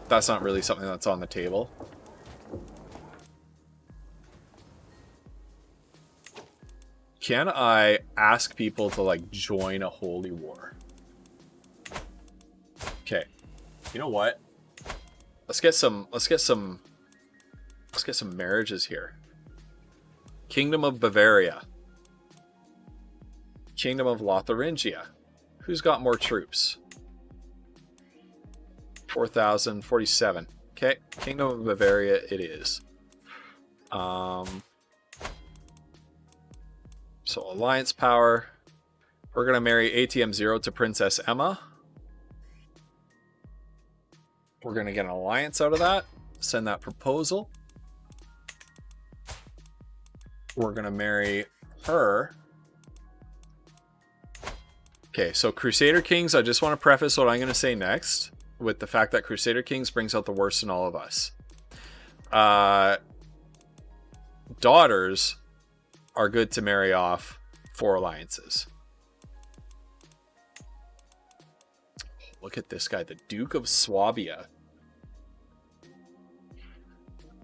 That's not really something that's on the table. Can I ask people to join a holy war? Okay. You know what? Let's get some marriages here. Kingdom of Bavaria. Kingdom of Lotharingia. Who's got more troops? 4,047. Okay, Kingdom of Bavaria it is. So alliance power. We're gonna marry ATM 0 to Princess Emma. We're going to get an alliance out of that. Send that proposal. We're going to marry her. Okay, so Crusader Kings, I just want to preface what I'm going to say next with the fact that Crusader Kings brings out the worst in all of us. Daughters are good to marry off for alliances. Look at this guy, the Duke of Swabia.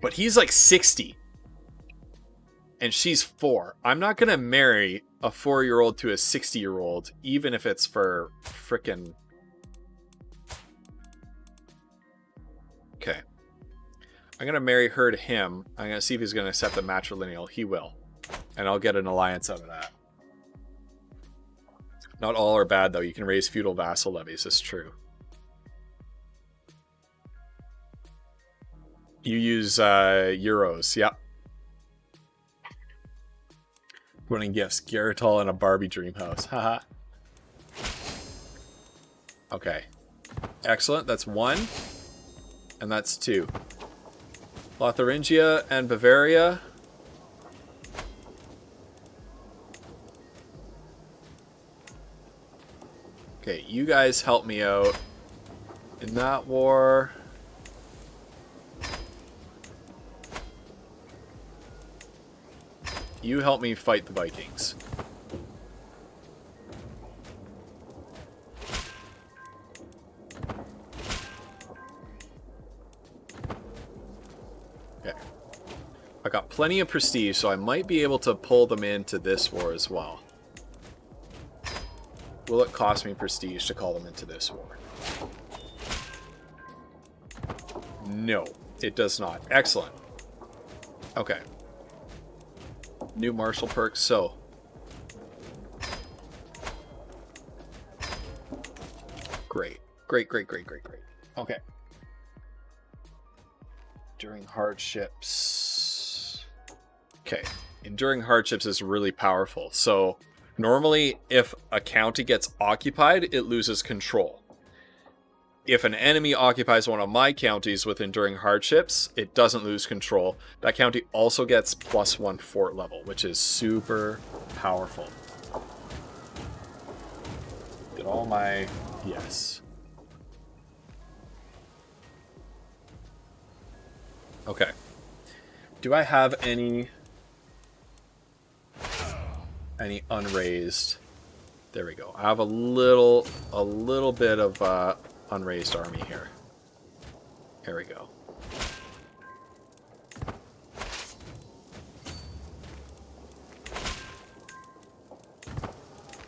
But he's like 60. And she's 4. I'm not going to marry a 4-year-old to a 60-year-old, even if it's for frickin'... Okay. I'm going to marry her to him. I'm going to see if he's going to accept the matrilineal. He will. And I'll get an alliance out of that. Not all are bad, though. You can raise feudal vassal levies. It's true. You use euros. Yep. Winning gifts. Garrettall and a Barbie dream house. Haha. Okay. Excellent. That's 1. And that's 2. Lotharingia and Bavaria. Okay, you guys help me out in that war. You help me fight the Vikings. Okay. I got plenty of prestige, so I might be able to pull them into this war as well. Will it cost me prestige to call them into this war? No, it does not. Excellent. Okay. New martial perks, so. Great. Great. Okay. Enduring hardships. Okay. Enduring hardships is really powerful. So, normally, if a county gets occupied, it loses control. If an enemy occupies one of my counties with enduring hardships, it doesn't lose control. That county also gets +1 fort level, which is super powerful. Did all my... Yes. Okay. Do I have any unraised? There we go. I have a little bit of unraised army here. Here we go.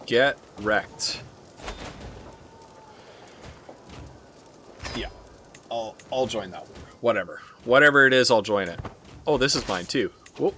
Get wrecked. Yeah. I'll join that one. Whatever it is, I'll join it. Oh, this is mine too. Whoop.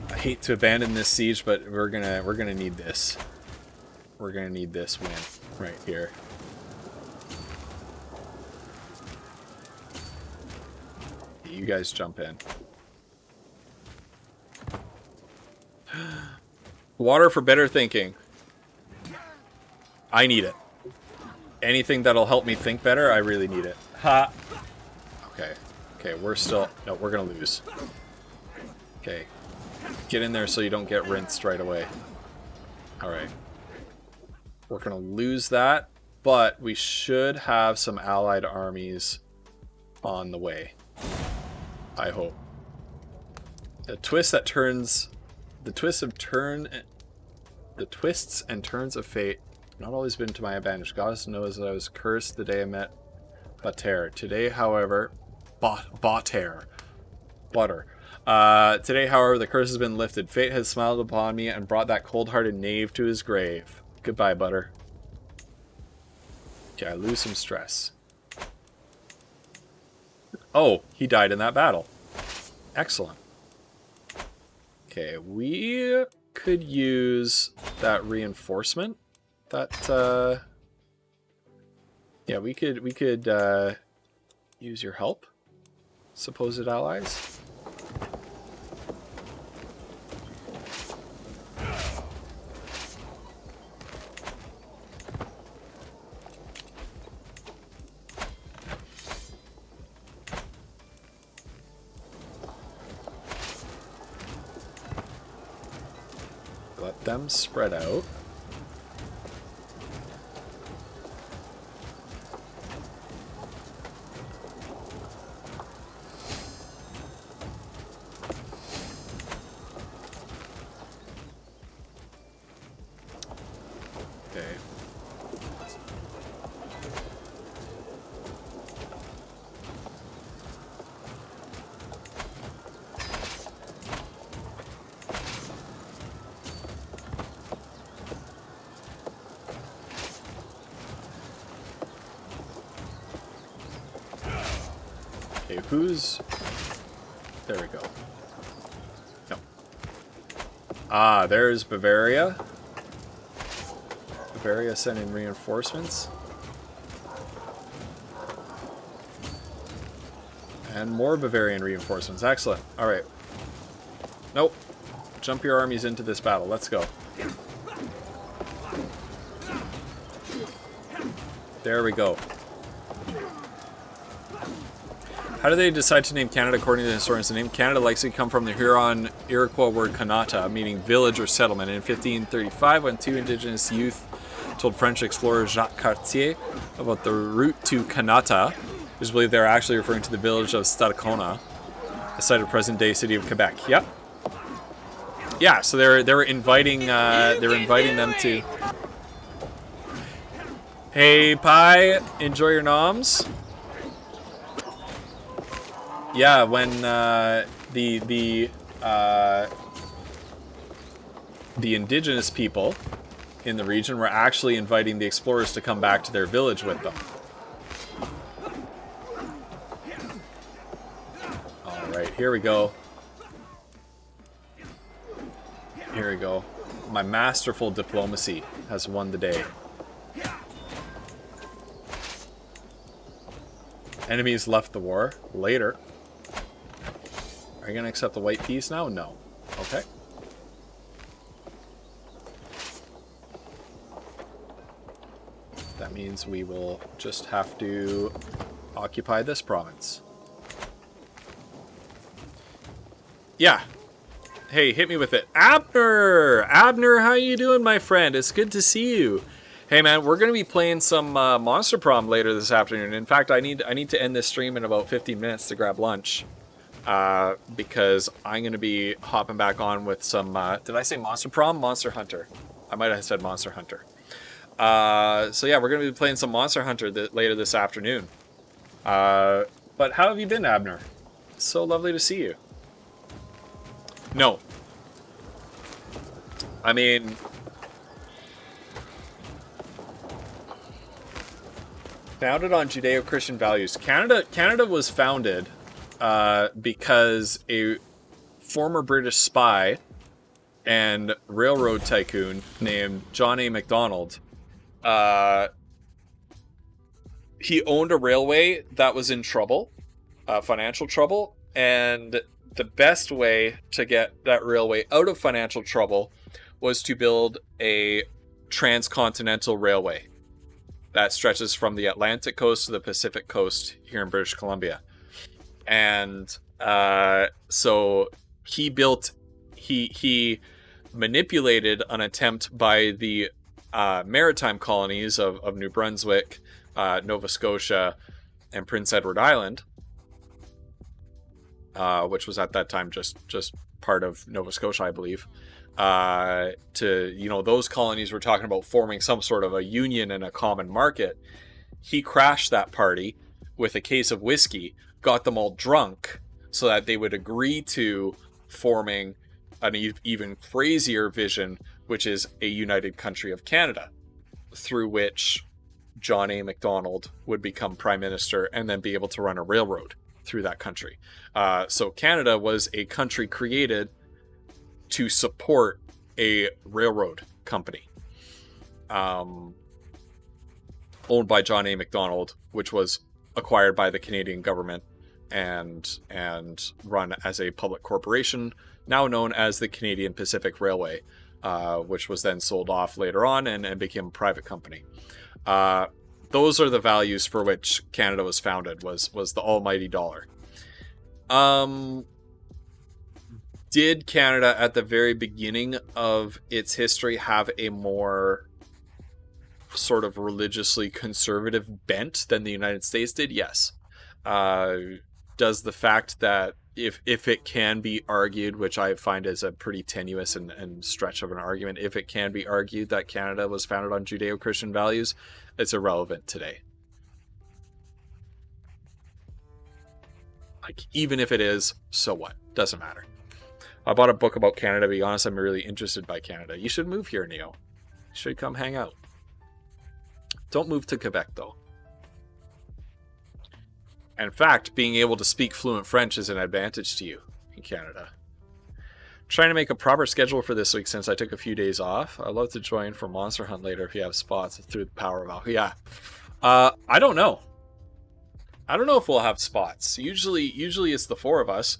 I hate to abandon this siege, but we're gonna need this. We're gonna need this win right here. You guys jump in. Water for better thinking. I need it. Anything that'll help me think better, I really need it. Ha! Okay. Okay, we're still... No, we're gonna lose. Okay. Get in there so you don't get rinsed right away. Alright. We're gonna lose that, but we should have some allied armies on the way. I hope. The twists and turns of fate have not always been to my advantage. God knows that I was cursed the day I met Butter. Today, however, Butter. Today, however, the curse has been lifted. Fate has smiled upon me and brought that cold-hearted knave to his grave. Goodbye, Butter. Okay, I lose some stress. Oh, he died in that battle. Excellent. Okay, we could use that reinforcement. That yeah, we could use your help, supposed allies. Let them spread out. Okay. Okay, who's... There we go. No. Ah, there's Bavaria. Bavaria sending reinforcements. And more Bavarian reinforcements. Excellent. Alright. Nope. Jump your armies into this battle. Let's go. There we go. How do they decide to name Canada according to the historians? The name Canada likely come from the Huron Iroquois word Kanata, meaning village or settlement. In 1535, when two indigenous youth told French explorer Jacques Cartier about the route to Kanata, it was believed they were actually referring to the village of Stadacona, a site of present-day city of Quebec. Yep. Yeah, so they were inviting them to. Hey, Pi, enjoy your noms. Yeah, when the indigenous people in the region were actually inviting the explorers to come back to their village with them. All right, here we go. Here we go. My masterful diplomacy has won the day. Enemies left the war. Later. Are you going to accept the white peace now? No. Okay. That means we will just have to occupy this province. Yeah. Hey, hit me with it. Abner! Abner, how you doing, my friend? It's good to see you. Hey, man, we're going to be playing some Monster Prom later this afternoon. In fact, I need to end this stream in about 15 minutes to grab lunch. Because I'm going to be hopping back on with some... did I say Monster Prom? Monster Hunter. I might have said Monster Hunter. So yeah, we're going to be playing some Monster Hunter later this afternoon. But how have you been, Abner? So lovely to see you. No. I mean... Founded on Judeo-Christian values. Canada was founded because a former British spy and railroad tycoon named John A. Macdonald, he owned a railway that was in trouble, financial trouble, and the best way to get that railway out of financial trouble was to build a transcontinental railway that stretches from the Atlantic coast to the Pacific coast here in British Columbia. And so he manipulated an attempt by the maritime colonies of New Brunswick, Nova Scotia, and Prince Edward Island, which was at that time just part of Nova Scotia, I believe. Those colonies were talking about forming some sort of a union and a common market. He crashed that party with a case of whiskey, got them all drunk so that they would agree to forming an even crazier vision, which is a united country of Canada, through which John A. Macdonald would become prime minister and then be able to run a railroad through that country. So Canada was a country created to support a railroad company owned by John A. Macdonald, which was acquired by the Canadian government and run as a public corporation, now known as the Canadian Pacific Railway, which was then sold off later on and became a private company. Those are the values for which Canada was founded, was the almighty dollar. Did Canada at the very beginning of its history have a more sort of religiously conservative bent than the United States did? Yes. Does the fact that if it can be argued, which I find is a pretty tenuous and stretch of an argument, if it can be argued that Canada was founded on Judeo-Christian values, it's irrelevant today. Like, even if it is, so what? Doesn't matter. I bought a book about Canada. To be honest, I'm really interested by Canada. You should move here, Neo. You should come hang out. Don't move to Quebec, though. In fact, being able to speak fluent French is an advantage to you in Canada. Trying to make a proper schedule for this week since I took a few days off. I'd love to join for Monster Hunt later if you have spots through the power of Al. Yeah. I don't know. I don't know if we'll have spots. Usually it's the four of us.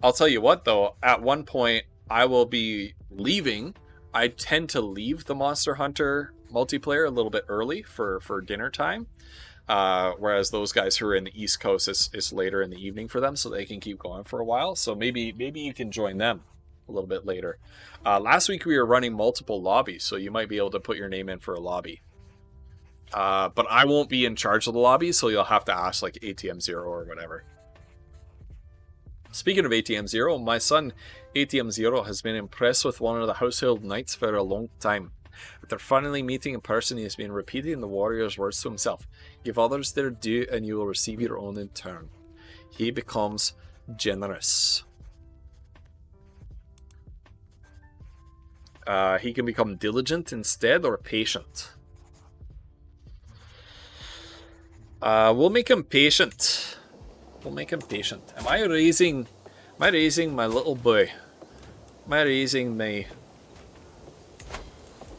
I'll tell you what, though. At one point, I will be leaving. I tend to leave the Monster Hunter multiplayer a little bit early for dinner time. Whereas those guys who are in the East Coast, it's later in the evening for them, so they can keep going for a while. So maybe you can join them a little bit later. Last week we were running multiple lobbies, so you might be able to put your name in for a lobby. But I won't be in charge of the lobby, so you'll have to ask like ATM Zero or whatever. Speaking of ATM Zero, my son ATM Zero has been impressed with one of the household knights for a long time. After finally meeting in person, he has been repeating the warrior's words to himself. Give others their due and you will receive your own in turn. He becomes generous. He can become diligent instead or patient. We'll make him patient. We'll make him patient. Am I raising my little boy? Am I raising my...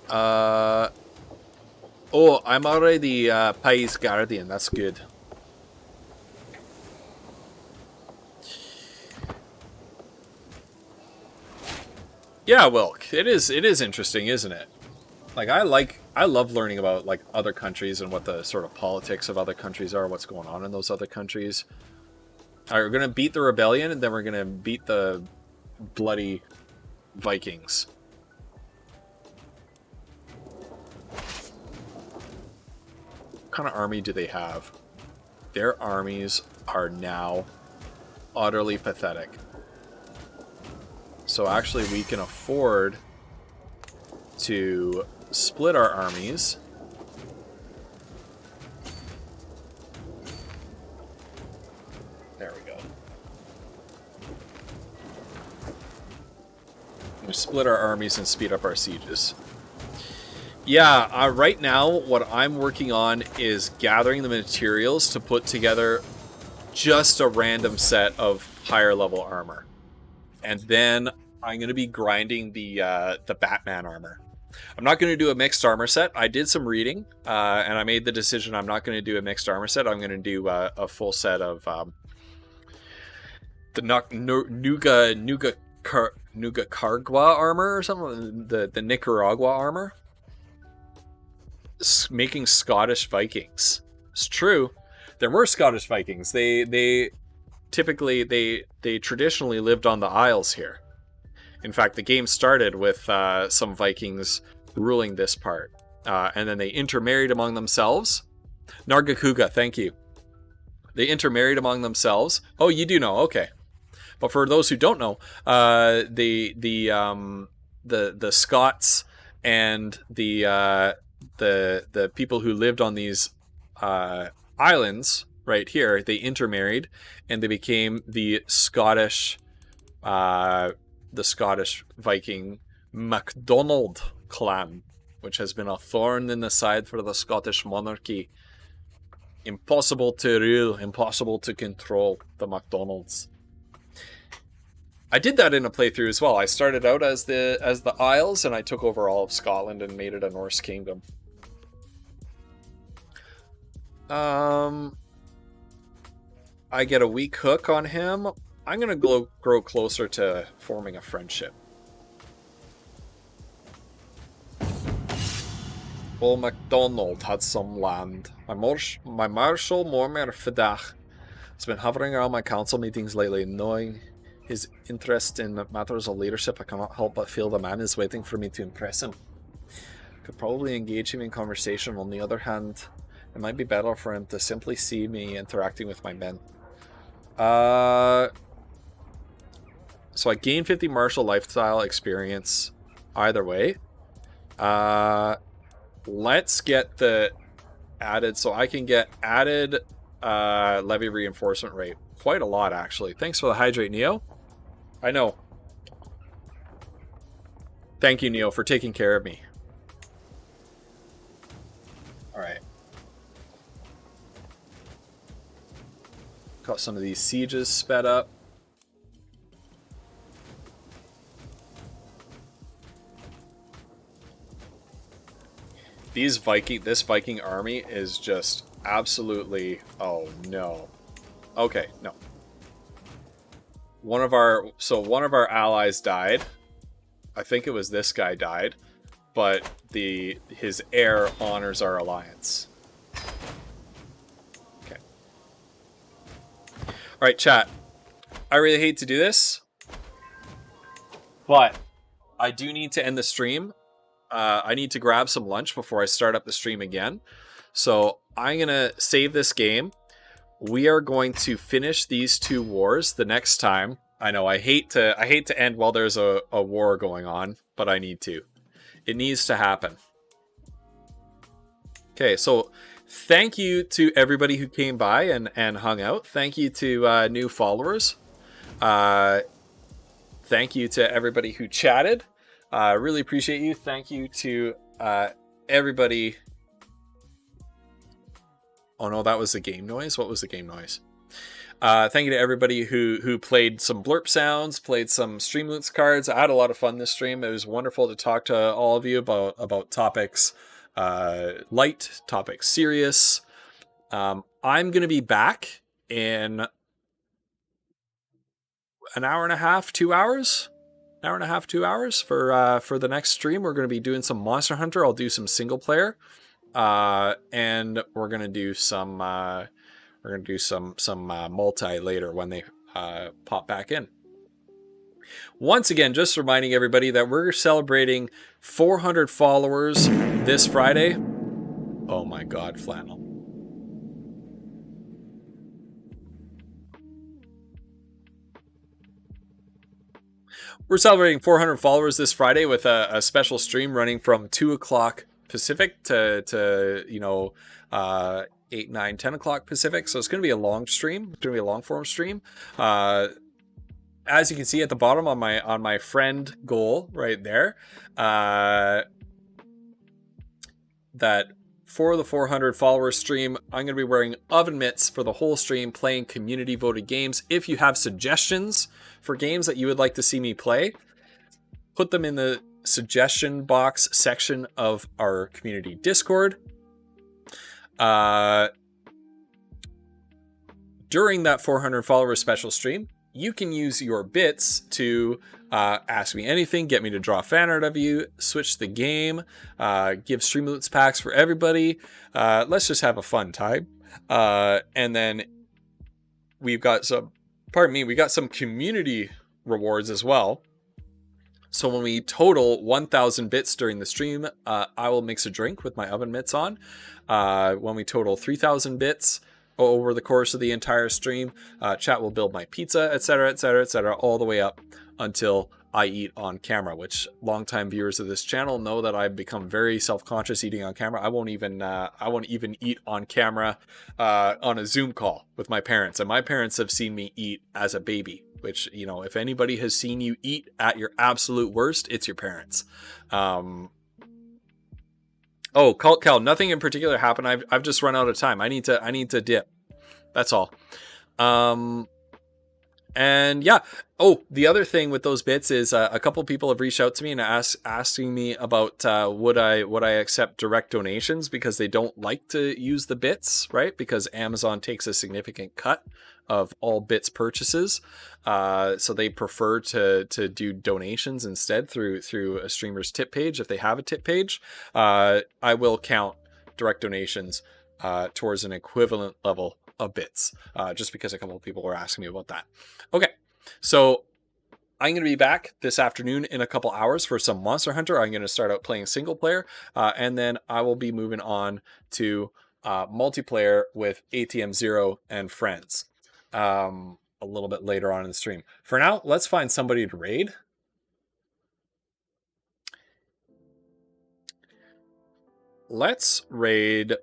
Oh, I'm already Pai's guardian. That's good. Yeah, Wilk. It is interesting, isn't it? Like I love learning about like other countries and what the sort of politics of other countries are, what's going on in those other countries. All right, we're gonna beat the rebellion, and then we're gonna beat the bloody Vikings. What kind of army do they have? Their armies are now utterly pathetic. So actually we can afford to split our armies. There we go. We split our armies and speed up our sieges. Yeah, right now what I'm working on is gathering the materials to put together just a random set of higher level armor. And then I'm going to be grinding the Batman armor. I'm not going to do a mixed armor set. I did some reading, and I made the decision I'm not going to do a mixed armor set. I'm going to do a full set of the Nuga Cargua armor or something, the Nicaragua armor. Making Scottish Vikings. It's true. There were Scottish Vikings. They traditionally lived on the Isles here. In fact, the game started with some Vikings ruling this part. And then they intermarried among themselves. Nargacuga, thank you. They intermarried among themselves. Oh, you do know, okay. But for those who don't know, the Scots and the people who lived on these islands right here, they intermarried and they became the Scottish Viking MacDonald clan, which has been a thorn in the side for the Scottish monarchy. Impossible to rule, impossible to control the MacDonalds. I did that in a playthrough as well. I started out as the Isles, and I took over all of Scotland and made it a Norse kingdom. I get a weak hook on him. I'm gonna grow closer to forming a friendship. Old MacDonald had some land. My Marshal Mormer Fidach has been hovering around my council meetings lately, knowing his interest in matters of leadership. I cannot help but feel the man is waiting for me to impress him. Could probably engage him in conversation. On the other hand, it might be better for him to simply see me interacting with my men. So I gain 50 martial lifestyle experience either way. Let's get the added, so I can get added levy reinforcement rate. Quite a lot, actually. Thanks for the hydrate, Neo. I know. Thank you, Neo, for taking care of me. Alright. Got some of these sieges sped up. This Viking army is just absolutely, oh no. Okay, no. One of our allies died. I think it was this guy died, but his heir honors our alliance. Okay. All right, chat. I really hate to do this, but I do need to end the stream. I need to grab some lunch before I start up the stream again. So I'm going to save this game. We are going to finish these two wars the next time. I know I hate to end while there's a war going on, but I need to. It needs to happen. Okay, so thank you to everybody who came by and hung out. Thank you to new followers. Thank you to everybody who chatted. Really appreciate you. Thank you to everybody. Oh no, that was the game noise. What was the game noise? Thank you to everybody who played some blurp sounds, played some Streamloots cards. I had a lot of fun this stream. It was wonderful to talk to all of you about topics light, topics serious. I'm going to be back in an hour and a half, 2 hours. Hour and a half, 2 hours for the next stream. We're going to be doing some Monster Hunter. I'll do some single player, and we're going to do some multi later when they pop back in. Once again, just reminding everybody that we're celebrating 400 followers this Friday. Oh my God, Flannel. We're celebrating 400 followers this Friday with a special stream running from 2 o'clock Pacific to 8, 9, 10 o'clock Pacific. So it's going to be a long stream. It's going to be a long form stream. As you can see at the bottom on my friend goal right there, that for the 400 follower stream, I'm going to be wearing oven mitts for the whole stream, playing community voted games. If you have suggestions for games that you would like to see me play, put them in the suggestion box section of our community Discord. During that 400 follower special stream, you can use your bits to ask me anything, get me to draw fan art of you, switch the game, give Streamloots packs for everybody. Let's just have a fun time. And then we got some community rewards as well. So when we total 1,000 bits during the stream, I will mix a drink with my oven mitts on. When we total 3,000 bits over the course of the entire stream, chat will build my pizza, etc., etc., etc., all the way up until I eat on camera, which longtime viewers of this channel know that I've become very self-conscious eating on camera. I won't even eat on camera on a Zoom call with my parents, and my parents have seen me eat as a baby, which, you know, if anybody has seen you eat at your absolute worst, it's your parents. Oh, Cult Cal, nothing in particular happened. I've just run out of time. I need to dip. That's all. And yeah. Oh, the other thing with those bits is a couple people have reached out to me and asking me about would I accept direct donations, because they don't like to use the bits, right? Because Amazon takes a significant cut of all bits purchases, so they prefer to do donations instead through a streamer's tip page if they have a tip page. I will count direct donations towards an equivalent level of bits, just because a couple of people were asking me about that. Okay, so I'm going to be back this afternoon in a couple hours for some Monster Hunter. I'm going to start out playing single player, and then I will be moving on to multiplayer with ATM Zero and friends a little bit later on in the stream. For now, let's find somebody to raid. Let's raid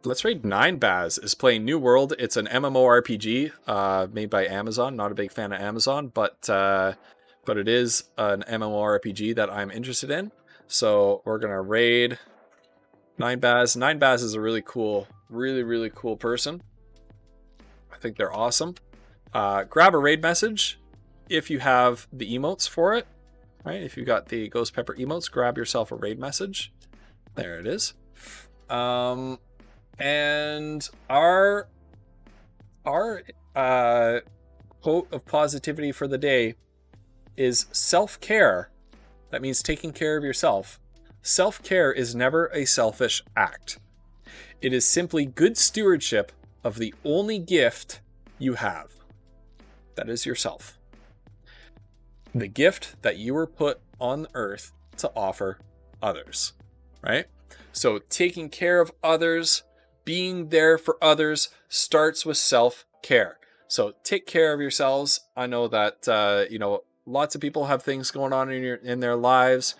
9baz is playing New World. It's an MMORPG made by Amazon. Not a big fan of Amazon, but it is an MMORPG that I'm interested in. So we're gonna raid 9baz. 9baz is a really cool person. I think they're awesome. Grab a raid message if you have the emotes for it. Right? If you got the Ghost Pepper emotes, grab yourself a raid message. There it is. And our quote of positivity for the day is self-care. That means taking care of yourself. Self-care is never a selfish act. It is simply good stewardship of the only gift you have. That is yourself. The gift that you were put on earth to offer others, right? So taking care of others, being there for others starts with self-care. So take care of yourselves. I know that, lots of people have things going on in their lives.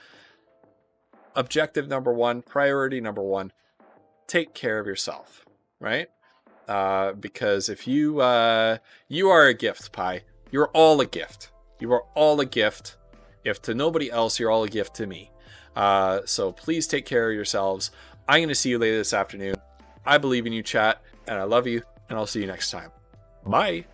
Objective number one, priority number one, take care of yourself, right? Because if you are a gift, Pi. You're all a gift. You are all a gift. If to nobody else, you're all a gift to me. So please take care of yourselves. I'm going to see you later this afternoon. I believe in you, chat, and I love you, and I'll see you next time. Bye.